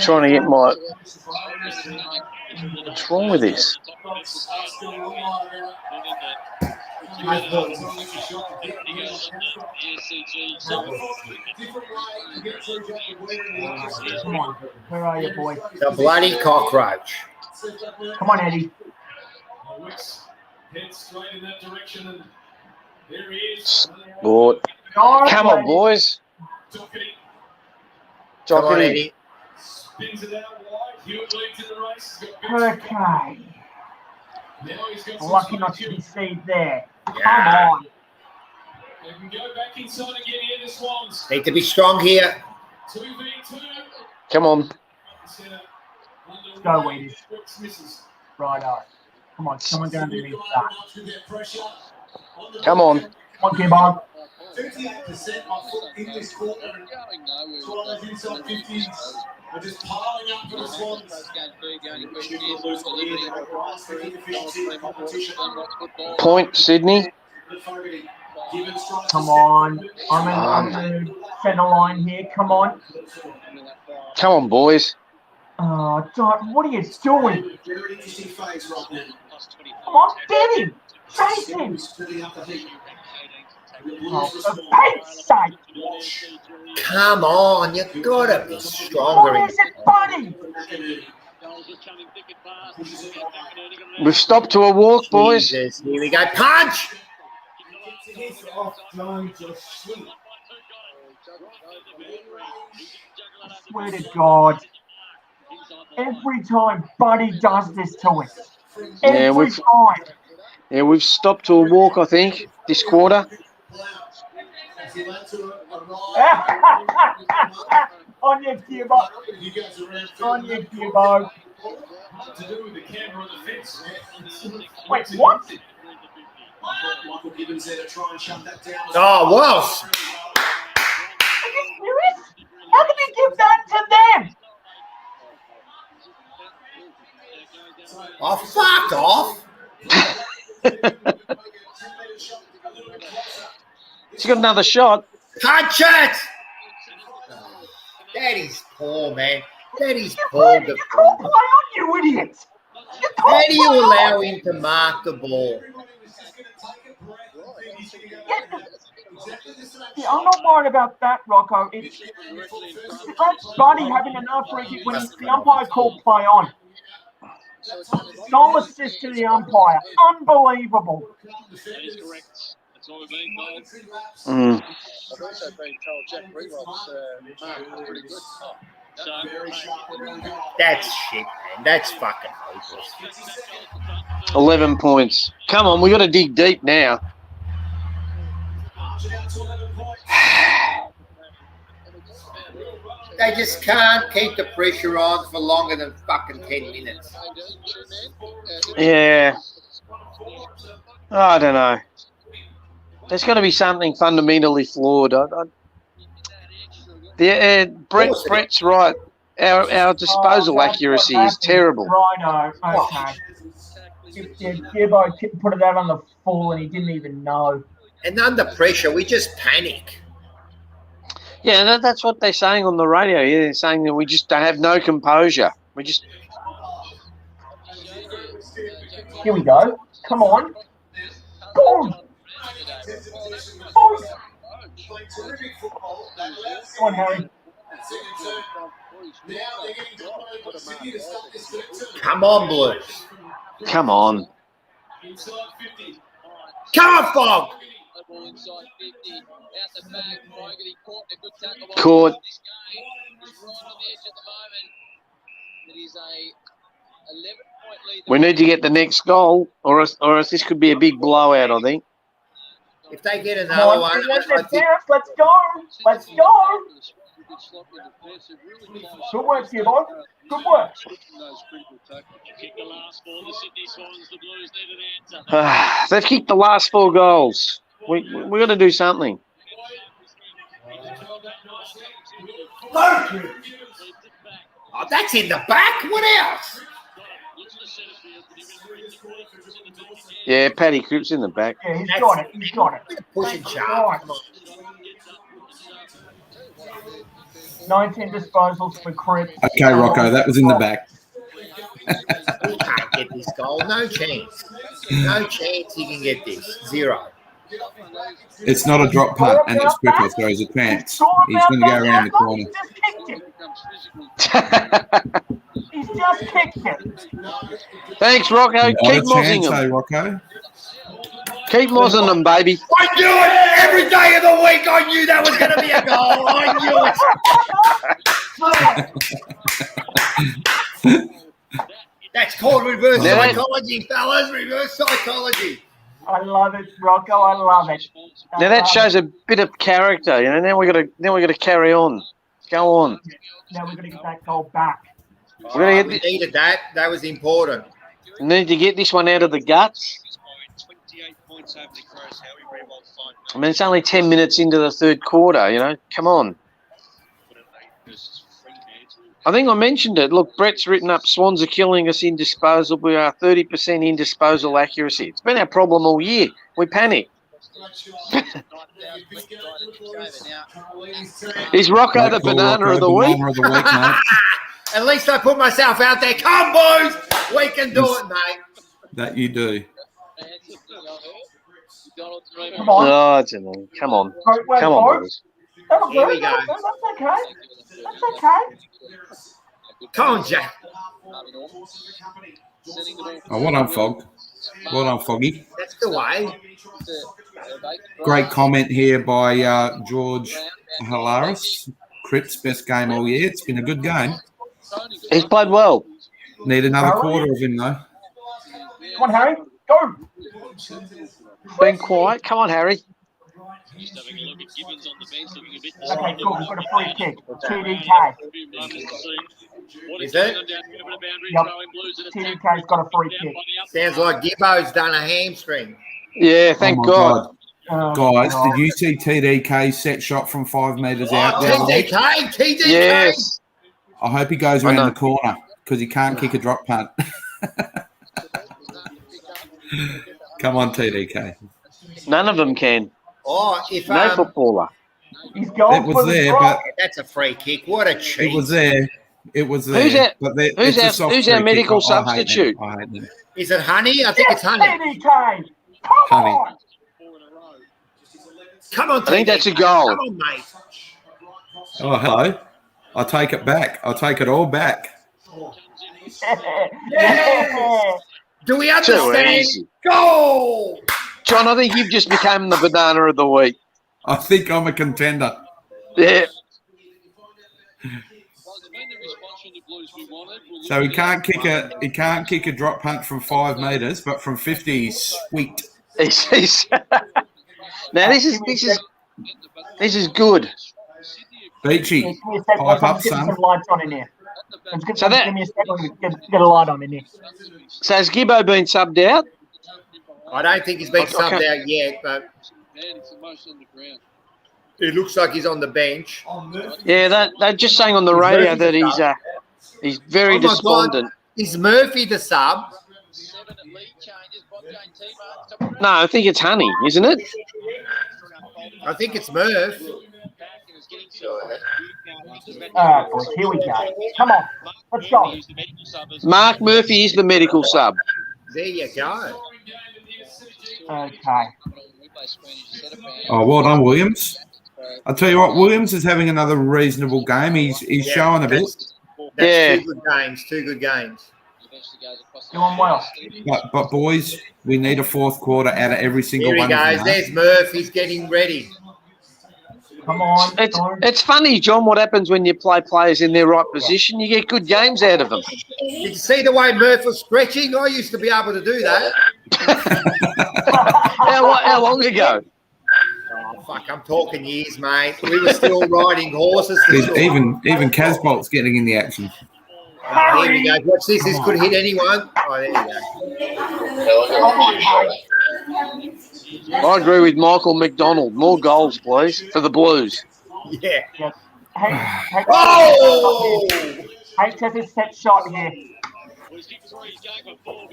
Trying to get my. What's wrong with this? Come on. Where are you, boy? The bloody cockroach. Come on, Eddie. Lord. Come on, boys. Come on, Eddie. Okay. Lucky not to be seen there. Yeah. Come on. Need to be strong here. Come on. Let's go, Wheaties. Righto. Come on, someone go underneath that. Come on. Come on, Gibbo. 58% of in this quarter. Swallows inside 50s are just piling up for the Swans. Point, Sydney. Come on. I'm in the centre line here. Come on. Come on, boys. Oh, God, what are you doing? Come on, get him. Chase him. Oh, for Pete's sake. Come on, you gotta be stronger. What is it, buddy? We've stopped to a walk, boys. Jesus, here we go. Punch! I swear to God. Every time Buddy does this to us. Every time. Yeah, we've stopped to a walk, I think, this quarter. On your Gibbo. On your Gibbo. Wait, what? Oh, Welsh. Are you serious? How can you give that to them? Oh, fuck off. He's got another shot. Punch it! Daddy's poor, man. Daddy's poor. You can't play on, you idiot. How do you allow him to mark the ball? Yeah, I'm not worried about that, Rocco. It's Buddy having an free kick when the umpire called play on. Sole assist to the umpire. Unbelievable. Mm. I've also been told Jack Ringlock's mark pretty good. That's shit, man. That's fucking hopeless. 11 points. Come on, we got to dig deep now. They just can't keep the pressure on for longer than fucking 10 minutes. Yeah. I don't know. There's got to be something fundamentally flawed. Brett's right. Our disposal accuracy is terrible. Righto. Okay. Gibbo put it out on the full and he didn't even know. And under pressure, we just panic. Yeah, that's what they're saying on the radio. Yeah, they're saying that we just have no composure. We just. Here we go. Come on. Boom. Boom. Come on, Harry. Come on, Blues. Come on. Come on, Fog. Caught. We need to get the next goal, or else this could be a big blowout, I think. If they get Come another on, one, let's I think go. Let's go. Good work, Gibbo. Good work. They've kicked the last 4 goals. We got to do something. Oh, that's in the back. What else? Yeah, Paddy Cripps in the back. Yeah, he's got it. He's got it. Pushing sharp. Come on. 19 disposals for Cripps. Okay, Rocco, that was in the back. He can't get this goal. No chance. No chance he can get this. 0. It's not a drop punt, and it's quicker, so there's a chance. He's going to go around the corner. He's just kicked it. Thanks, Rocco. Not Keep a mozzing chance, them. Rocco. Keep mozzing them, baby. I knew it! Every day of the week I knew that was going to be a goal. I knew it. That's called reverse psychology, fellas. Reverse psychology. I love it, Rocco. I love it. Now that shows a bit of character, you know. Now we got to carry on. Go on. Now we're going to get that goal back. We're We needed that. That was important. need to get this one out of the guts. I mean, it's only 10 minutes into the third quarter, you know. Come on. I think I mentioned it. Look, Brett's written up Swans are killing us in disposal. We are 30% in disposal accuracy. It's been our problem all year. We panic. Is Rocco the banana of the week? At least I put myself out there. Come, boys. We can do it, mate. That you do. Come on. Oh, I don't know. Come on. Wait, Come on, boys. That'll Here do. we go. That's okay. That's okay. Come on, Jack. Oh, well done, Fog. Well done, Foggy. That's the way. Great comment here by George Hilaris. Cripps, best game all year. It's been a good game. He's played well. Need another quarter of him, though. Come on, Harry. Go. Been quiet. Come on, Harry. Okay, cool. We've got a free kick. TDK. Is it? Yep. TDK's got a free kick. Sounds like Gibbo's done a hamstring. Yeah, thank Oh, my God. Guys, did you see TDK set shot from 5 metres out there? TDK. Yes. I hope he goes around the corner because he can't kick a drop punt. Come on, TDK. None of them can. Oh, if No footballer. He's going It was there, but that's a free kick. What a cheat. it was there. It was there. Who's our- but who's our medical substitute? I hate them. Is it Honey? I think it's Honey. TDK. Come Honey. on. Come on, I think that's a goal. Come on, mate. Oh, hello. I take it back. I take it all back. Yeah. Do we Too understand? easy. Goal! John, I think you've just become the banana of the week. I think I'm a contender. Yeah. So he can't kick a drop punt from 5 metres, but from 50 he's sweet. Now this is good. Beachy, Let's pipe up, get son. some lights on in here. Let's get So that- give me a second. Get a light on in here. So has Gibbo been subbed out? I don't think he's been Okay. subbed out yet, but it looks like he's on the bench. Yeah, they're just saying on the radio that he's very Oh my despondent. God. Is Murphy the sub? No, I think it's Honey, isn't it? I think it's Murph. All right, boys. Here we go. Come on. Let's go. Mark Murphy is the medical sub. There you go. Okay. Oh, well done, Williams. I'll tell you what, Williams is having another reasonable game. He's showing a bit. That's Yeah. 2 good games. 2 good games. Doing well. But boys, we need a fourth quarter out of every single Here he one of goes. them. There's Murph. He's getting ready. Come on. It's funny, John, what happens when you play players in their right position. You get good games out of them. Did you see the way Murph was stretching? I used to be able to do that. How long ago? Fuck, I'm talking years, mate. We were still riding horses. Even Casbolt's getting in the action. Oh, here we go. Watch this. This could hit anyone. Oh, there you go. I agree with Michael McDonald. More goals, please, for the Blues. Yeah. Oh! Hate has a set shot here.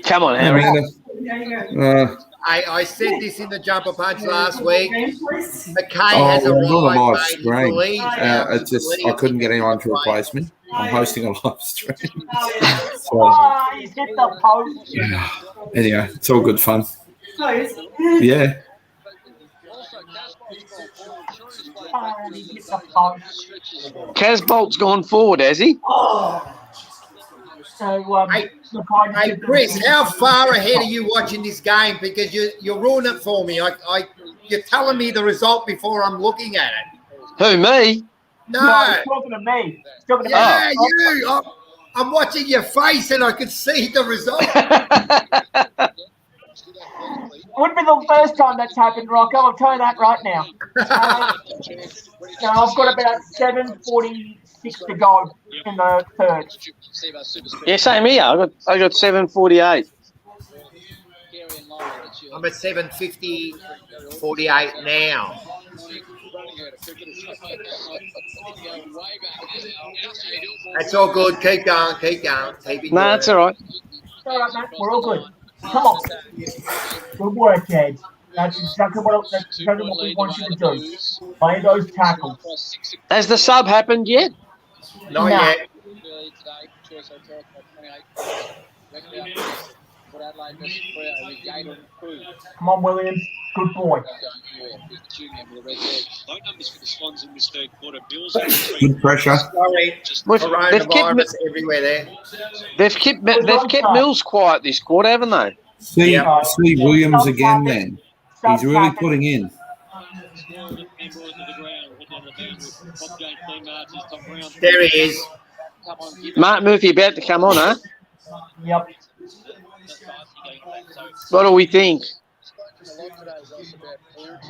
Come on, Harry. I said this in the jumper punch last week. McKay has not a live arrived, stream. mate. It's just I couldn't get anyone to replace me. I'm hosting a live stream. So, He's hit the post. anyway, it's all good fun. Yeah. He hit the post. Casbolt's gone forward, has he? So, Hey, Chris, how far ahead are you watching this game? Because you ruined it for me. You're telling me the result before I'm looking at it. Who, me? No, he's talking to me. He's talking to Yeah, me. you. I'm watching your face and I could see the result. Wouldn't be the first time that's happened, Rocco. I'll tell you that right now. I've got about 7:46 to go in the third. Yeah, same here. I got 7:48. I'm at 7:50, 48 now. That's all good. Keep going. Keep going. Keep it No, going. that's all right. All right, mate. We're all good. Come on. Good work, Ed. That's exactly what we want you to do. Play those tackles. Has the sub happened yet? Not yet. Come on, Williams. Good boy. Good pressure. Sorry. They've Coronavirus everywhere there. They've kept Mills quiet this quarter, haven't they? See Williams again then. He's really putting in. There he is. Mark Murphy about to come on, huh? Yep. What do we think?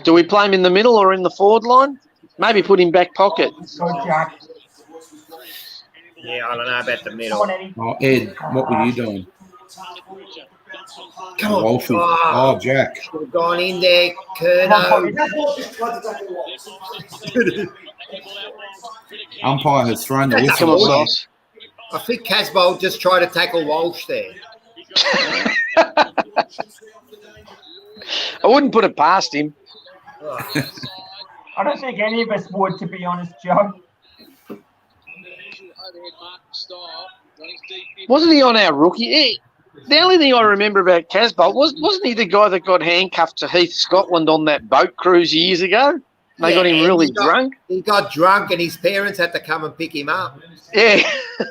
Do we play him in the middle or in the forward line? Maybe put him back pocket. Go, Jack. Yeah, I don't know about the middle. Oh, Ed, what were you doing? Come on. Wolfie. Oh, Jack. Should have gone in there, Curno. Umpire has thrown the Come on, whistle. Sauce. I think Casbolt just tried to tackle Walsh there. I wouldn't put it past him. I don't think any of us would, to be honest, Joe. Wasn't he on our rookie? The only thing I remember about Casbolt wasn't he the guy that got handcuffed to Heath, Scotland on that boat cruise years ago? They got him really drunk. He got drunk and his parents had to come and pick him up. Yeah.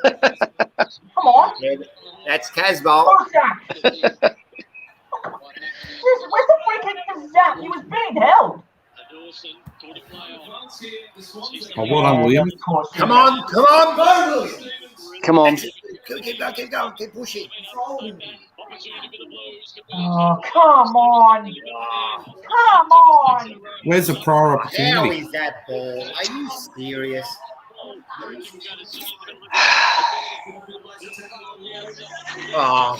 Come on. Yeah, that's Casbolt. Where's the free kick for Zach? He was being held. Oh, well done, William. Come on, come on, go, William. Come on. Keep going, keep pushing. Oh, come on. Come on. Where's the prior How opportunity? is that ball? Are you serious? Oh.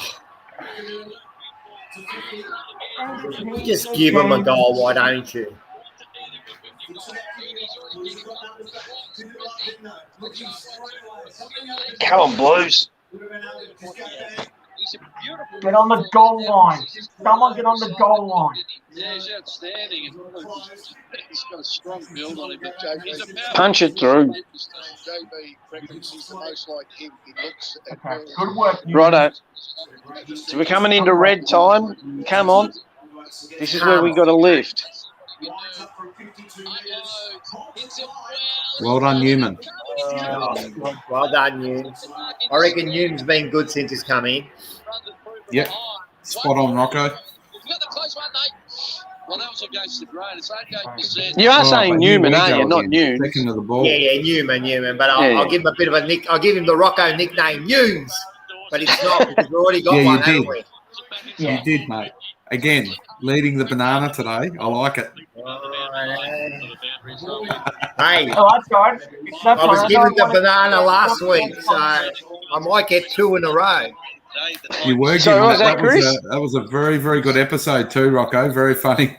Just give him a goal, why don't you? Come on, Blues. Get on the goal line. Someone get on the goal line. Yeah, he's outstanding. He's got a strong build on him. He's a Punch it through. JB reckons he's the most like him. He looks Okay. Good work. Righto. So we're coming into red time. Come on. This is where we got to lift. Well done, Newman. Well done, Newms. I reckon Newms been good since he's come in. Yep. Spot on, Rocco. Well, that was against the grain. It's 88%. You are Oh, saying but Newman, here we aren't go you? Not again. Newman. Second of the ball. Yeah, Newman. But I'll give him a bit of a nick. I'll give him the Rocco nickname, Newms. But it's not because we've already got Yeah, you one, did. haven't we? Yeah. You did, mate. Again, leading the banana today. I like it. Hey, Oh, that's all right. It's no I was problem. given the I wanna- banana last week, so I might get 2 in a row. You were So given was that, Chris? That was a very, very good episode too, Rocco. Very funny.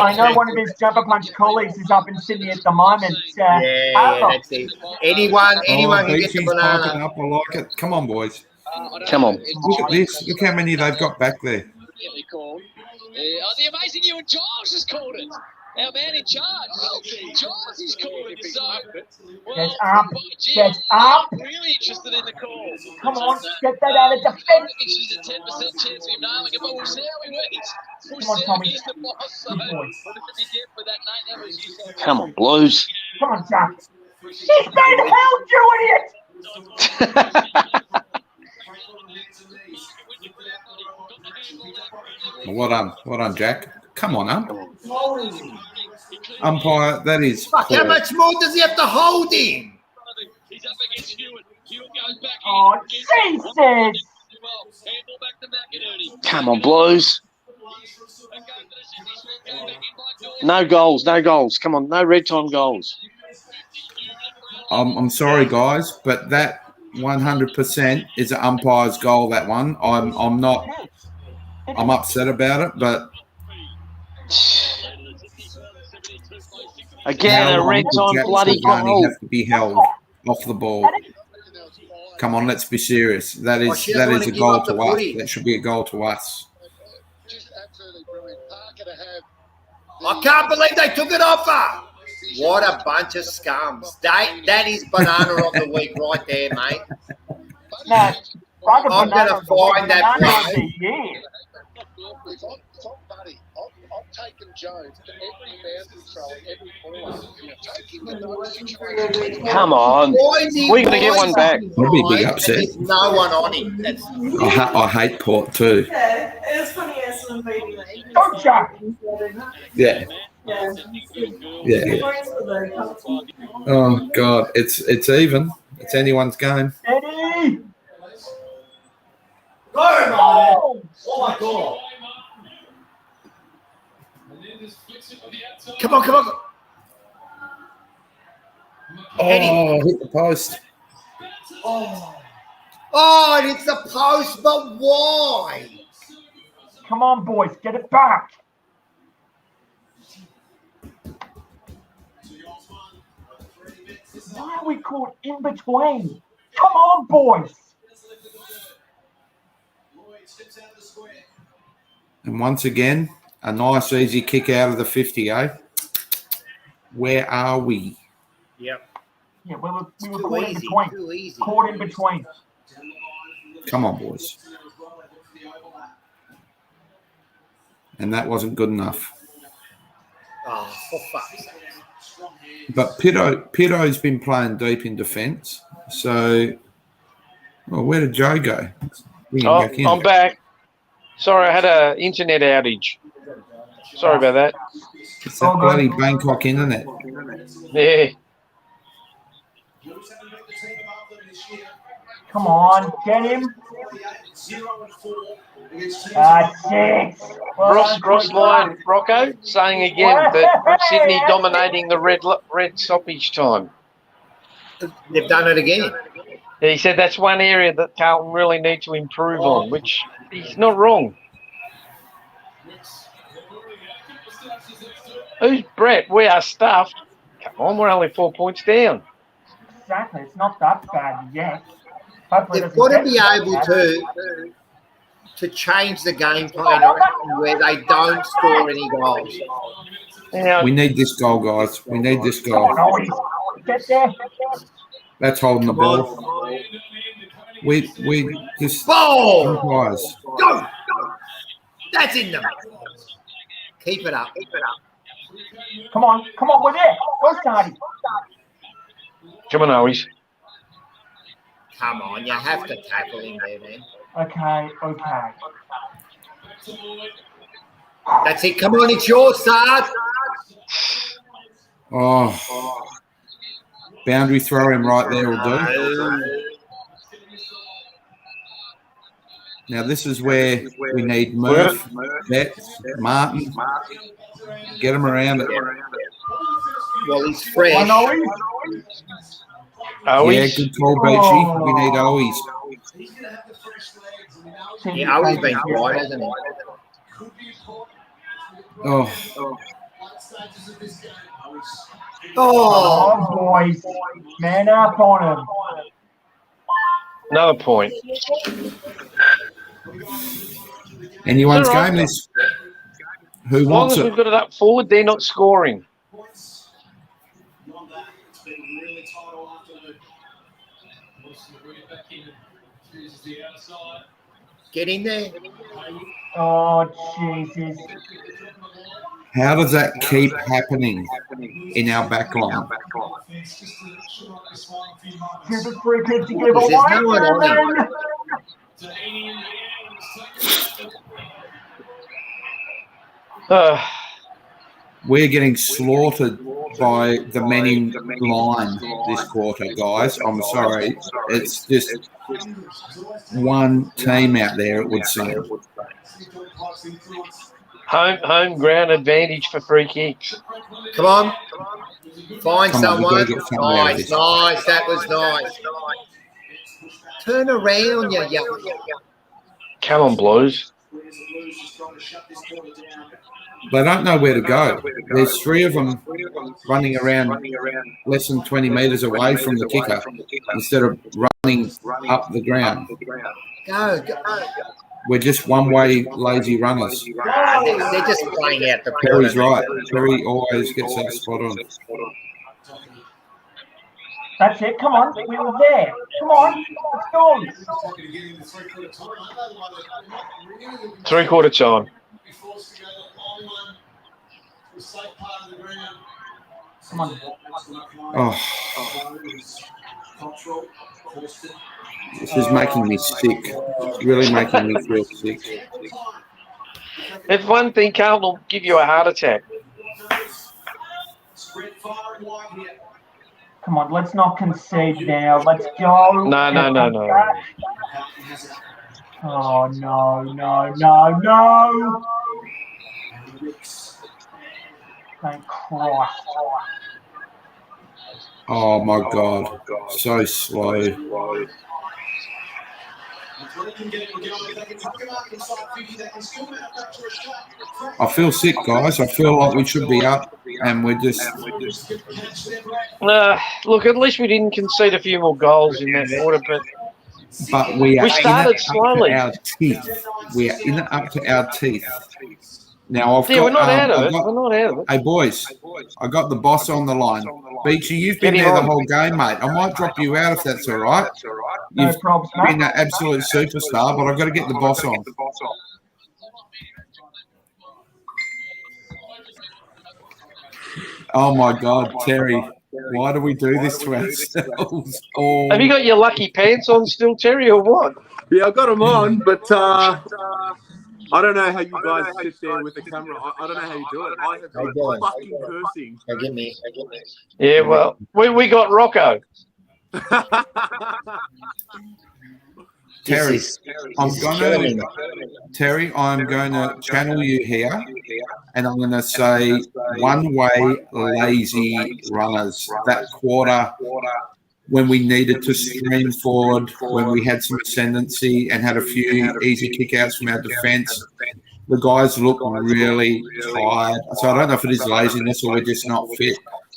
I know one of his Jumper Punch colleagues is up in Sydney at the moment. Yeah, Carlton. that's it. Anyone can get the Beachy's piping banana. up. I like it. Come on, boys. Come on. Look at this. Look how many they've got back there. The amazing Ewan Giles has called it. Our man in charge. Giles has called it. So, Get up. Get up. I'm really interested in the call. Come on. Get that out of defense. I think she's a 10% chance of him nailing it, but we'll see how he works. We'll Come on, see how Tommy. he's the boss. So, Good boy. what did he get for that night? That was useful. Come on, Blues. Come on, Jack. She's been held, you idiot. Well done, Jack. Come on, umpire. That is. Fuck, how much more does he have to hold him? He's up against Hewitt. Hewitt goes back in. Oh, Jesus. Handle back to McInerney. Come on, Blues. No goals, no goals. Come on, no red time goals. I'm sorry, guys, but that 100% is an umpire's goal. That one. I'm not. I'm upset about it, but again a red time bloody goal. Have to be held off the ball. Come on, let's be serious. That is a goal to us. That should be a goal to us. I can't believe they took it off her. What a bunch of scums. That is banana of the week right there, mate. No, I'm going to find that bloke. If I'm Buddy, I've taken Jones to every boundary throw and every ball. Take him in those situations. Come on. We're going to get one back. I'd be a big upset. There's no one on him. That's I hate Port too. Yeah, it was funny as someone beating me. Don't Jack. Yeah. Yeah. Yeah. Oh God, it's even. It's anyone's game. Eddie. Oh my God. Come on. Oh, hit the post. Oh, and it's the post, but why? Come on, boys, get it back. Why are we caught in between? Come on, boys. And once again, a nice easy kick out of the 50, eh? Where are we? Yep. Yeah, we were Too caught in easy, between. too easy. Caught in between. Come on, boys. And that wasn't good enough. Oh, for fuck's sake. But Pito's been playing deep in defence. So, where did Joe go? Bring him back in. I'm back. Sorry, I had an internet outage. Sorry about that. It's that bloody Bangkok internet. Yeah. Come on, get him. That's it. Ross Lyon, Rocco, saying again that Sydney dominating the red stoppage time. They've done it again. He said that's one area that Carlton really need to improve on, which he's not wrong. Who's Brett? We are stuffed. Come on, we're only 4 points down. Exactly, it's not that bad yet. They've got to be able to change the game plan around where they don't score any goals. We need this goal, guys. We need this goal. Get there. That's holding the ball. We just ball. Guys. Go. That's in them. Keep it up. Come on, we're there. Go, Stardy. Come on, Owies. Come on, you have to tackle him there, man. Okay. That's it. Come on, it's yours, Sard. Oh. Boundary throw him right there will do. Now this is where we need Murph, Betts, Martin. Get them around it. Well, he's fresh. Yeah, good call, Beachy. We need Owies. Yeah, Owies been quiet, hasn't he? Oh. Oh, boys. Man up on him. Another point. Anyone's It's all right. game is who As long wants as it. we've got it up forward, they're not scoring. Get in there. Oh, Jesus. How does that keep happening in our back line? Here's a free kick to give Because there's away. no one on him. We're getting slaughtered by the men in line this quarter, guys. I'm sorry. It's just one team out there, it would seem. Home ground advantage for free kicks. Come on. Find Come on, we've got someone. to get something out of Nice, this. nice. That was nice. Turn around, you. Come on, Blues. They don't know where to go. There's three of them running around less than 20 metres away from the kicker instead of running up the ground. Go. We're just one-way lazy runners. They're just playing out the corner. Terry's right. Terry always gets that spot on. That's it. Come on. We were there. Come on. Let's go. Three-quarter time. Come on. Oh, this is making me sick. It's really making me feel sick. If one thing, Carlton will give you a heart attack. Come on. Let's not concede now. Let's go. No. Oh, no. Thank Christ. Oh, my God. So slow. I feel sick, guys. I feel like we should be up, and we're just... Look, at least we didn't concede a few more goals in that quarter, But we are started slowly. Up to our teeth. We are in it up to our teeth. Now we're not out of it. We're not out of it. Hey, boys, I got the boss on the line. Beachy, you've been there the whole game, mate. I might drop you out if that's all right. You've been an absolute superstar, but I've got to get the boss on. Oh, my God, Terry. Why do we do this to ourselves? Oh. Have you got your lucky pants on still, Terry, or what? Yeah, I've got them on, but I don't know how you guys sit there with the camera. I don't know how you do it. I have been fucking cursing. Get me. Yeah, well, we got Rocco. Terry, I'm going to channel you here, and I'm going to say one-way lazy runners. That quarter, when we needed to stream forward, when we had some ascendancy and had a few easy kickouts from our defence, the guys look really tired. So I don't know if it is laziness or we're just not fit.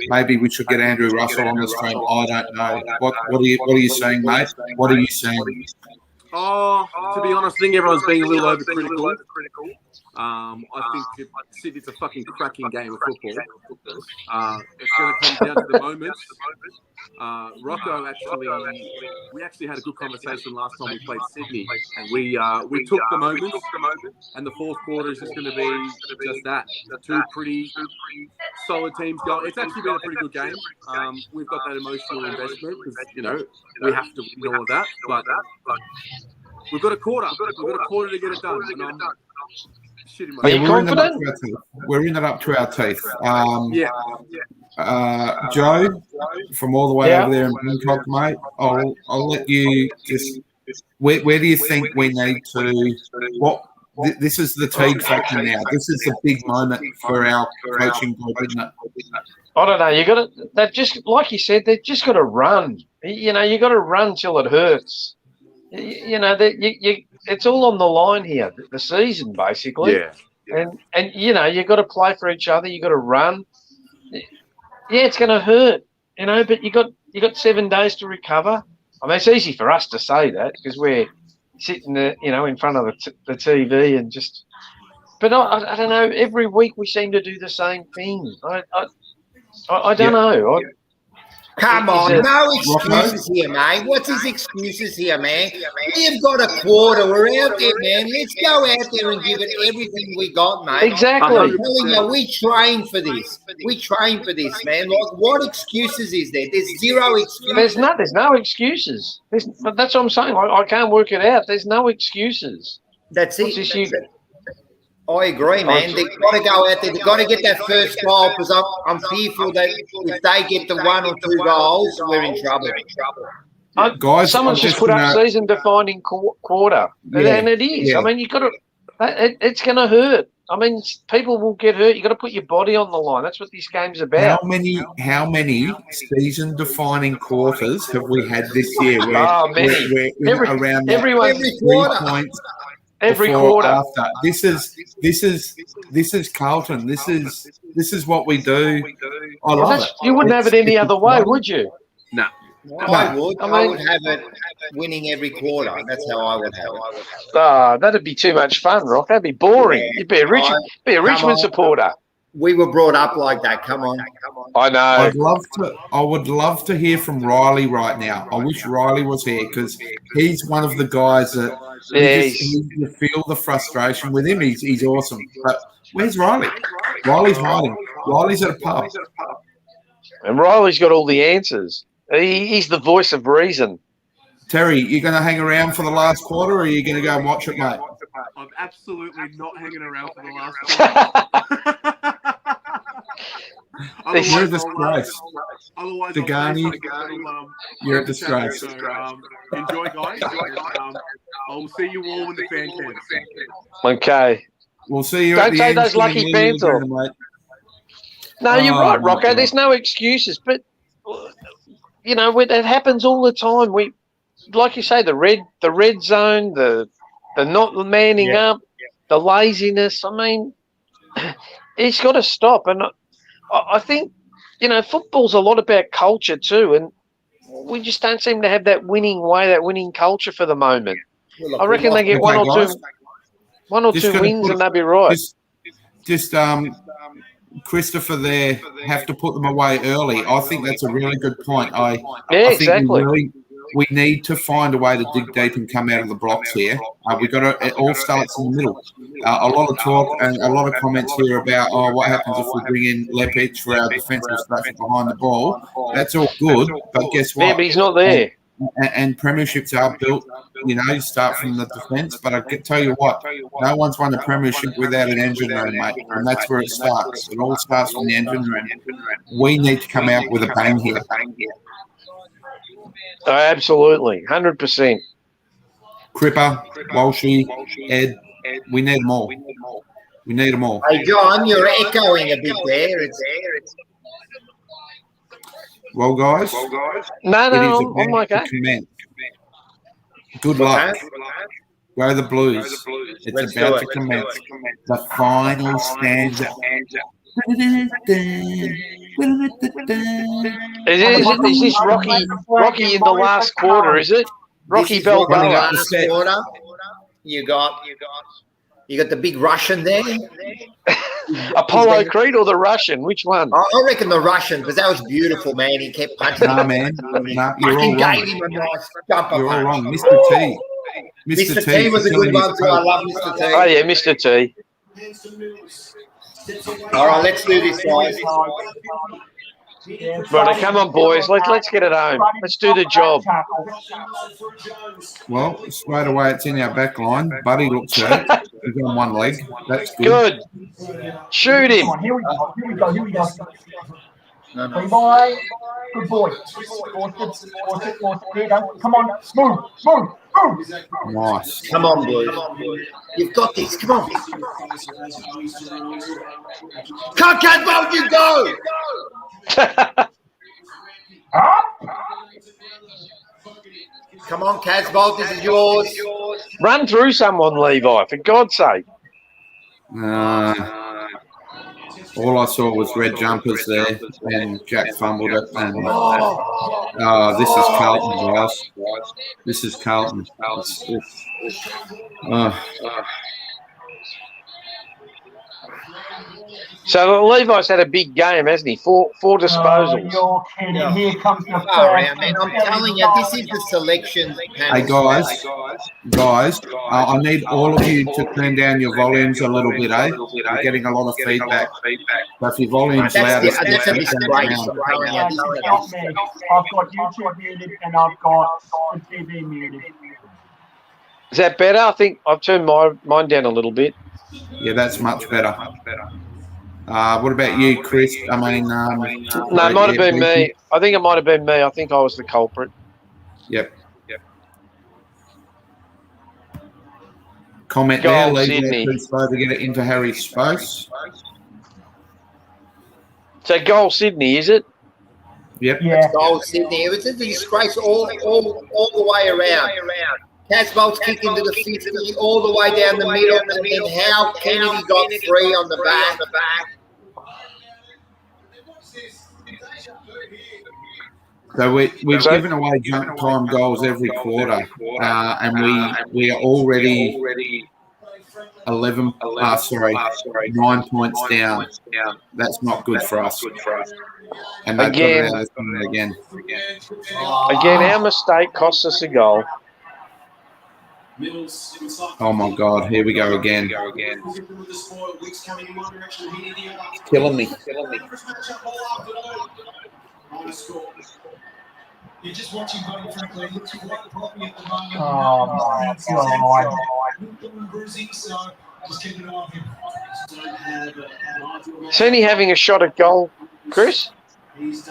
Maybe we should get Andrew Russell on the stream. I don't know. What are you saying, mate? What are you saying? Oh, to be honest, I think everyone's being a little overcritical. I think Sydney's a fucking cracking game of football. It's going to come down to the moments. Rocco we actually had a good conversation last time we played Sydney, and we took the moments, and the fourth quarter is just going to be just that. Two pretty solid teams going. It's actually been a pretty good game. We've got that emotional investment because we have to ignore that, but we've got a quarter. We've got a quarter to get it done. And I'm shitting myself. Are you confident? We're in it up to our teeth. Joe, from all the way over there in Bangkok, mate, I'll let you just Where do you think we need to? This is the Teague factor now. This is a big moment for our coaching group, isn't it? I don't know. You got to. They've just, like you said, they've just got to run. You know, you got to run till it hurts. You know, it's all on the line here. The season, basically. Yeah. And you know, you got to play for each other. You got to run. Yeah, it's going to hurt. You know, but you got 7 days to recover. I mean, it's easy for us to say that because we're sitting there, you know, in front of the TV and just. But I don't know. Every week we seem to do the same thing. I don't know. Come on, no excuses here, mate. What's his excuses here, man? We've got a quarter. We're out there, man. Let's go out there and give it everything we got, mate. Exactly. I'm telling you, we train for this. We train for this, man. Like, what excuses is there? There's zero excuses. There's no excuses. But that's what I'm saying. I can't work it out. There's no excuses. That's it. I agree, man. They've got to go out there. They've got to get that first goal because I'm fearful that if they get the 1 or 2 goals, we're in trouble. Guys, someone's just put up season-defining quarter, and it is. I mean, you got to. It's going to hurt. I mean, people will get hurt. You got to put your body on the line. That's what this game's about. How many season-defining quarters have we had this year? Many. Around every 3 points. Every quarter. After. This is Carlton. This is what we do. I love it. You wouldn't have it any other way, would you? No. I would have it winning every quarter. That's how I would have it. That'd be too much fun, Rock. That'd be boring. Yeah. You'd be a Richmond supporter. We were brought up like that. Come on. I know. I would love to hear from Riley right now. I wish Riley was here because he's one of the guys that you feel the frustration with him. He's awesome. But where's Riley? Riley's hiding. Riley's at a pub. And Riley's got all the answers. He's the voice of reason. Terry, you going to hang around for the last quarter or are you going to go and watch it, mate? I'm absolutely not hanging around for the last quarter. You're a disgrace. Otherwise, Degani, you're a disgrace. So, enjoy, guys. I'll see you all in the fan camp. Okay. We'll see you. Don't say those lucky fans off. No, you're right, Rocco. There's no excuses, but you know it happens all the time. We, like you say, the red zone, the not manning up, the laziness. I mean, it's got to stop. And I think, you know, football's a lot about culture too, and we just don't seem to have that winning way, that winning culture for the moment. I reckon they get one or two wins and they'll be right. Just Christopher there have to put them away early. I think that's a really good point. I think exactly. We need to find a way to dig deep and come out of the blocks here. We've got to. It all starts in the middle. A lot of talk and a lot of comments here about what happens if we bring in Lepic for our defensive structure behind the ball. That's all good, but guess what? Yeah, but he's not there. And premierships are built. You know, you start from the defence, but I can tell you what, no one's won a premiership without an engine room, mate, and that's where it starts. It all starts from the engine room. We need to come out with a bang here. Oh, absolutely, 100%. Cripper, Walshy, Ed, we need them all. We need them all. Hey, John, you're echoing a bit there. Well, guys. No, I'm okay. Good luck. Go the Blues. It's about to commence. The final stanza. Is this Rocky in the last quarter, is it? Rocky Balboa. You got the big Russian there. Apollo Creed or the Russian? Which one? I reckon the Russian, because that was beautiful, man. He kept punching. Nah, man. Nah, you're all wrong. Gave him a nice jumper. You're all wrong. Mr. T. Mr. T was a good one too. I love Mr. T. Oh, yeah, Mr. T. All right, let's do this, guys. Right, come on, boys. Let's get it home. Let's do the job. Well, straight away, it's in our back line. Buddy looks hurt. He's on one leg. That's good. Shoot him. Here we go. Levi, good boy. Force it. There you go. Come on, move. Nice. Come on, Blues. You've got this. Come on. Come, Casbolt, you go. Come on, Casbolt, this is yours. Run through someone, Levi, for God's sake. All I saw was red jumpers there, and Jack fumbled it. And this is Carlton, guys. This is Carlton. So Levi's had a big game, hasn't he? Four disposals. You're kidding. Here comes the Far out, man. I'm telling you, this is the selection panel. Hey, guys, I need all of you to turn down your volumes a little bit, eh? We're getting a lot of feedback. So if your volume's loud, That's a disgrace. I've got YouTube muted and I've got the TV muted. Is that better? I think I've turned mine down a little bit. Yeah, that's much better. What about you, Chris? I mean, no, it might have been me. I think it might have been me. I think I was the culprit. Yep. Comment Goal, there. Leave Sydney. too slow to get it into Harry's space. So goal Sydney, is it? Yep. Yeah. Goal Sydney. It was a disgrace all the way around. Casbolt's kick into the 50, all the way down the middle, and then how Kennedy got 3 on the back. So we've given away jump time goals every quarter, and we are already 9 points down. That's not good for us. And Again, our mistake cost us a goal. Oh my God! Here we go again. Killing me. You're just watching Buddy Franklin. He looks quite proppy at the moment. Oh my God. Bruising, so just keep an eye on him. Is he having a shot at goal, Chris?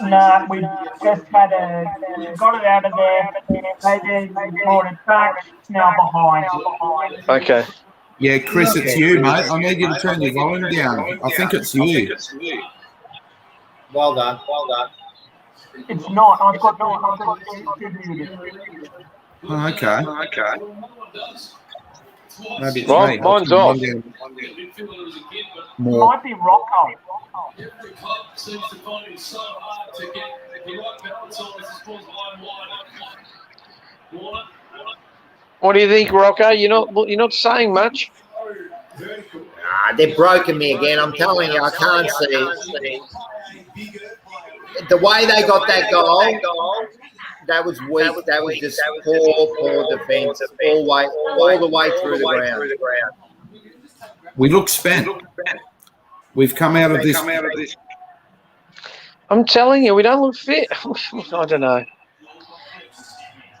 Nah, we just got it out of there. They then brought it back. It's now behind. Okay. Yeah, Chris, it's you, mate. I need you to turn your volume down. I think it's you. Well done. It's not. I've got muted. Oh, okay. Maybe it's Well, me. mine's off. More. Might be Rocco. Every club seems to find it so hard to get the right balance on as scores line wide. What do you think, Rocco? You're not saying much. They've broken me again. I'm telling you, I can't see. The way they got that goal, that was weak. That was just poor defence all the way through the ground. We look spent. We've come out of this. I'm telling you, we don't look fit. I don't know.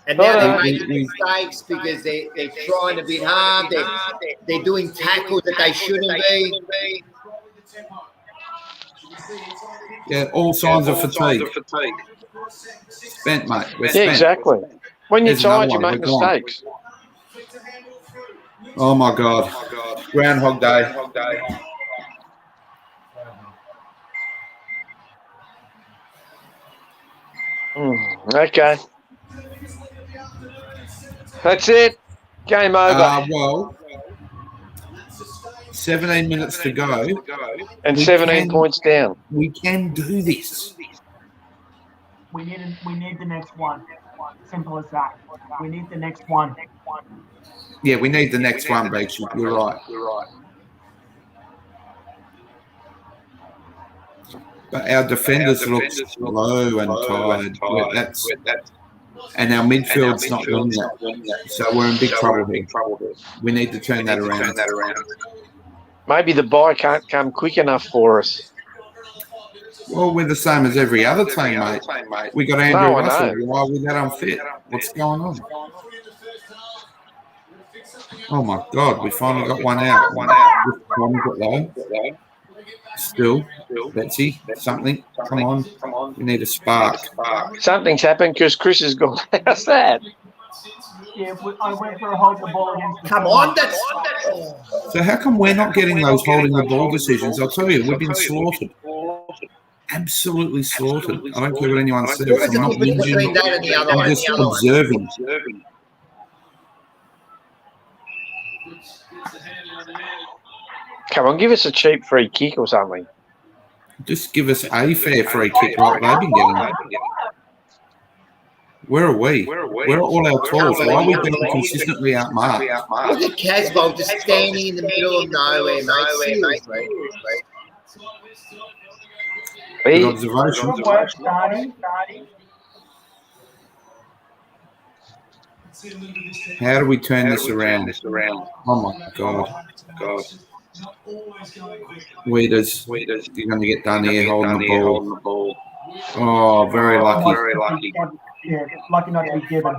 And now they're making mistakes because they're trying a bit hard. They're doing tackles that they shouldn't be. Yeah, all signs of fatigue. Spent, mate. We're spent. Yeah, exactly. When you're There's tired, no you one. make We're gone. mistakes. Oh my God. Groundhog Day. Okay. That's it. Game over. Well, 17 minutes to go. And We 17 points down. We can do this. We need the next one. Simple as that. We need the next one. Yeah, we need the next one, Beach. You're right. But our defenders look slow and tired. And our midfield's not doing that. So we're in big trouble here. We need to turn that around. Maybe the bye can't come quick enough for us. Well, we're the same as every other team, mate. We got Andrew No, I Russell. know. Why are we that unfit? What's going on? Oh my God, we finally got one out. Still, Betsy, something. Come on. We need a spark. Something's happened because Chris has gone. How's that? Yeah, I went for a hold the ball against the Come on, that's. So how come we're not getting those holding the ball decisions? I'll tell you, we've been slaughtered. Absolutely slaughtered. I don't care what anyone says. What was I'm the not difference between whinging. that and the other I'm one? just observing. Come on, give us a cheap free kick or something. Just give us a fair free kick like they've been getting. Where are we? Where are all our tools? Why are we being consistently outmarked? Look at Casbolt just standing in the middle of nowhere, mate. Seriously. Good observation. Good work, Stardy. How do we turn this around? Oh my God. Weeders, you're going to get done here holding the ball. Oh, very lucky. Yeah, lucky not to be given.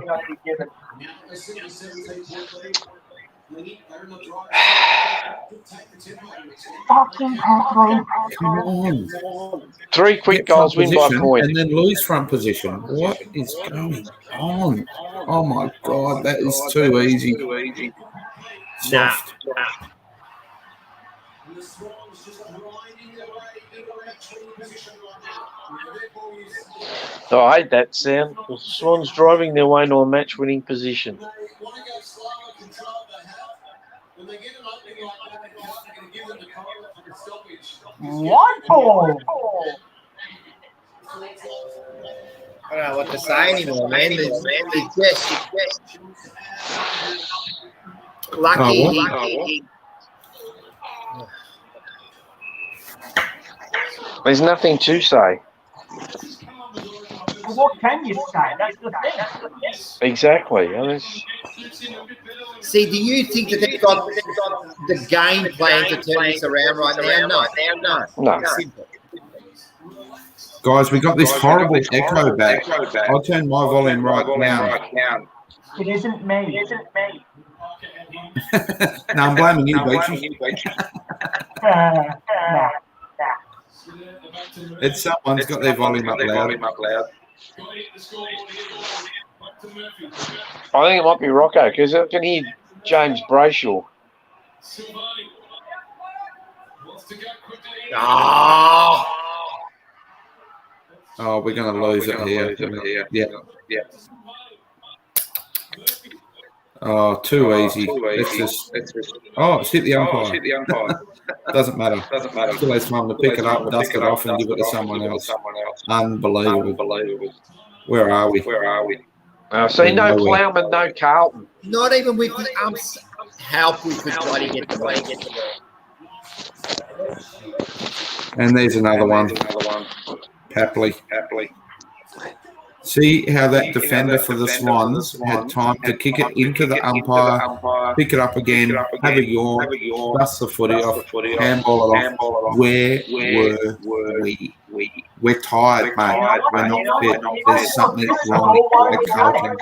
Fucking Patrick. Come on. 3 quick goals win by point. And then lose front position. What is going on? Oh my God, that is too easy. Soft. Oh, I hate that sound. The Swans driving their way to a match-winning position. What ball? I don't know what to say anymore, man. There's just lucky. There's nothing to say. Well, what can you say? That's the thing. Exactly. See, do you think that they've got the game plan to turn this around right now? No. Simple. Guys, we got this horrible echo back. I'll turn my volume right down. It isn't me. No, I'm blaming you, Beachy. It's someone's got their volume up loud. I think it might be Rocco because I can hear James Brayshaw. Oh, we're going to lose it here. Yeah. Oh, too easy. Let's just. Oh, it's hit the umpire. Doesn't matter. Still has time to pick it up, dust it off, and give it to someone else. Unbelievable. Where are we? See, no Plowman, no Carlton. Not even with the umps' help, we could bloody get the ball. And there's another one. Happily. See how that defender for the Swans had time to kick it into the umpire, pick it up again, have a yawn, dust the footy off, handball it off. Where were we? We're tired, mate. We're not fit. There's something wrong at Carlton.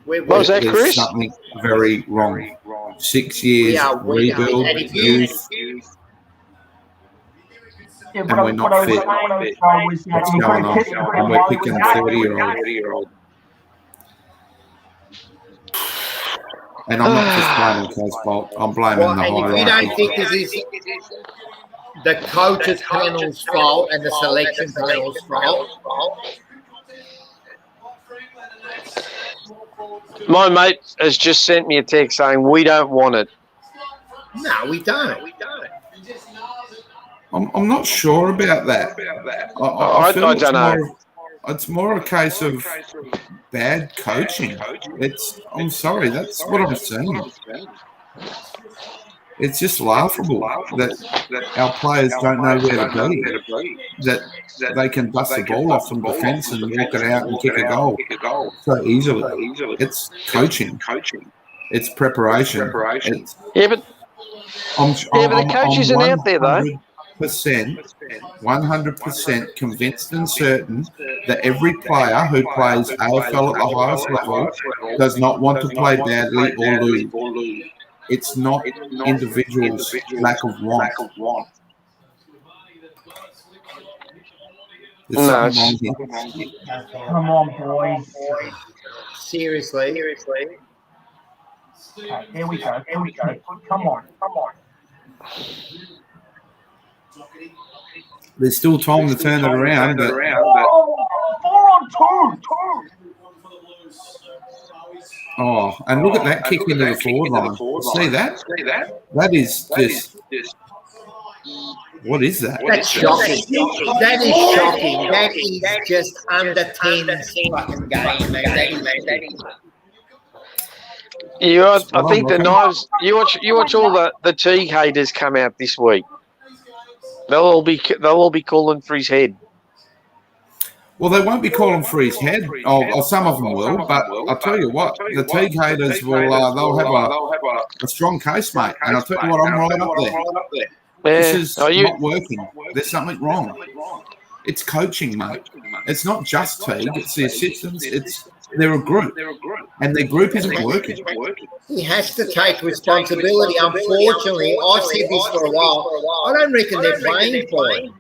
What was that, Chris? There's something very wrong. 6 years, rebuild, youth. Yeah, And we're not fit. What's going on? And we're picking 30-year-old. And I'm not just blaming Casbolt. I'm blaming the And if you don't hierarchy. think this is the coaches panel's fault and the selection panel's fault, My mate has just sent me a text saying we don't want it. no, we don't. I'm not sure about that. I feel don't know. It's more a case of bad coaching. I'm sorry, that's what I'm saying. It's just laughable that our players don't know where to be. That they can bust the ball off from defence and walk it out and kick a goal so easily. It's coaching. It's preparation. But the coach isn't out there though. 100% convinced and certain that every player who plays AFL at the highest level does not want to play badly or lose. It's not individuals' lack of want. There's something wrong here. Come on, boys. Seriously. Okay, there we go. Come on. There's still time to turn it around, but 4 on 2. and look at that kick into the forward line. See that? That is just. What is that? That's shocking. That is shocking. That is just under 10 fucking game, mate. That is. I think the knives. You watch all the Teague haters come out this week. They'll all be calling for his head. Well, they won't be calling for his head. Or some of them will, but I'll tell you what, the Teague haters will. They'll have a strong case, mate. And I'll tell you what, I'm right up there. This is not working. There's something wrong. It's coaching, mate. It's not just Teague. It's the assistants. They're a group, and their group isn't working. He has to take responsibility. Unfortunately, I've said this for a while. I don't reckon they're playing for it.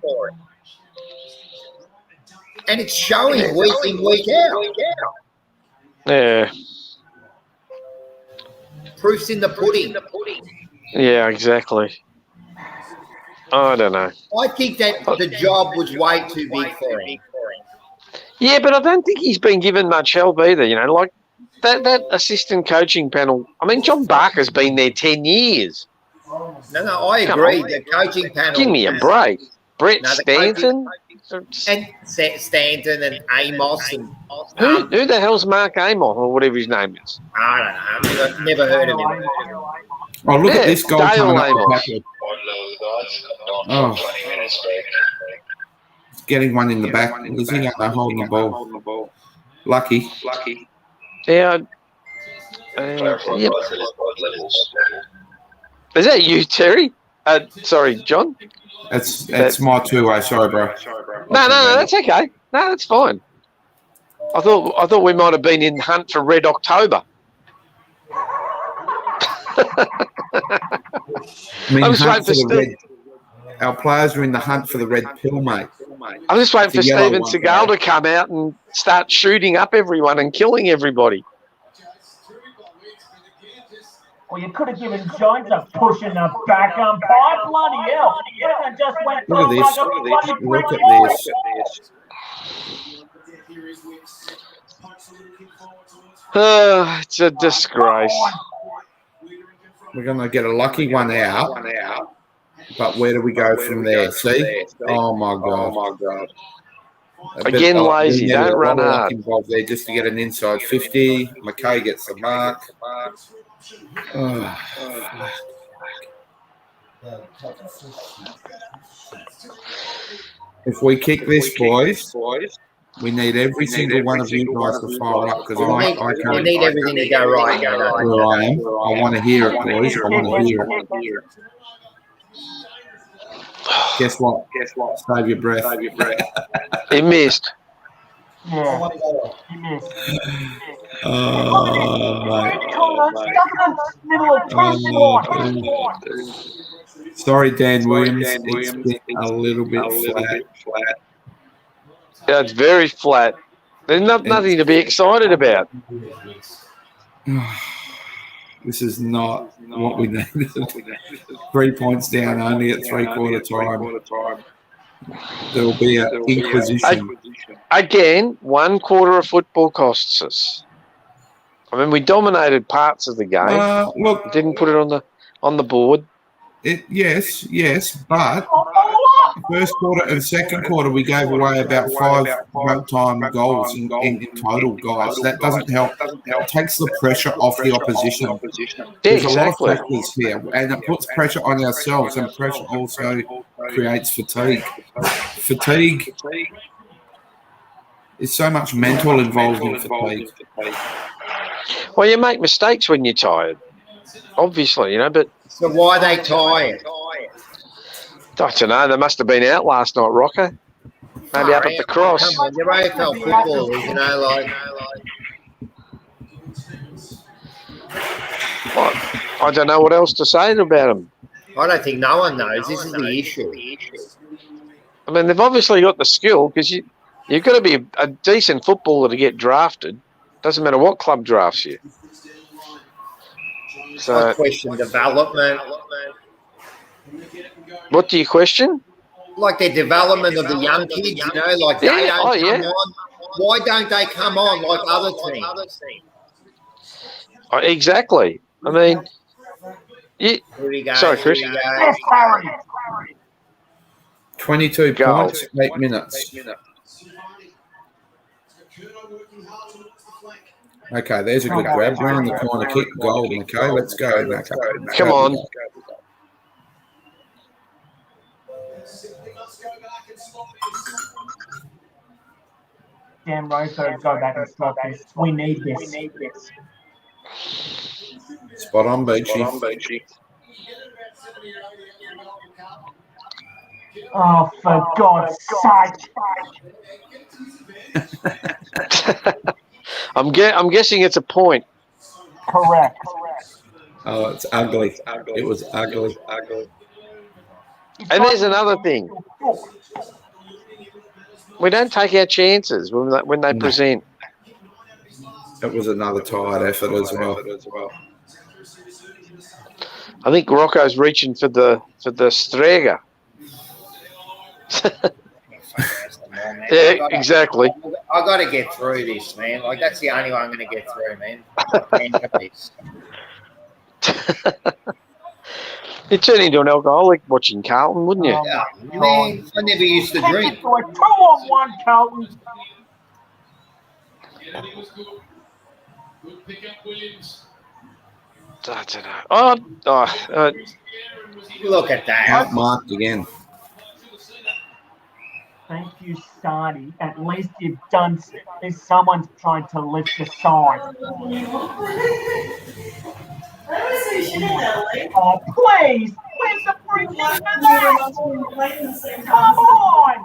And it's showing week in, week out. Yeah. Proof's in the pudding. Yeah, exactly. I don't know. I think that the job was way too big for him. Yeah, but I don't think he's been given much help either. Like that assistant coaching panel. I mean, John Barker's been there 10 years. No, I agree. The coaching panel. Give me a break. Brett Stanton. And Stanton and Amos. And who the hell's Mark Amos or whatever his name is? I don't know. I've never heard of him. Oh, look at this goal coming up the back. He's getting one in the back. Is he out there holding the ball? Lucky. Yeah. Is that you, Terry? Sorry, John? That's my two-way. Sorry, bro. No, that's okay. No, that's fine. I thought we might have been in hunt for Red October. Our players are in the hunt for the red pill, mate. I'm just waiting for Steven Seagal to come out and start shooting up everyone and killing everybody. Well, you could have given Jones a push in the back umpire. Bloody hell. And just went Look at this. Look at this. It's a disgrace. We're going to get a lucky one out. But where do we go from there? See? Oh, my God. Again, lazy. Don't run hard. Involved there just to get an inside 50. McKay gets the mark. If we kick this, boys, we need every single one of you guys to fire up because I can't. We need everything to go right. Where I am, I want to hear it, boys. I want to hear it. Guess what? Save your breath. He missed. Yeah, he missed. Sorry, Dan Williams. It's been a little bit flat. Yeah, it's very flat. There's nothing to be excited about. This is not what we needed. 3 points down only at three-quarter time. There'll be an inquisition. Again, 1 quarter of football costs us. I mean, we dominated parts of the game. Look, didn't put it on the board. Yes, but first quarter and second quarter we gave away about 5 time goals in total, guys. That doesn't help. It takes the pressure off the opposition. There's a lot of factors here, and it puts pressure on ourselves, and pressure also creates fatigue. Fatigue is so much mental involved in fatigue. Well, you make mistakes when you're tired, obviously, but... So why are they tired? I don't know. They must have been out last night, Rocker. Maybe up at the cross. Come on, they're AFL footballers, I don't know what else to say about them. I don't think no one knows. This is the issue. I mean, they've obviously got the skill because you've got to be a decent footballer to get drafted. Doesn't matter what club drafts you. I question development. What do you question? Like the development of the young kids, you know, like they don't come on. Why don't they come on like other teams? Exactly. I mean, Here we go. Sorry, Chris. 22 points, 8 minutes. Okay, there's a good grab. Round the corner, kick, goal. Okay, let's go. Okay. Come on. Damn, Roso, go back and stop this. We need this. Spot on, Beachy. Oh, for God's sake. I'm guessing it's a point. Correct. Oh, it's ugly. It was ugly. And there's another thing. We don't take our chances when they present. It was another tired effort as well. I think Rocco's reaching for the Strega. Yeah, exactly. I got to get through this, man. Like, that's the only way I'm going to get through, man. You'd turn into an alcoholic watching Carlton, wouldn't you? Yeah, man, I never used to drink. Get to a 2-on-1, Carlton. Good pick up, Williams. I don't know. Look at that. Marked again. Thank you, Sardi. At least you've done. Someone's trying to lift the side. Oh, please! Where's the freaking finesse? Come on!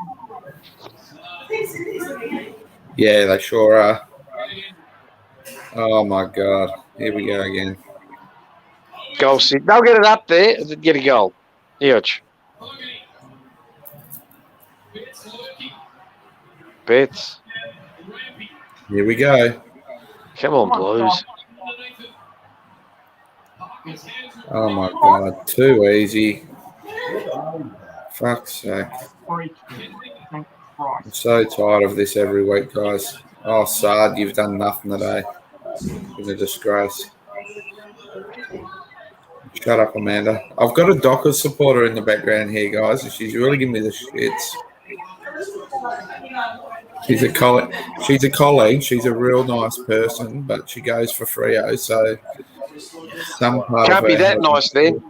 Yeah, they sure are. Oh, my God. Here we go again. Goal set. They'll get it up there. Get a goal. Huge. Bets. Here we go. Come on, Blues. Oh, my God. Too easy. Fuck's sake. I'm so tired of this every week, guys. Oh, Sard, you've done nothing today. It's a disgrace. Shut up, Amanda. I've got a Dockers supporter in the background here, guys. She's really giving me the shits. She's a colleague. She's a real nice person, but she goes for Freo, so some part Can't of be her that nice then.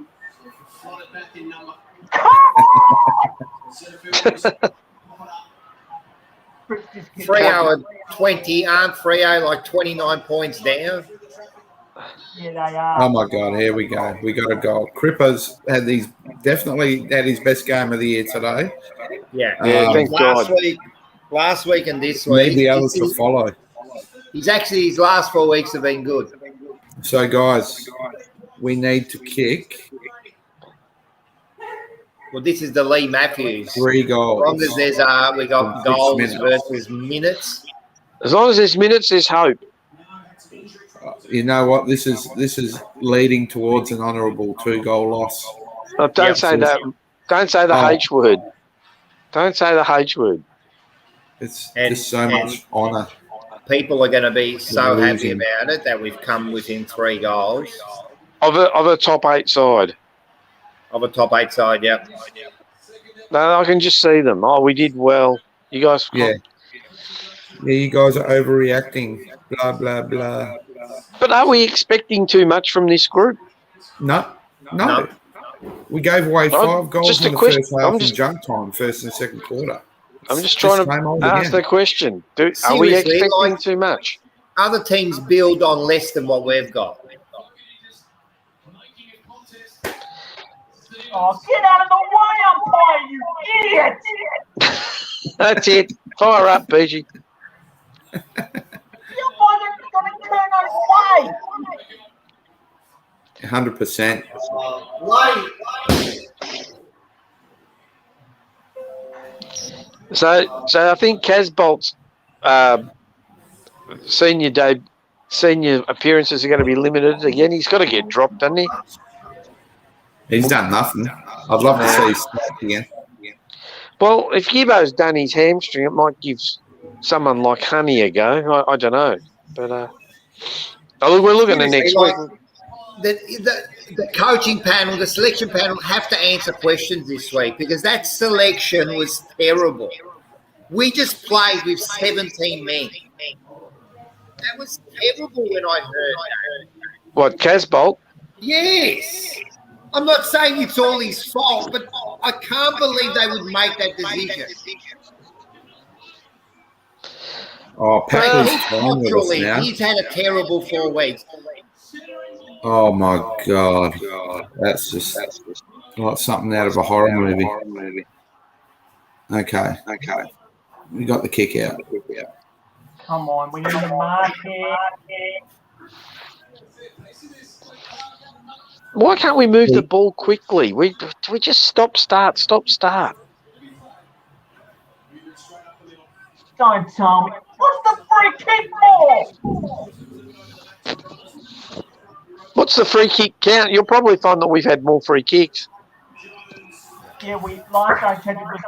Freo at 20, aren't Freo like 29 points down? Yeah, they are. Oh my God, here we go. We got a goal. Cripper's definitely had his best game of the year today. Yeah, thank God. Last week and this week. Need the others to follow. His last 4 weeks have been good. So guys, we need to kick. Well, this is the Lee Matthews. 3 goals. As long as there's we got goals versus minutes. As long as there's minutes, there's hope. You know what? This is leading towards an honourable 2-goal loss. Oh, don't say that. Don't say the H word. Don't say the H word. It's just so much honour. People are going to be so happy about it that we've come within 3 goals. Of a top 8 side. Of a top 8 side, yep. No, I can just see them. Oh, we did well. You guys. Yeah, you guys are overreacting. Blah, blah, blah. But are we expecting too much from this group? No. We gave away 5 goals just in the question. first half in junk time, first and second quarter. I'm just trying to ask the question. Are we expecting too much? Other teams build on less than what we've got. Oh, get out of the way, umpire, you idiot! That's it. Fire up, BG. The umpire's going to turn us away. 100%. So I think Casbolt's senior senior appearances are going to be limited again. He's got to get dropped, doesn't he? He's done nothing. I'd love to see his stats again. Well, if Gibbo's done his hamstring, it might give someone like Honey a go. I don't know. But we're looking at next week. The coaching panel, the selection panel have to answer questions this week because that selection was terrible. We just played with 17 men. That was terrible when I heard that. What, Casbolt? Yes. I'm not saying it's all his fault, but I can't believe they would make that decision. Oh, Packer's fine with us Culturally, now. he's had a terrible 4 weeks. Oh my God, that's just like something out of a horror movie. Okay, we got the kick out. Come on, we need a market. Why can't we move the ball quickly? We just stop, start. Don't tell me. What's the free kick for? What's the free kick count? You'll probably find that we've had more free kicks. Yeah, last I checked, it was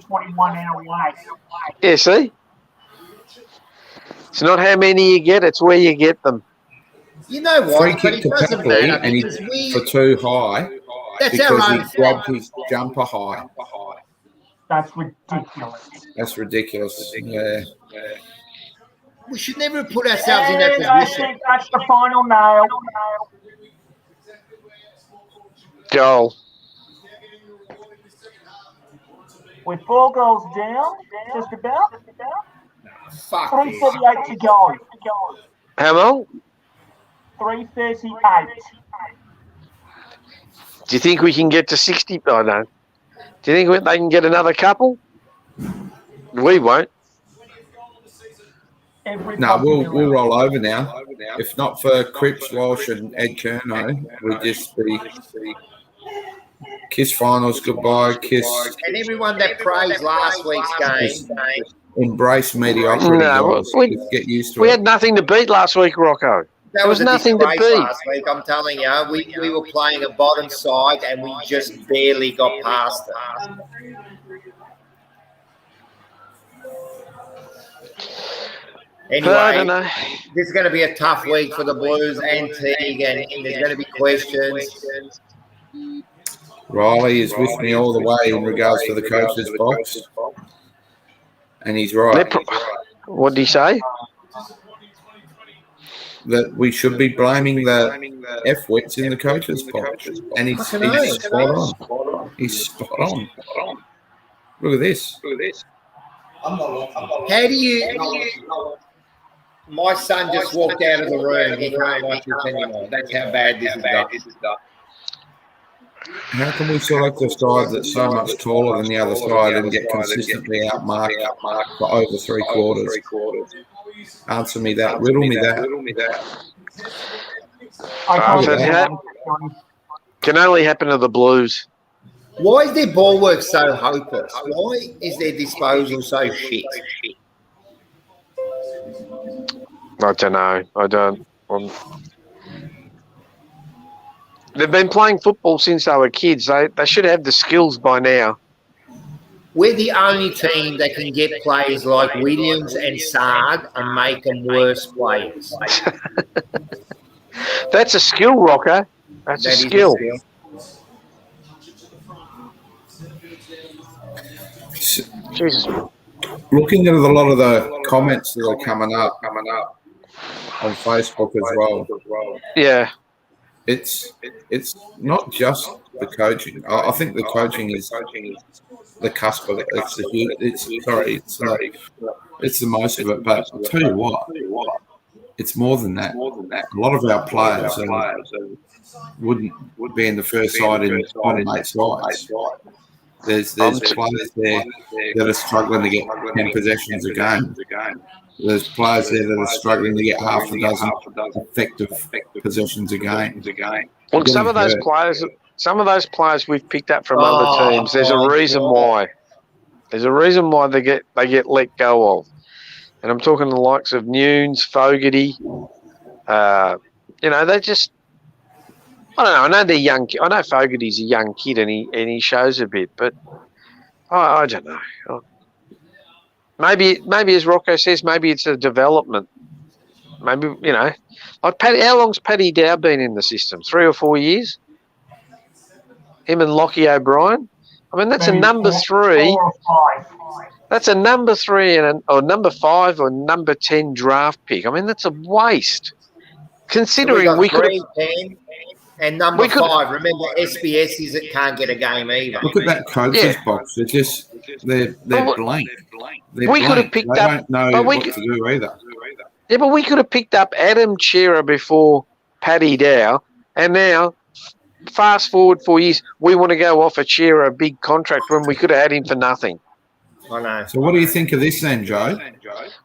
24-21 our way. Yeah, see? It's not how many you get, it's where you get them. You know what? Free But kick it to doesn't Packley matter and because he for too high That's our because he own grabbed fault. his jumper high. That's ridiculous. That's ridiculous. Yeah. We should never have put ourselves in that And I position. think that's the final nail. Goal. With 4 goals down, just about. Fuck 3:38 to go. How long? 3:38. Do you think we can get to 60? I don't. Do you think they can get another couple? We won't. No, we'll roll over now. If not for Cripps, Walsh, and Ed Kerno, we'd just be kiss finals goodbye, kiss. And everyone that praised last week's game. Embrace mediocrity. No, guys. Just get used to we it. had nothing to beat last week, Rocco. There was a nothing to disgrace beat. last week, I'm telling you. We were playing a bottom side and we just barely got past it. I don't know. Anyway, this is going to be a tough week for the Blues and Teague, and there's going to be questions. Riley is with me all the way in regards to the coach's box. And he's right. What did he say? That we should be blaming the F-wits in the coach's box. And he's spot on. He's spot on. Look at this. How do you... My son just walked out of the room. He can't watch this anymore. That's how bad this is. How can we select a side that's so much taller than the other side and get consistently outmarked for over 3 quarters? Answer me that. Riddle me that. Can only happen to the Blues. Why is their ball work so hopeless? Why is their disposal so shit? I don't know. They've been playing football since they were kids. They should have the skills by now. We're the only team that can get players like Williams and Saad and make them worse players. That's a skill, Rocker. That's a skill. Jesus. Looking at a lot of the comments that are coming up on Facebook as well. Yeah. It's not just the coaching. I think the coaching is the cusp of it. It's the most of it. But I'll tell you what, it's more than that. A lot of our players wouldn't be in the first side in on-mate sides. There's players there that are struggling to get 10 possessions a game. There's players there that are struggling to get half a dozen effective possessions a game. Well, some of those players we've picked up from other teams. There's a reason why. There's a reason why they get let go of, and I'm talking the likes of Nunes, Fogarty, They just. I don't know. I know they're young. I know Fogarty's a young kid, and he shows a bit, but I don't know. Maybe as Rocco says, maybe it's a development. Maybe like Paddy. How long's Paddy Dow been in the system? 3 or 4 years. Him and Lockie O'Brien. I mean, that's a number 3. 4 or 5. That's a number 3 or number 5 or number 10 draft pick. I mean, that's a waste. Considering so we could Green Pen and number 5. Remember, SBS is it can't get a game either. Look at that coach's box. They're blank. We could have picked they up. Don't know what to do either. Yeah, but we could have picked up Adam Chera before Paddy Dow, and now, fast forward 4 years, we want to go offer Chera a big contract when we could have had him for nothing. I know. So what do you think of this then, Joe?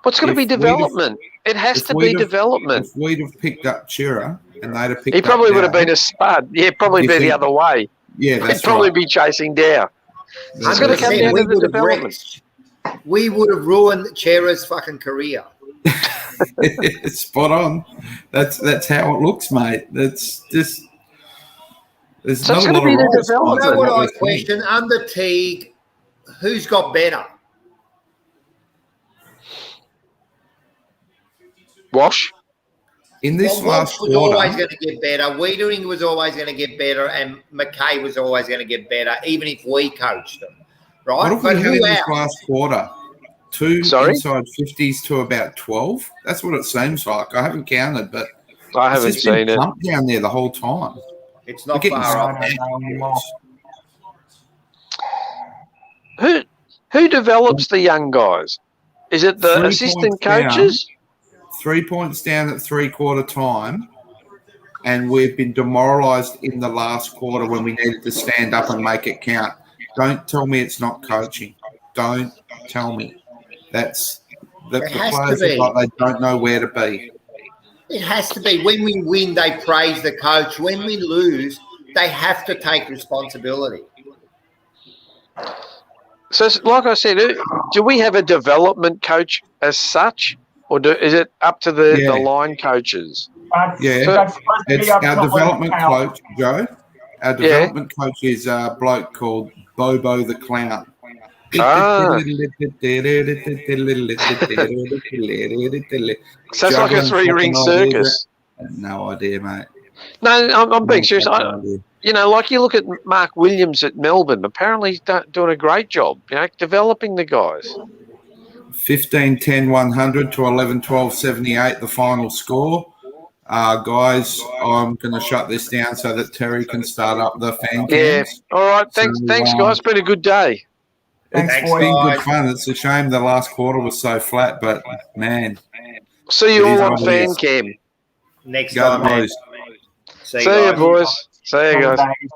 What's going to be development? It has to be development. If we'd have picked up Chera and they'd have picked He probably up would have Dow, been a spud. Yeah, probably be the other way. Yeah, that's He'd probably right. be chasing Dow. It's going to come down to the development. We would have ruined Chera's fucking career. Spot on. That's how it looks, mate. That's just. There's So not it's a going to lot be of the rights to development. You know what I we're seeing. question? Under Teague, who's got better? Wash. In this Well, last Walsh was always quarter, going to get better. Wiedering was always going to get better, and McKay was always going to get better, even if we coached them, what right? have we But had in who this else? last quarter? 2 Sorry? inside 50s to about 12. That's what it seems like. I haven't counted, but I haven't it's just been seen it. pumped down there the whole time. It's We're not getting far off. Who develops the young guys? Is it the 3 assistant points down. coaches? 3 points down at three-quarter time, and we've been demoralised in the last quarter when we needed to stand up and make it count. Don't tell me it's not coaching. Don't tell me. That's the has to players be. are like they don't know where to be. It has to be. When we win, they praise the coach. When we lose, they have to take responsibility. So, like I said, do we have a development coach as such, or is it up to the line coaches? Yeah, That's supposed to it's be up our to development Carlton. coach, Joe. Our development coach is a bloke called Bobo the Clown. Ah. Sounds like a 3-ring circus. No idea, mate. No, I'm being serious. No idea. Like you look at Mark Williams at Melbourne. Apparently, he's doing a great job. Developing the guys. 15, 10, 100 to 11, 12, 78, the final score. Guys, I'm going to shut this down so that Terry can start up the fan Yeah. cams. All right. Thanks, guys. It's been a good day. Thanks, It's boys. been good fun. It's a shame the last quarter was so flat, but man. See you It is all on what it fan is. cam. Next Go time, man. boys. See See you, guys. boys. See you guys. Sundays.